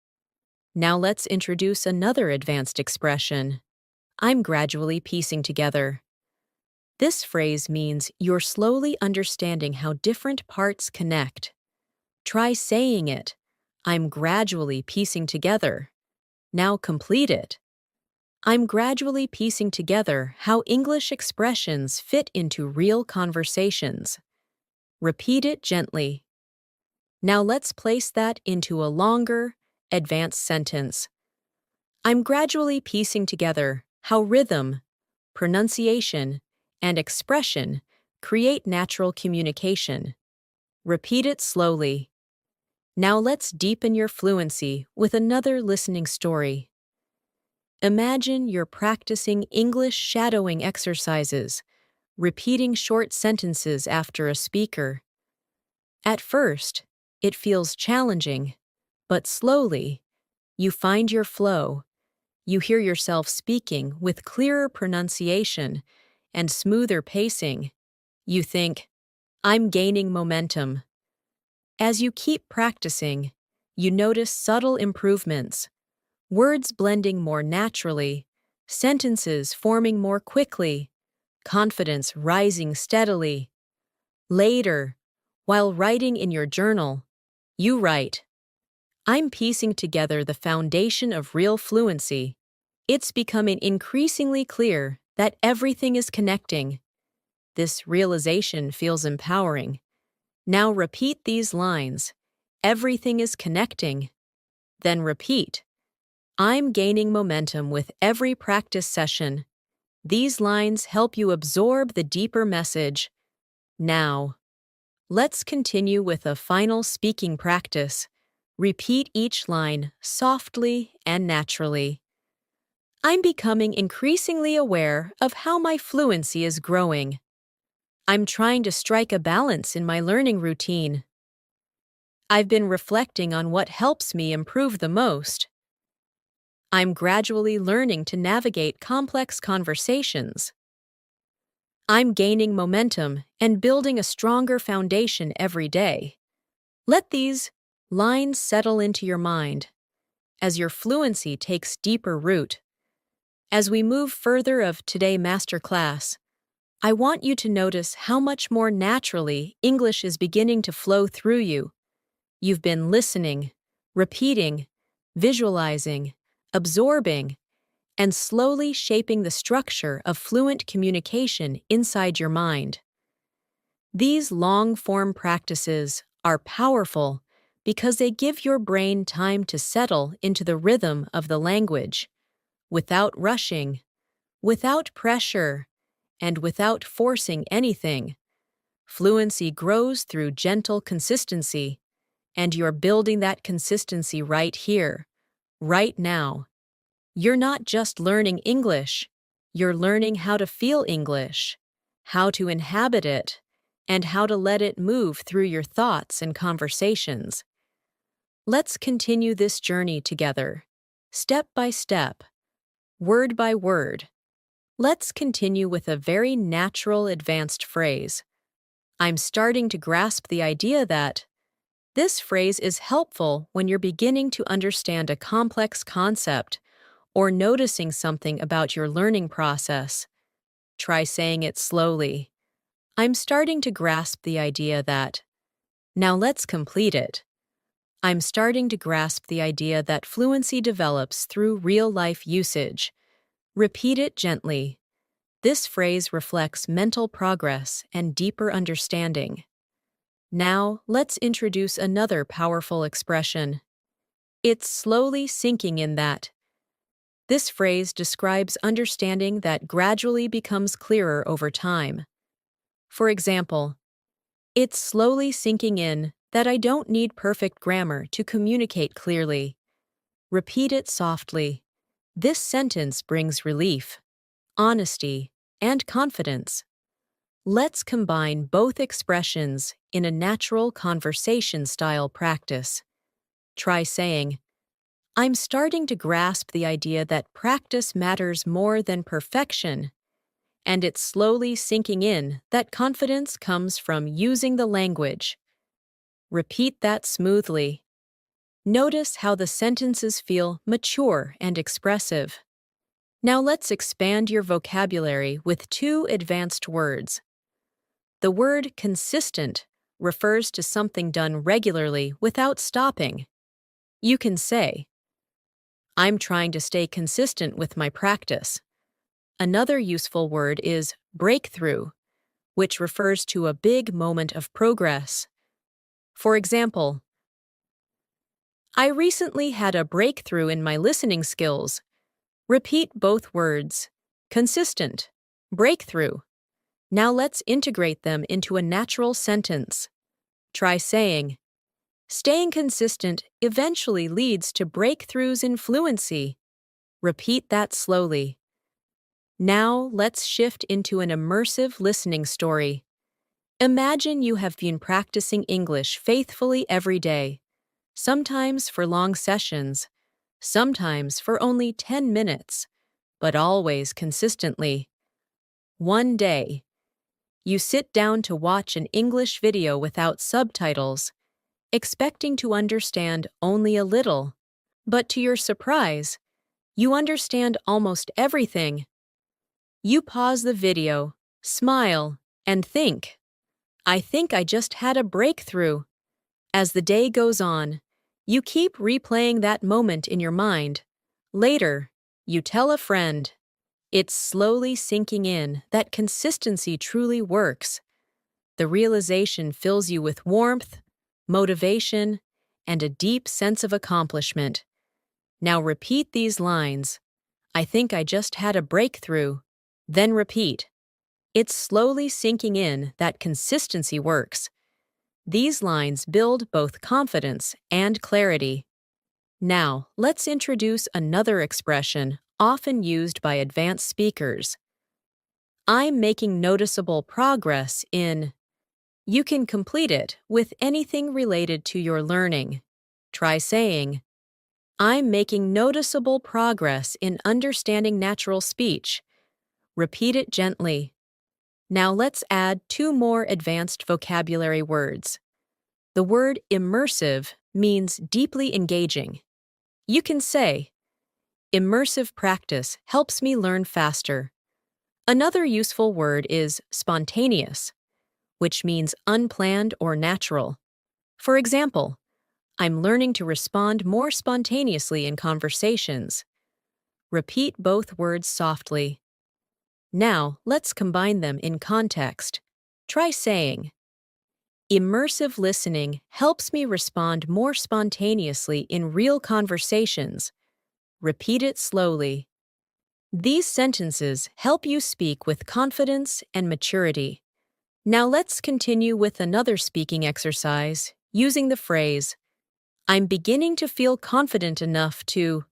Now let's introduce another advanced expression. I'm gradually piecing together. This phrase means you're slowly understanding how different parts connect. Try saying it. I'm gradually piecing together. Now complete it. I'm gradually piecing together how English expressions fit into real conversations. Repeat it gently. Now let's place that into a longer, advanced sentence. I'm gradually piecing together how rhythm, pronunciation, and expression create natural communication. Repeat it slowly. Now let's deepen your fluency with another listening story. Imagine you're practicing English shadowing exercises, repeating short sentences after a speaker. At first, it feels challenging, but slowly, you find your flow. You hear yourself speaking with clearer pronunciation and smoother pacing. You think, I'm gaining momentum. As you keep practicing, you notice subtle improvements, words blending more naturally, sentences forming more quickly, confidence rising steadily. Later, while writing in your journal, you write, "I'm piecing together the foundation of real fluency. It's becoming increasingly clear that everything is connecting." This realization feels empowering. Now repeat these lines. Everything is connecting. Then repeat, "I'm gaining momentum with every practice session." These lines help you absorb the deeper message. Now, let's continue with a final speaking practice. Repeat each line softly and naturally. "I'm becoming increasingly aware of how my fluency is growing. I'm trying to strike a balance in my learning routine. I've been reflecting on what helps me improve the most. I'm gradually learning to navigate complex conversations. I'm gaining momentum and building a stronger foundation every day." Let these lines settle into your mind as your fluency takes deeper root. As we move further of today's masterclass, I want you to notice how much more naturally English is beginning to flow through you. You've been listening, repeating, visualizing, absorbing, and slowly shaping the structure of fluent communication inside your mind. These long-form practices are powerful because they give your brain time to settle into the rhythm of the language, without rushing, without pressure, and without forcing anything. Fluency grows through gentle consistency, and you're building that consistency right here, right now. You're not just learning English, you're learning how to feel English, how to inhabit it, and how to let it move through your thoughts and conversations. Let's continue this journey together, step by step, word by word. Let's continue with a very natural advanced phrase. I'm starting to grasp the idea that this phrase is helpful when you're beginning to understand a complex concept or noticing something about your learning process. Try saying it slowly. I'm starting to grasp the idea that. Now let's complete it. I'm starting to grasp the idea that fluency develops through real-life usage. Repeat it gently. This phrase reflects mental progress and deeper understanding. Now, let's introduce another powerful expression. It's slowly sinking in that. This phrase describes understanding that gradually becomes clearer over time. For example, it's slowly sinking in that I don't need perfect grammar to communicate clearly. Repeat it softly. This sentence brings relief, honesty, and confidence. Let's combine both expressions in a natural conversation-style practice. Try saying, "I'm starting to grasp the idea that practice matters more than perfection, and it's slowly sinking in that confidence comes from using the language." Repeat that smoothly. Notice how the sentences feel mature and expressive. Now let's expand your vocabulary with two advanced words. The word consistent refers to something done regularly without stopping. You can say, "I'm trying to stay consistent with my practice." Another useful word is breakthrough, which refers to a big moment of progress. For example, "I recently had a breakthrough in my listening skills." Repeat both words, consistent, breakthrough. Now let's integrate them into a natural sentence. Try saying, "Staying consistent eventually leads to breakthroughs in fluency." Repeat that slowly. Now let's shift into an immersive listening story. Imagine you have been practicing English faithfully every day, sometimes for long sessions, sometimes for only 10 minutes, but always consistently. One day, you sit down to watch an English video without subtitles, expecting to understand only a little. But to your surprise, You understand almost everything. You pause the video, smile, and think, I think I just had a breakthrough. As the day goes on, you keep replaying that moment in your mind. Later, you tell a friend. It's slowly sinking in that consistency truly works. The realization fills you with warmth, motivation, and a deep sense of accomplishment. Now repeat these lines. I think I just had a breakthrough. Then repeat. It's slowly sinking in that consistency works. These lines build both confidence and clarity. Now, let's introduce another expression often used by advanced speakers. I'm making noticeable progress in. You can complete it with anything related to your learning. Try saying, I'm making noticeable progress in understanding natural speech. Repeat it gently. Now let's add two more advanced vocabulary words. The word immersive means deeply engaging. You can say, immersive practice helps me learn faster. Another useful word is spontaneous, which means unplanned or natural. For example, I'm learning to respond more spontaneously in conversations. Repeat both words softly. Now, let's combine them in context. Try saying, immersive listening helps me respond more spontaneously in real conversations. Repeat it slowly. These sentences help you speak with confidence and maturity. Now let's continue with another speaking exercise using the phrase, I'm beginning to feel confident enough to.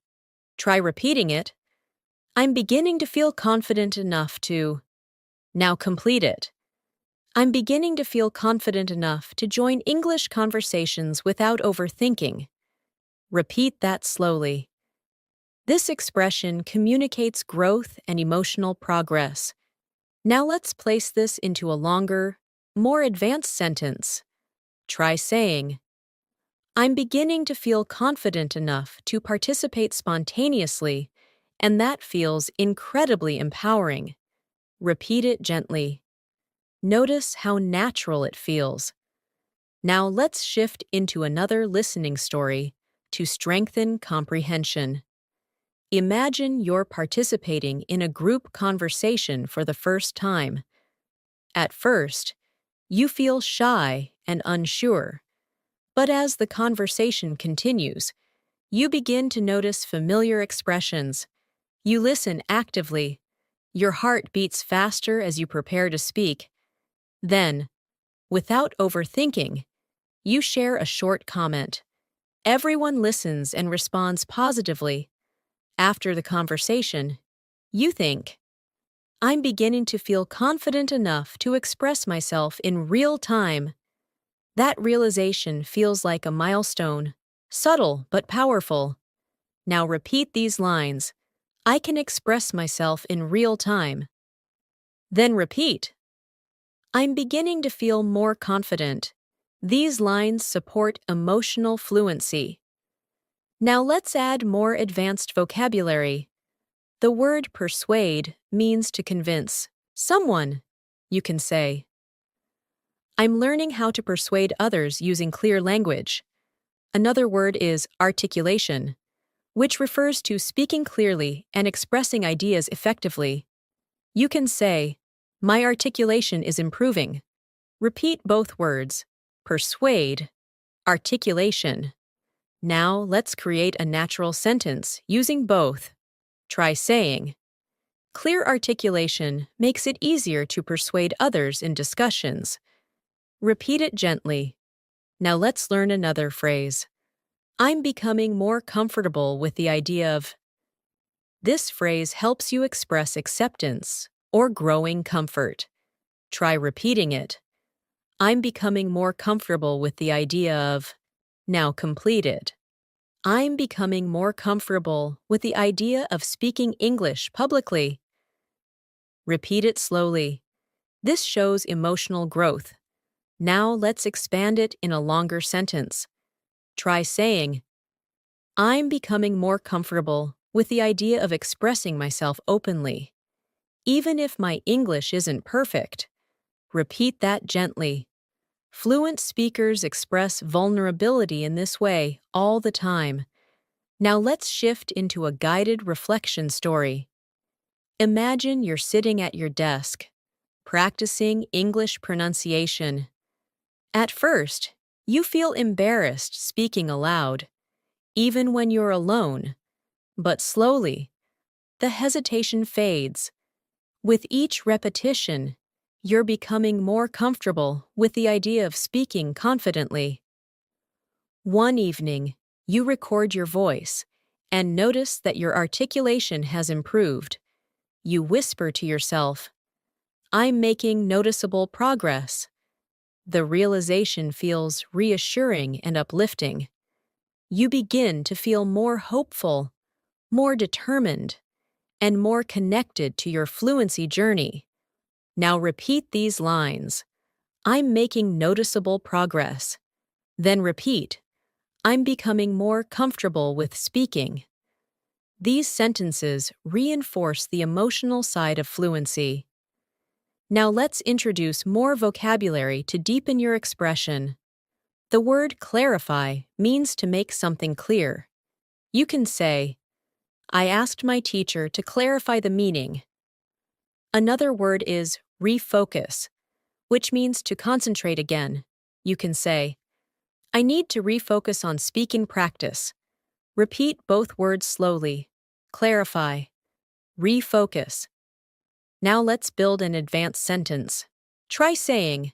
Try repeating it. I'm beginning to feel confident enough to. Now complete it. I'm beginning to feel confident enough to join English conversations without overthinking. Repeat that slowly. This expression communicates growth and emotional progress. Now let's place this into a longer, more advanced sentence. Try saying, I'm beginning to feel confident enough to participate spontaneously, and that feels incredibly empowering. Repeat it gently. Notice how natural it feels. Now let's shift into another listening story to strengthen comprehension. Imagine you're participating in a group conversation for the first time. At first, you feel shy and unsure. But as the conversation continues, you begin to notice familiar expressions. You listen actively. Your heart beats faster as you prepare to speak. Then, without overthinking, you share a short comment. Everyone listens and responds positively. After the conversation, you think, I'm beginning to feel confident enough to express myself in real time. That realization feels like a milestone, subtle but powerful. Now repeat these lines. I can express myself in real time. Then repeat. I'm beginning to feel more confident. These lines support emotional fluency. Now let's add more advanced vocabulary. The word persuade means to convince someone. You can say, I'm learning how to persuade others using clear language. Another word is articulation, which refers to speaking clearly and expressing ideas effectively. You can say, my articulation is improving. Repeat both words, persuade, articulation. Now let's create a natural sentence using both. Try saying, clear articulation makes it easier to persuade others in discussions. Repeat it gently. Now let's learn another phrase. I'm becoming more comfortable with the idea of. This phrase helps you express acceptance or growing comfort. Try repeating it. I'm becoming more comfortable with the idea of. Now complete it. I'm becoming more comfortable with the idea of speaking English publicly. Repeat it slowly. This shows emotional growth. Now let's expand it in a longer sentence. Try saying, I'm becoming more comfortable with the idea of expressing myself openly. Even if my English isn't perfect, repeat that gently. Fluent speakers express vulnerability in this way all the time. Now let's shift into a guided reflection story. Imagine you're sitting at your desk, practicing English pronunciation. At first, you feel embarrassed speaking aloud, even when you're alone, but slowly, the hesitation fades. With each repetition, you're becoming more comfortable with the idea of speaking confidently. One evening, you record your voice and notice that your articulation has improved. You whisper to yourself, "I'm making noticeable progress." The realization feels reassuring and uplifting. You begin to feel more hopeful, more determined, and more connected to your fluency journey. Now repeat these lines. I'm making noticeable progress. Then repeat, I'm becoming more comfortable with speaking. These sentences reinforce the emotional side of fluency. Now let's introduce more vocabulary to deepen your expression. The word clarify means to make something clear. You can say, I asked my teacher to clarify the meaning. Another word is refocus, which means to concentrate again. You can say, I need to refocus on speaking practice. Repeat both words slowly. Clarify. Refocus. Now let's build an advanced sentence. Try saying,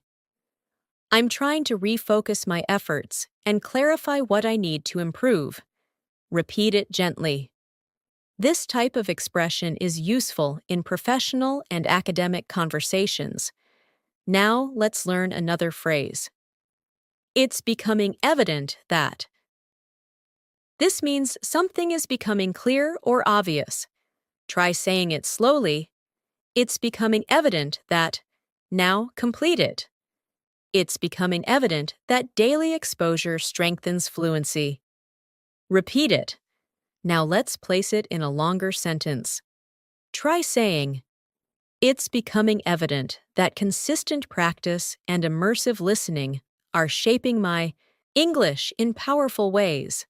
I'm trying to refocus my efforts and clarify what I need to improve. Repeat it gently. This type of expression is useful in professional and academic conversations. Now let's learn another phrase. It's becoming evident that. This means something is becoming clear or obvious. Try saying it slowly. It's becoming evident that. Now complete it. It's becoming evident that daily exposure strengthens fluency. Repeat it. Now let's place it in a longer sentence. Try saying, it's becoming evident that consistent practice and immersive listening are shaping my English in powerful ways.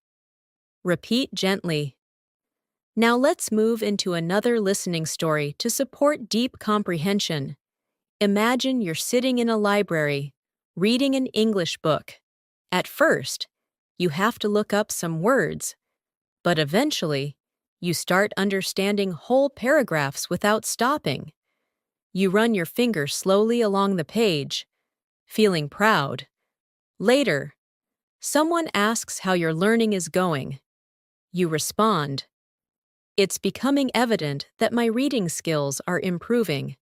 Repeat gently. Now let's move into another listening story to support deep comprehension. Imagine you're sitting in a library, reading an English book. At first, you have to look up some words, but eventually, you start understanding whole paragraphs without stopping. You run your finger slowly along the page, feeling proud. Later, someone asks how your learning is going. You respond, it's becoming evident that my reading skills are improving.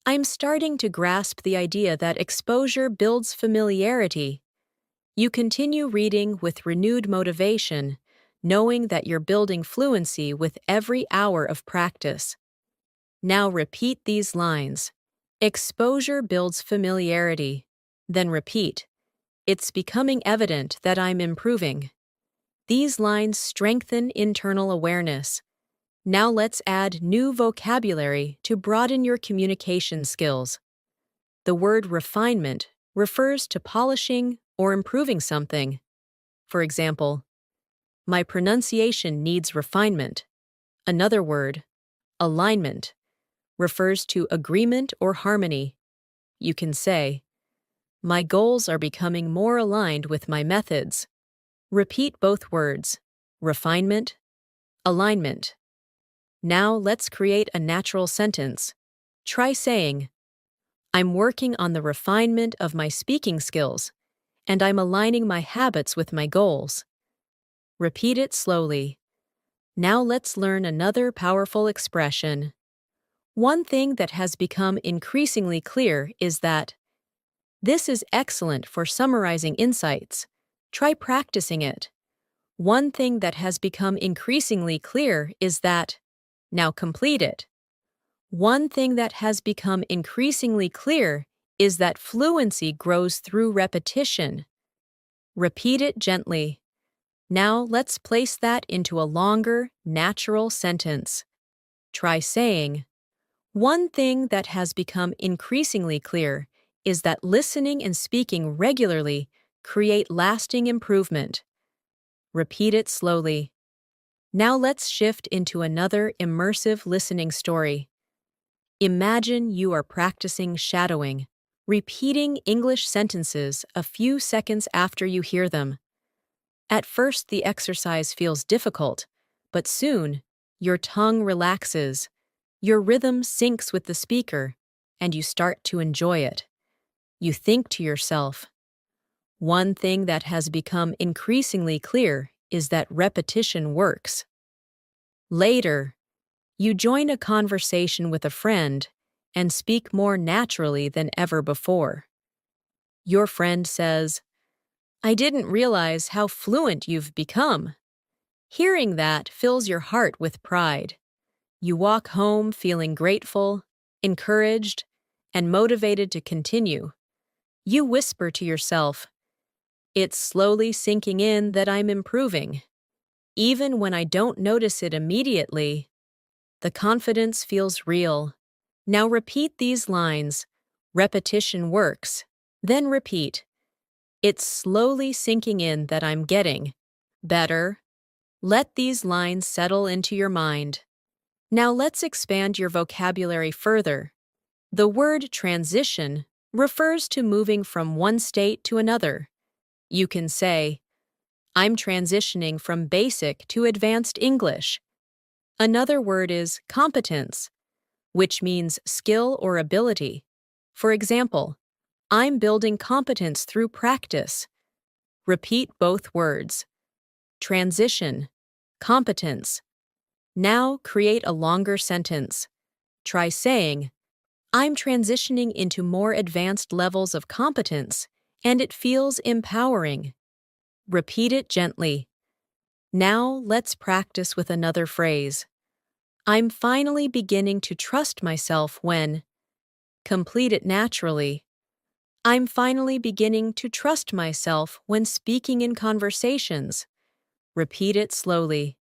I'm starting to grasp the idea that exposure builds familiarity. You continue reading with renewed motivation, knowing that you're building fluency with every hour of practice. Now repeat these lines. Exposure builds familiarity. Then repeat. It's becoming evident that I'm improving. These lines strengthen internal awareness. Now let's add new vocabulary to broaden your communication skills. The word refinement refers to polishing or improving something. For example, my pronunciation needs refinement. Another word, alignment, refers to agreement or harmony. You can say, my goals are becoming more aligned with my methods. Repeat both words, refinement, alignment. Now let's create a natural sentence. Try saying, I'm working on the refinement of my speaking skills, and I'm aligning my habits with my goals. Repeat it slowly. Now let's learn another powerful expression. One thing that has become increasingly clear is that this is excellent for summarizing insights. Try practicing it. One thing that has become increasingly clear is that. Now complete it. One thing that has become increasingly clear is that fluency grows through repetition. Repeat it gently. Now let's place that into a longer, natural sentence. Try saying, one thing that has become increasingly clear is that listening and speaking regularly create lasting improvement. Repeat it slowly. Now let's shift into another immersive listening story. Imagine you are practicing shadowing, repeating English sentences a few seconds after you hear them. At first, the exercise feels difficult, but soon, your tongue relaxes, your rhythm syncs with the speaker, and you start to enjoy it. You think to yourself, one thing that has become increasingly clear is that repetition works. Later, you join a conversation with a friend and speak more naturally than ever before. Your friend says, I didn't realize how fluent you've become. Hearing that fills your heart with pride. You walk home feeling grateful, encouraged, and motivated to continue. You whisper to yourself, it's slowly sinking in that I'm improving. Even when I don't notice it immediately, the confidence feels real. Now repeat these lines. Repetition works. Then repeat. It's slowly sinking in that I'm getting better. Let these lines settle into your mind. Now let's expand your vocabulary further. The word transition refers to moving from one state to another. You can say, I'm transitioning from basic to advanced English. Another word is competence, which means skill or ability. For example, I'm building competence through practice. Repeat both words. Transition, competence. Now create a longer sentence. Try saying, I'm transitioning into more advanced levels of competence, and it feels empowering. Repeat it gently. Now let's practice with another phrase. I'm finally beginning to trust myself when. Complete it naturally. I'm finally beginning to trust myself when speaking in conversations. Repeat it slowly.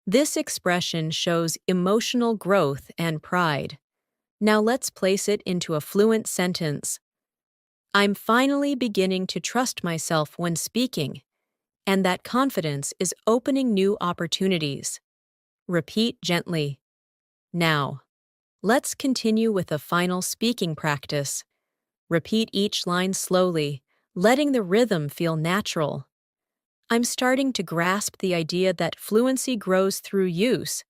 This expression shows emotional growth and pride. Now let's place it into a fluent sentence. I'm finally beginning to trust myself when speaking, and that confidence is opening new opportunities. Repeat gently. Now, let's continue with a final speaking practice. Repeat each line slowly, letting the rhythm feel natural. I'm starting to grasp the idea that fluency grows through use.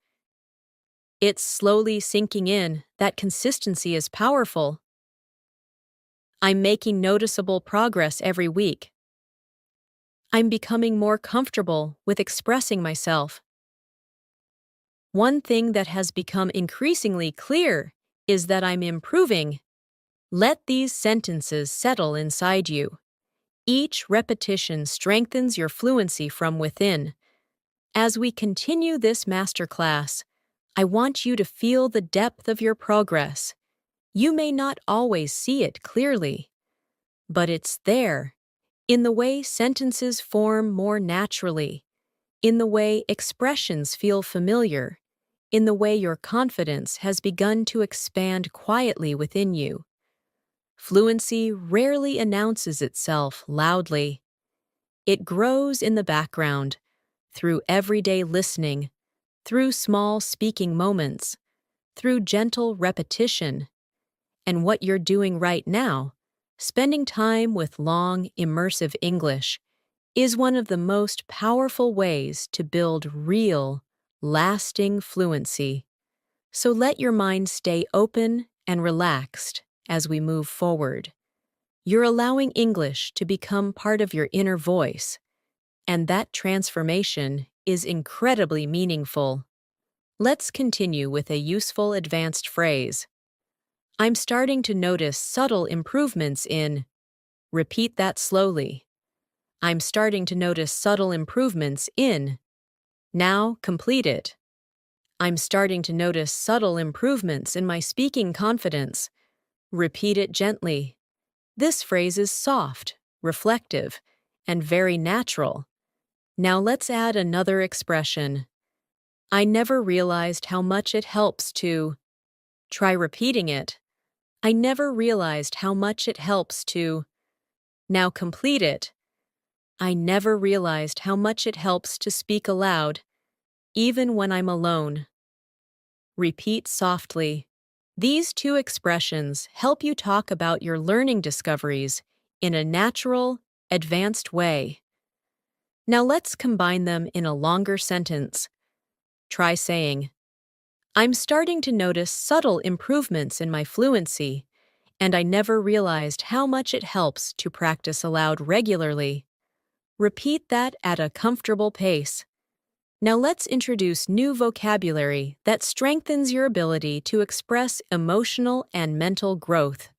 It's slowly sinking in that consistency is powerful. I'm making noticeable progress every week. I'm becoming more comfortable with expressing myself. One thing that has become increasingly clear is that I'm improving. Let these sentences settle inside you. Each repetition strengthens your fluency from within. As we continue this masterclass, I want you to feel the depth of your progress. You may not always see it clearly, but it's there, in the way sentences form more naturally, in the way expressions feel familiar, in the way your confidence has begun to expand quietly within you. Fluency rarely announces itself loudly. It grows in the background, through everyday listening, through small speaking moments, through gentle repetition. And what you're doing right now, spending time with long, immersive English, is one of the most powerful ways to build real, lasting fluency. So let your mind stay open and relaxed as we move forward. You're allowing English to become part of your inner voice, and that transformation is incredibly meaningful. Let's continue with a useful advanced phrase. I'm starting to notice subtle improvements in. Repeat that slowly. I'm starting to notice subtle improvements in. Now complete it. I'm starting to notice subtle improvements in my speaking confidence. Repeat it gently. This phrase is soft, reflective, and very natural. Now let's add another expression. I never realized how much it helps to. Try repeating it. I never realized how much it helps to. Now complete it. I never realized how much it helps to speak aloud, even when I'm alone. Repeat softly. These two expressions help you talk about your learning discoveries in a natural, advanced way. Now let's combine them in a longer sentence. Try saying, I'm starting to notice subtle improvements in my fluency, and I never realized how much it helps to practice aloud regularly. Repeat that at a comfortable pace. Now let's introduce new vocabulary that strengthens your ability to express emotional and mental growth.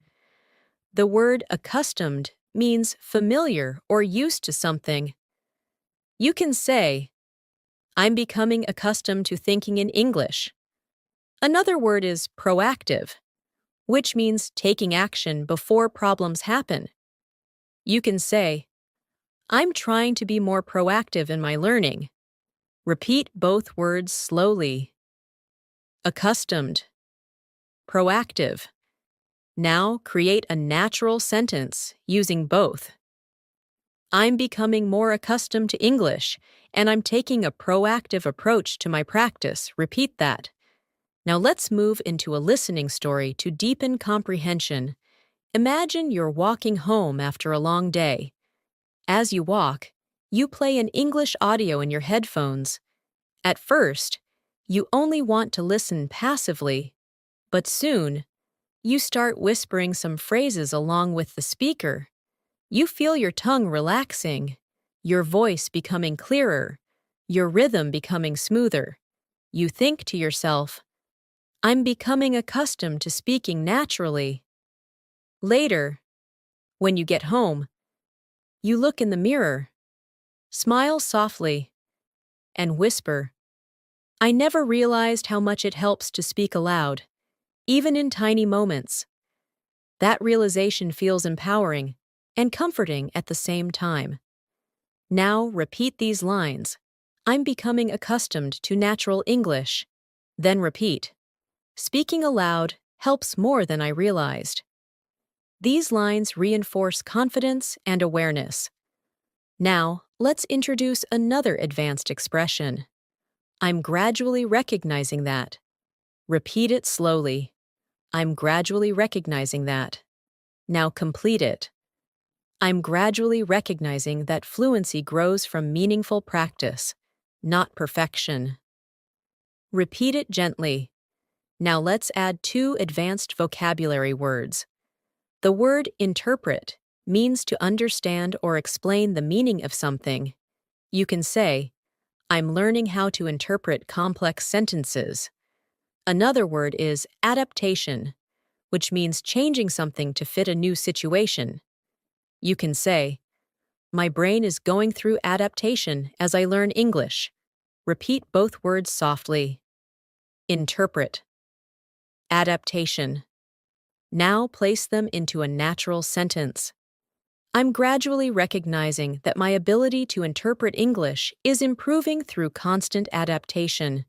The word accustomed means familiar or used to something. You can say, I'm becoming accustomed to thinking in English. Another word is proactive, which means taking action before problems happen. You can say, I'm trying to be more proactive in my learning. Repeat both words slowly. Accustomed. Proactive. Now create a natural sentence using both. I'm becoming more accustomed to English, and I'm taking a proactive approach to my practice. Repeat that. Now let's move into a listening story to deepen comprehension. Imagine you're walking home after a long day. As you walk, you play an English audio in your headphones. At first, you only want to listen passively, but soon, you start whispering some phrases along with the speaker. You feel your tongue relaxing, your voice becoming clearer, your rhythm becoming smoother. You think to yourself, I'm becoming accustomed to speaking naturally. Later, when you get home, you look in the mirror, smile softly, and whisper, I never realized how much it helps to speak aloud, even in tiny moments. That realization feels empowering and comforting at the same time. Now repeat these lines. I'm becoming accustomed to natural English. Then repeat. Speaking aloud helps more than I realized. These lines reinforce confidence and awareness. Now, let's introduce another advanced expression. I'm gradually recognizing that. Repeat it slowly. I'm gradually recognizing that. Now complete it. I'm gradually recognizing that fluency grows from meaningful practice, not perfection. Repeat it gently. Now let's add two advanced vocabulary words. The word interpret means to understand or explain the meaning of something. You can say, I'm learning how to interpret complex sentences. Another word is adaptation, which means changing something to fit a new situation. You can say, my brain is going through adaptation as I learn English. Repeat both words softly. Interpret. Adaptation. Now place them into a natural sentence. I'm gradually recognizing that my ability to interpret English is improving through constant adaptation.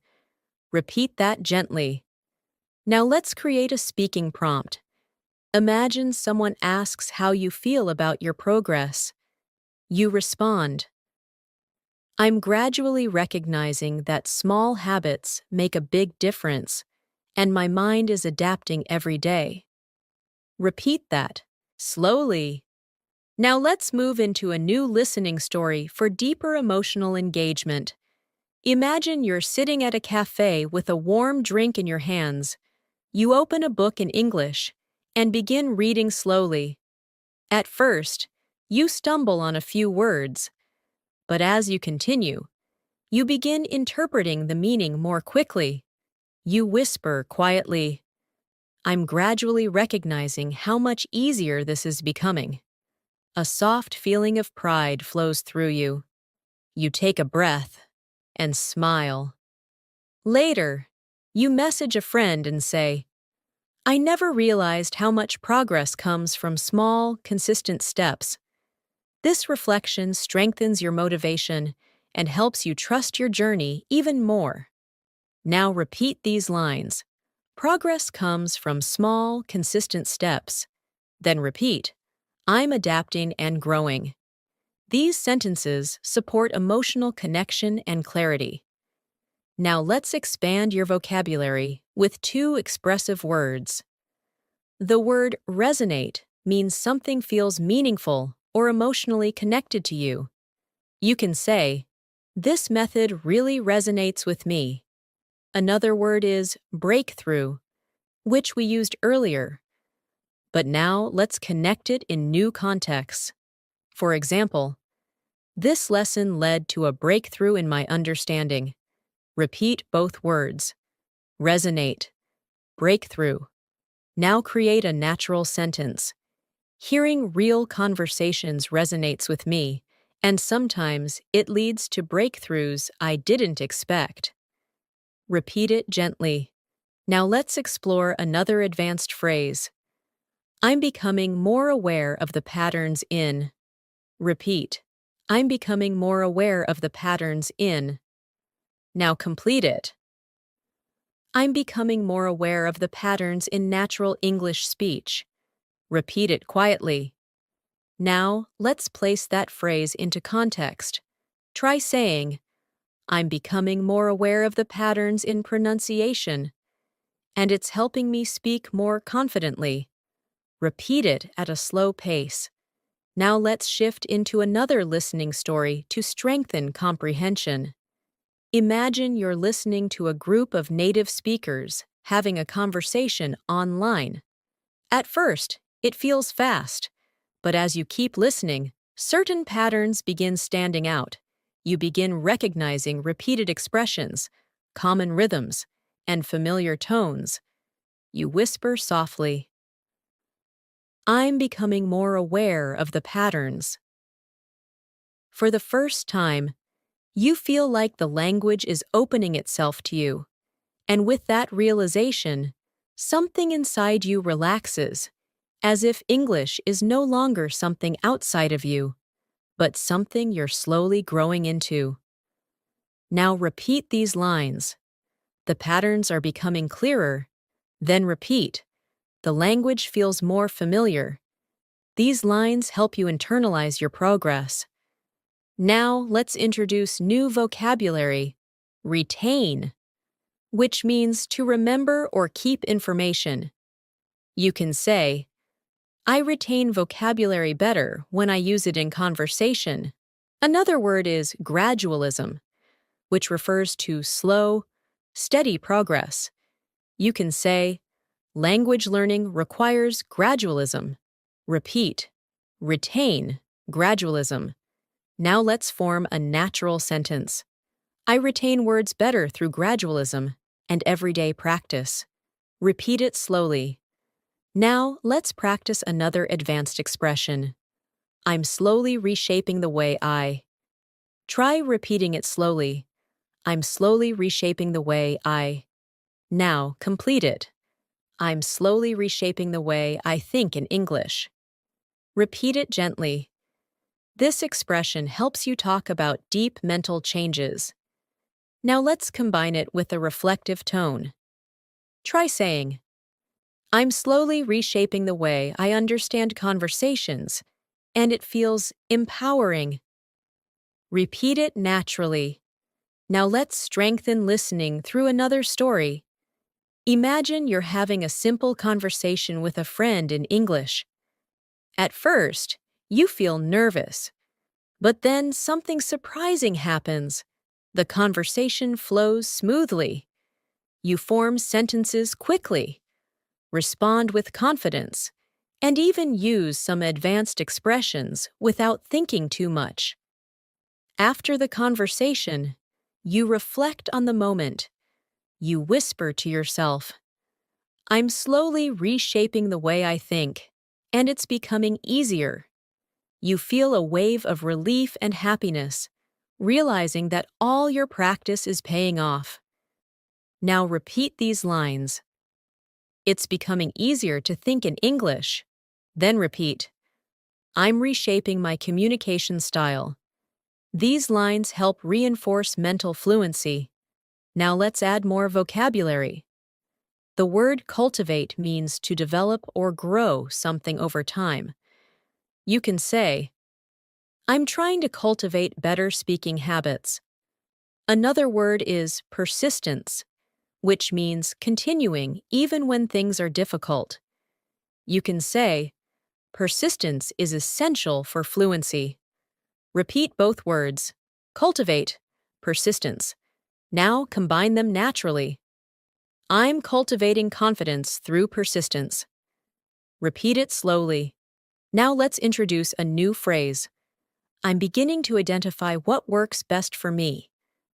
Repeat that gently. Now let's create a speaking prompt. Imagine someone asks how you feel about your progress. You respond, I'm gradually recognizing that small habits make a big difference, and my mind is adapting every day. Repeat that, slowly. Now let's move into a new listening story for deeper emotional engagement. Imagine you're sitting at a cafe with a warm drink in your hands. You open a book in English and begin reading slowly. At first, you stumble on a few words, but as you continue, you begin interpreting the meaning more quickly. You whisper quietly, I'm gradually recognizing how much easier this is becoming. A soft feeling of pride flows through you. You take a breath and smile. Later, you message a friend and say, I never realized how much progress comes from small, consistent steps. This reflection strengthens your motivation and helps you trust your journey even more. Now repeat these lines. Progress comes from small, consistent steps. Then repeat, I'm adapting and growing. These sentences support emotional connection and clarity. Now let's expand your vocabulary with two expressive words. The word resonate means something feels meaningful or emotionally connected to you. You can say, this method really resonates with me. Another word is breakthrough, which we used earlier. But now let's connect it in new contexts. For example, this lesson led to a breakthrough in my understanding. Repeat both words. Resonate. Breakthrough. Now create a natural sentence. Hearing real conversations resonates with me, and sometimes it leads to breakthroughs I didn't expect. Repeat it gently. Now let's explore another advanced phrase. I'm becoming more aware of the patterns in. Repeat. I'm becoming more aware of the patterns in. Now complete it. I'm becoming more aware of the patterns in natural English speech. Repeat it quietly. Now, let's place that phrase into context. Try saying, I'm becoming more aware of the patterns in pronunciation, and it's helping me speak more confidently. Repeat it at a slow pace. Now let's shift into another listening story to strengthen comprehension. Imagine you're listening to a group of native speakers having a conversation online. At first, it feels fast, but as you keep listening, certain patterns begin standing out. You begin recognizing repeated expressions, common rhythms, and familiar tones. You whisper softly, I'm becoming more aware of the patterns. For the first time, you feel like the language is opening itself to you. And with that realization, something inside you relaxes, as if English is no longer something outside of you, but something you're slowly growing into. Now repeat these lines. The patterns are becoming clearer. Then repeat. The language feels more familiar. These lines help you internalize your progress. Now let's introduce new vocabulary. Retain, which means to remember or keep information. You can say, I retain vocabulary better when I use it in conversation. Another word is gradualism, which refers to slow, steady progress. You can say, language learning requires gradualism. Repeat, retain, gradualism. Now let's form a natural sentence. I retain words better through gradualism and everyday practice. Repeat it slowly. Now let's practice another advanced expression. I'm slowly reshaping the way I. Try repeating it slowly. I'm slowly reshaping the way I. Now complete it. I'm slowly reshaping the way I think in English. Repeat it gently. This expression helps you talk about deep mental changes. Now let's combine it with a reflective tone. Try saying, I'm slowly reshaping the way I understand conversations, and it feels empowering. Repeat it naturally. Now let's strengthen listening through another story. Imagine you're having a simple conversation with a friend in English. At first, you feel nervous, but then something surprising happens. The conversation flows smoothly. You form sentences quickly, respond with confidence, and even use some advanced expressions without thinking too much. After the conversation, you reflect on the moment. You whisper to yourself, I'm slowly reshaping the way I think, and it's becoming easier. You feel a wave of relief and happiness, realizing that all your practice is paying off. Now repeat these lines. It's becoming easier to think in English. Then repeat, I'm reshaping my communication style. These lines help reinforce mental fluency. Now let's add more vocabulary. The word cultivate means to develop or grow something over time. You can say, I'm trying to cultivate better speaking habits. Another word is persistence, which means continuing even when things are difficult. You can say, persistence is essential for fluency. Repeat both words. Cultivate, persistence. Now combine them naturally. I'm cultivating confidence through persistence. Repeat it slowly. Now let's introduce a new phrase. I'm beginning to identify what works best for me.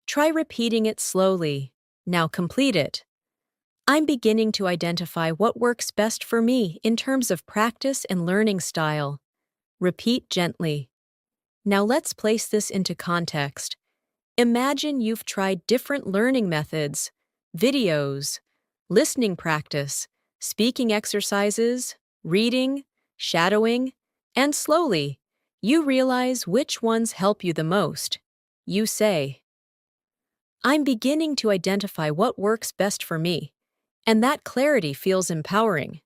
Try repeating it slowly. Now complete it. I'm beginning to identify what works best for me in terms of practice and learning style. Repeat gently. Now let's place this into context. Imagine you've tried different learning methods, videos, listening practice, speaking exercises, reading, shadowing, and slowly, you realize which ones help you the most. You say, I'm beginning to identify what works best for me, and that clarity feels empowering.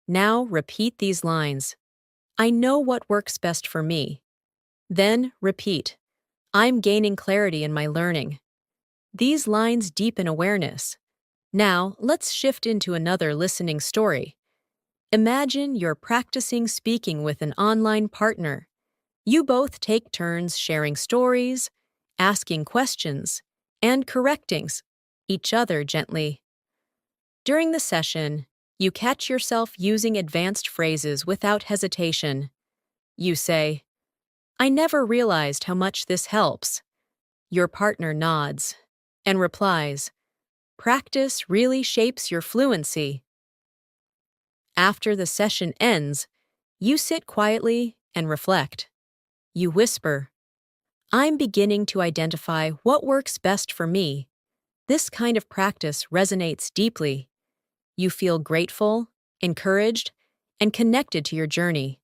Now repeat these lines. I know what works best for me. Then repeat. I'm gaining clarity in my learning. These lines deepen awareness. Now, let's shift into another listening story. Imagine you're practicing speaking with an online partner. You both take turns sharing stories, asking questions, and correcting each other gently. During the session, you catch yourself using advanced phrases without hesitation. You say, I never realized how much this helps. Your partner nods and replies, practice really shapes your fluency. After the session ends, you sit quietly and reflect. You whisper, I'm beginning to identify what works best for me. This kind of practice resonates deeply. You feel grateful, encouraged, and connected to your journey.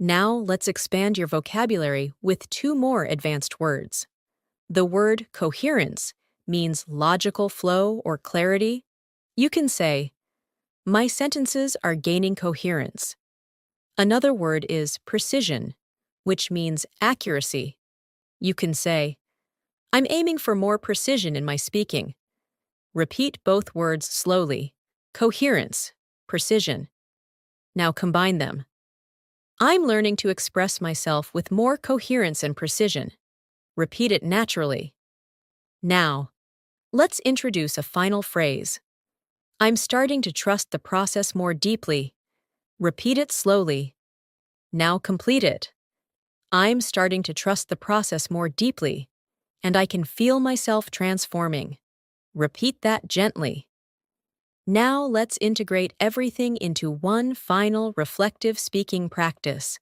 Now let's expand your vocabulary with two more advanced words. The word coherence means logical flow or clarity. You can say, my sentences are gaining coherence. Another word is precision, which means accuracy. You can say, I'm aiming for more precision in my speaking. Repeat both words slowly. Coherence, precision. Now combine them. I'm learning to express myself with more coherence and precision. Repeat it naturally. Now, let's introduce a final phrase. I'm starting to trust the process more deeply. Repeat it slowly. Now complete it. I'm starting to trust the process more deeply, and I can feel myself transforming. Repeat that gently. Now let's integrate everything into one final reflective speaking practice.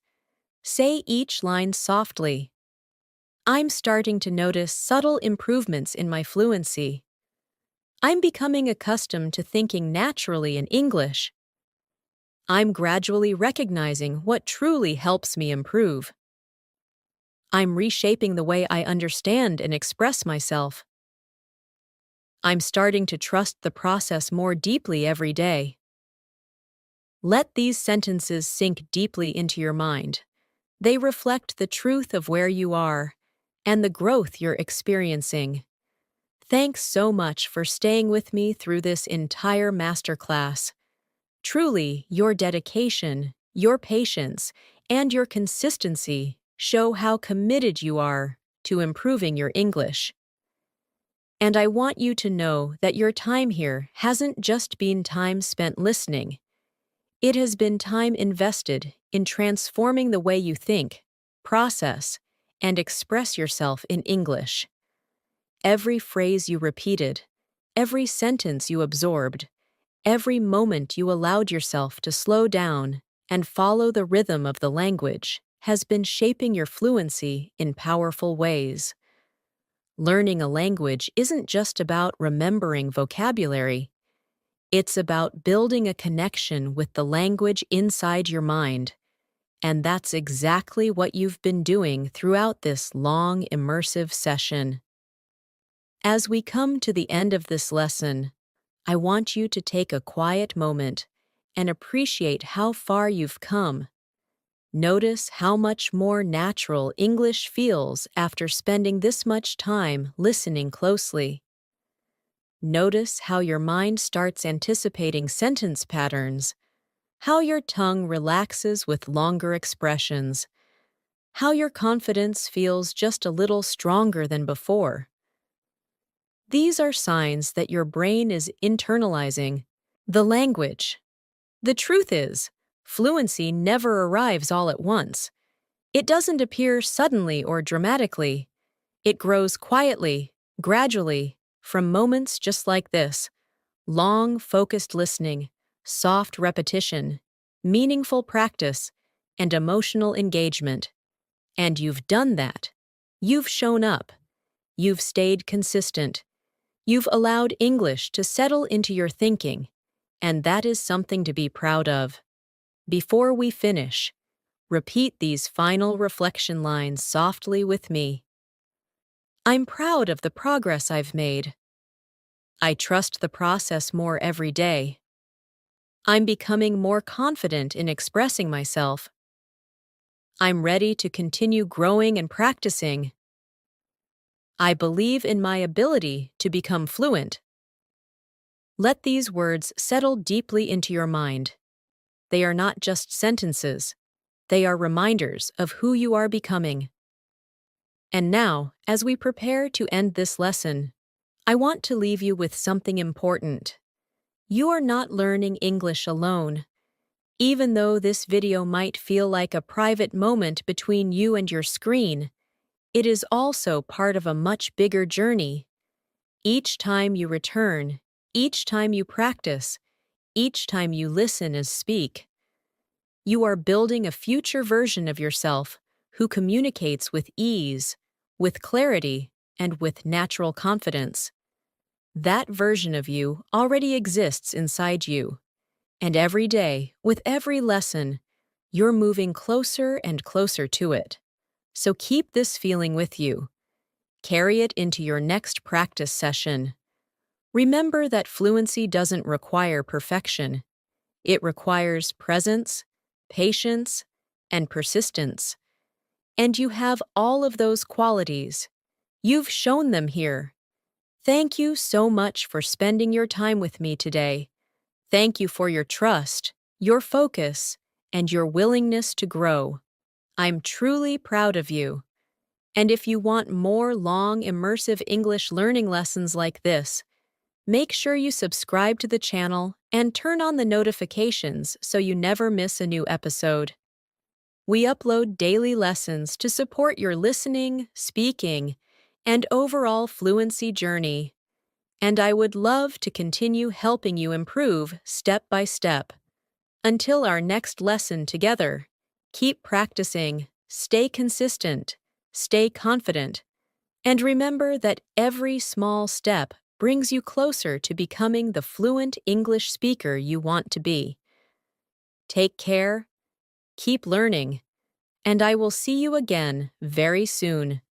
Say each line softly. I'm starting to notice subtle improvements in my fluency. I'm becoming accustomed to thinking naturally in English. I'm gradually recognizing what truly helps me improve. I'm reshaping the way I understand and express myself. I'm starting to trust the process more deeply every day. Let these sentences sink deeply into your mind. They reflect the truth of where you are and the growth you're experiencing. Thanks so much for staying with me through this entire masterclass. Truly, your dedication, your patience, and your consistency show how committed you are to improving your English. And I want you to know that your time here hasn't just been time spent listening. It has been time invested in transforming the way you think, process, and express yourself in English. Every phrase you repeated, every sentence you absorbed, every moment you allowed yourself to slow down and follow the rhythm of the language has been shaping your fluency in powerful ways. Learning a language isn't just about remembering vocabulary. It's about building a connection with the language inside your mind. And that's exactly what you've been doing throughout this long, immersive session. As we come to the end of this lesson, I want you to take a quiet moment and appreciate how far you've come. Notice how much more natural English feels after spending this much time listening closely. Notice how your mind starts anticipating sentence patterns, how your tongue relaxes with longer expressions, how your confidence feels just a little stronger than before. These are signs that your brain is internalizing the language. The truth is, fluency never arrives all at once. It doesn't appear suddenly or dramatically. It grows quietly, gradually, from moments just like this: long, focused listening, soft repetition, meaningful practice, and emotional engagement. And you've done that. You've shown up. You've stayed consistent. You've allowed English to settle into your thinking, and that is something to be proud of. Before we finish, repeat these final reflection lines softly with me. I'm proud of the progress I've made. I trust the process more every day. I'm becoming more confident in expressing myself. I'm ready to continue growing and practicing. I believe in my ability to become fluent. Let these words settle deeply into your mind. They are not just sentences. They are reminders of who you are becoming. And now, as we prepare to end this lesson, I want to leave you with something important. You are not learning English alone. Even though this video might feel like a private moment between you and your screen, it is also part of a much bigger journey. Each time you return, each time you practice, each time you listen and speak, you are building a future version of yourself who communicates with ease, with clarity, and with natural confidence. That version of you already exists inside you. And every day, with every lesson, you're moving closer and closer to it. So keep this feeling with you. Carry it into your next practice session. Remember that fluency doesn't require perfection. It requires presence, patience, and persistence. And you have all of those qualities. You've shown them here. Thank you so much for spending your time with me today. Thank you for your trust, your focus, and your willingness to grow. I'm truly proud of you. And if you want more long, immersive English learning lessons like this, make sure you subscribe to the channel and turn on the notifications so you never miss a new episode. We upload daily lessons to support your listening, speaking, and overall fluency journey. And I would love to continue helping you improve step by step. Until our next lesson together, keep practicing, stay consistent, stay confident, and remember that every small step brings you closer to becoming the fluent English speaker you want to be. Take care, keep learning, and I will see you again very soon.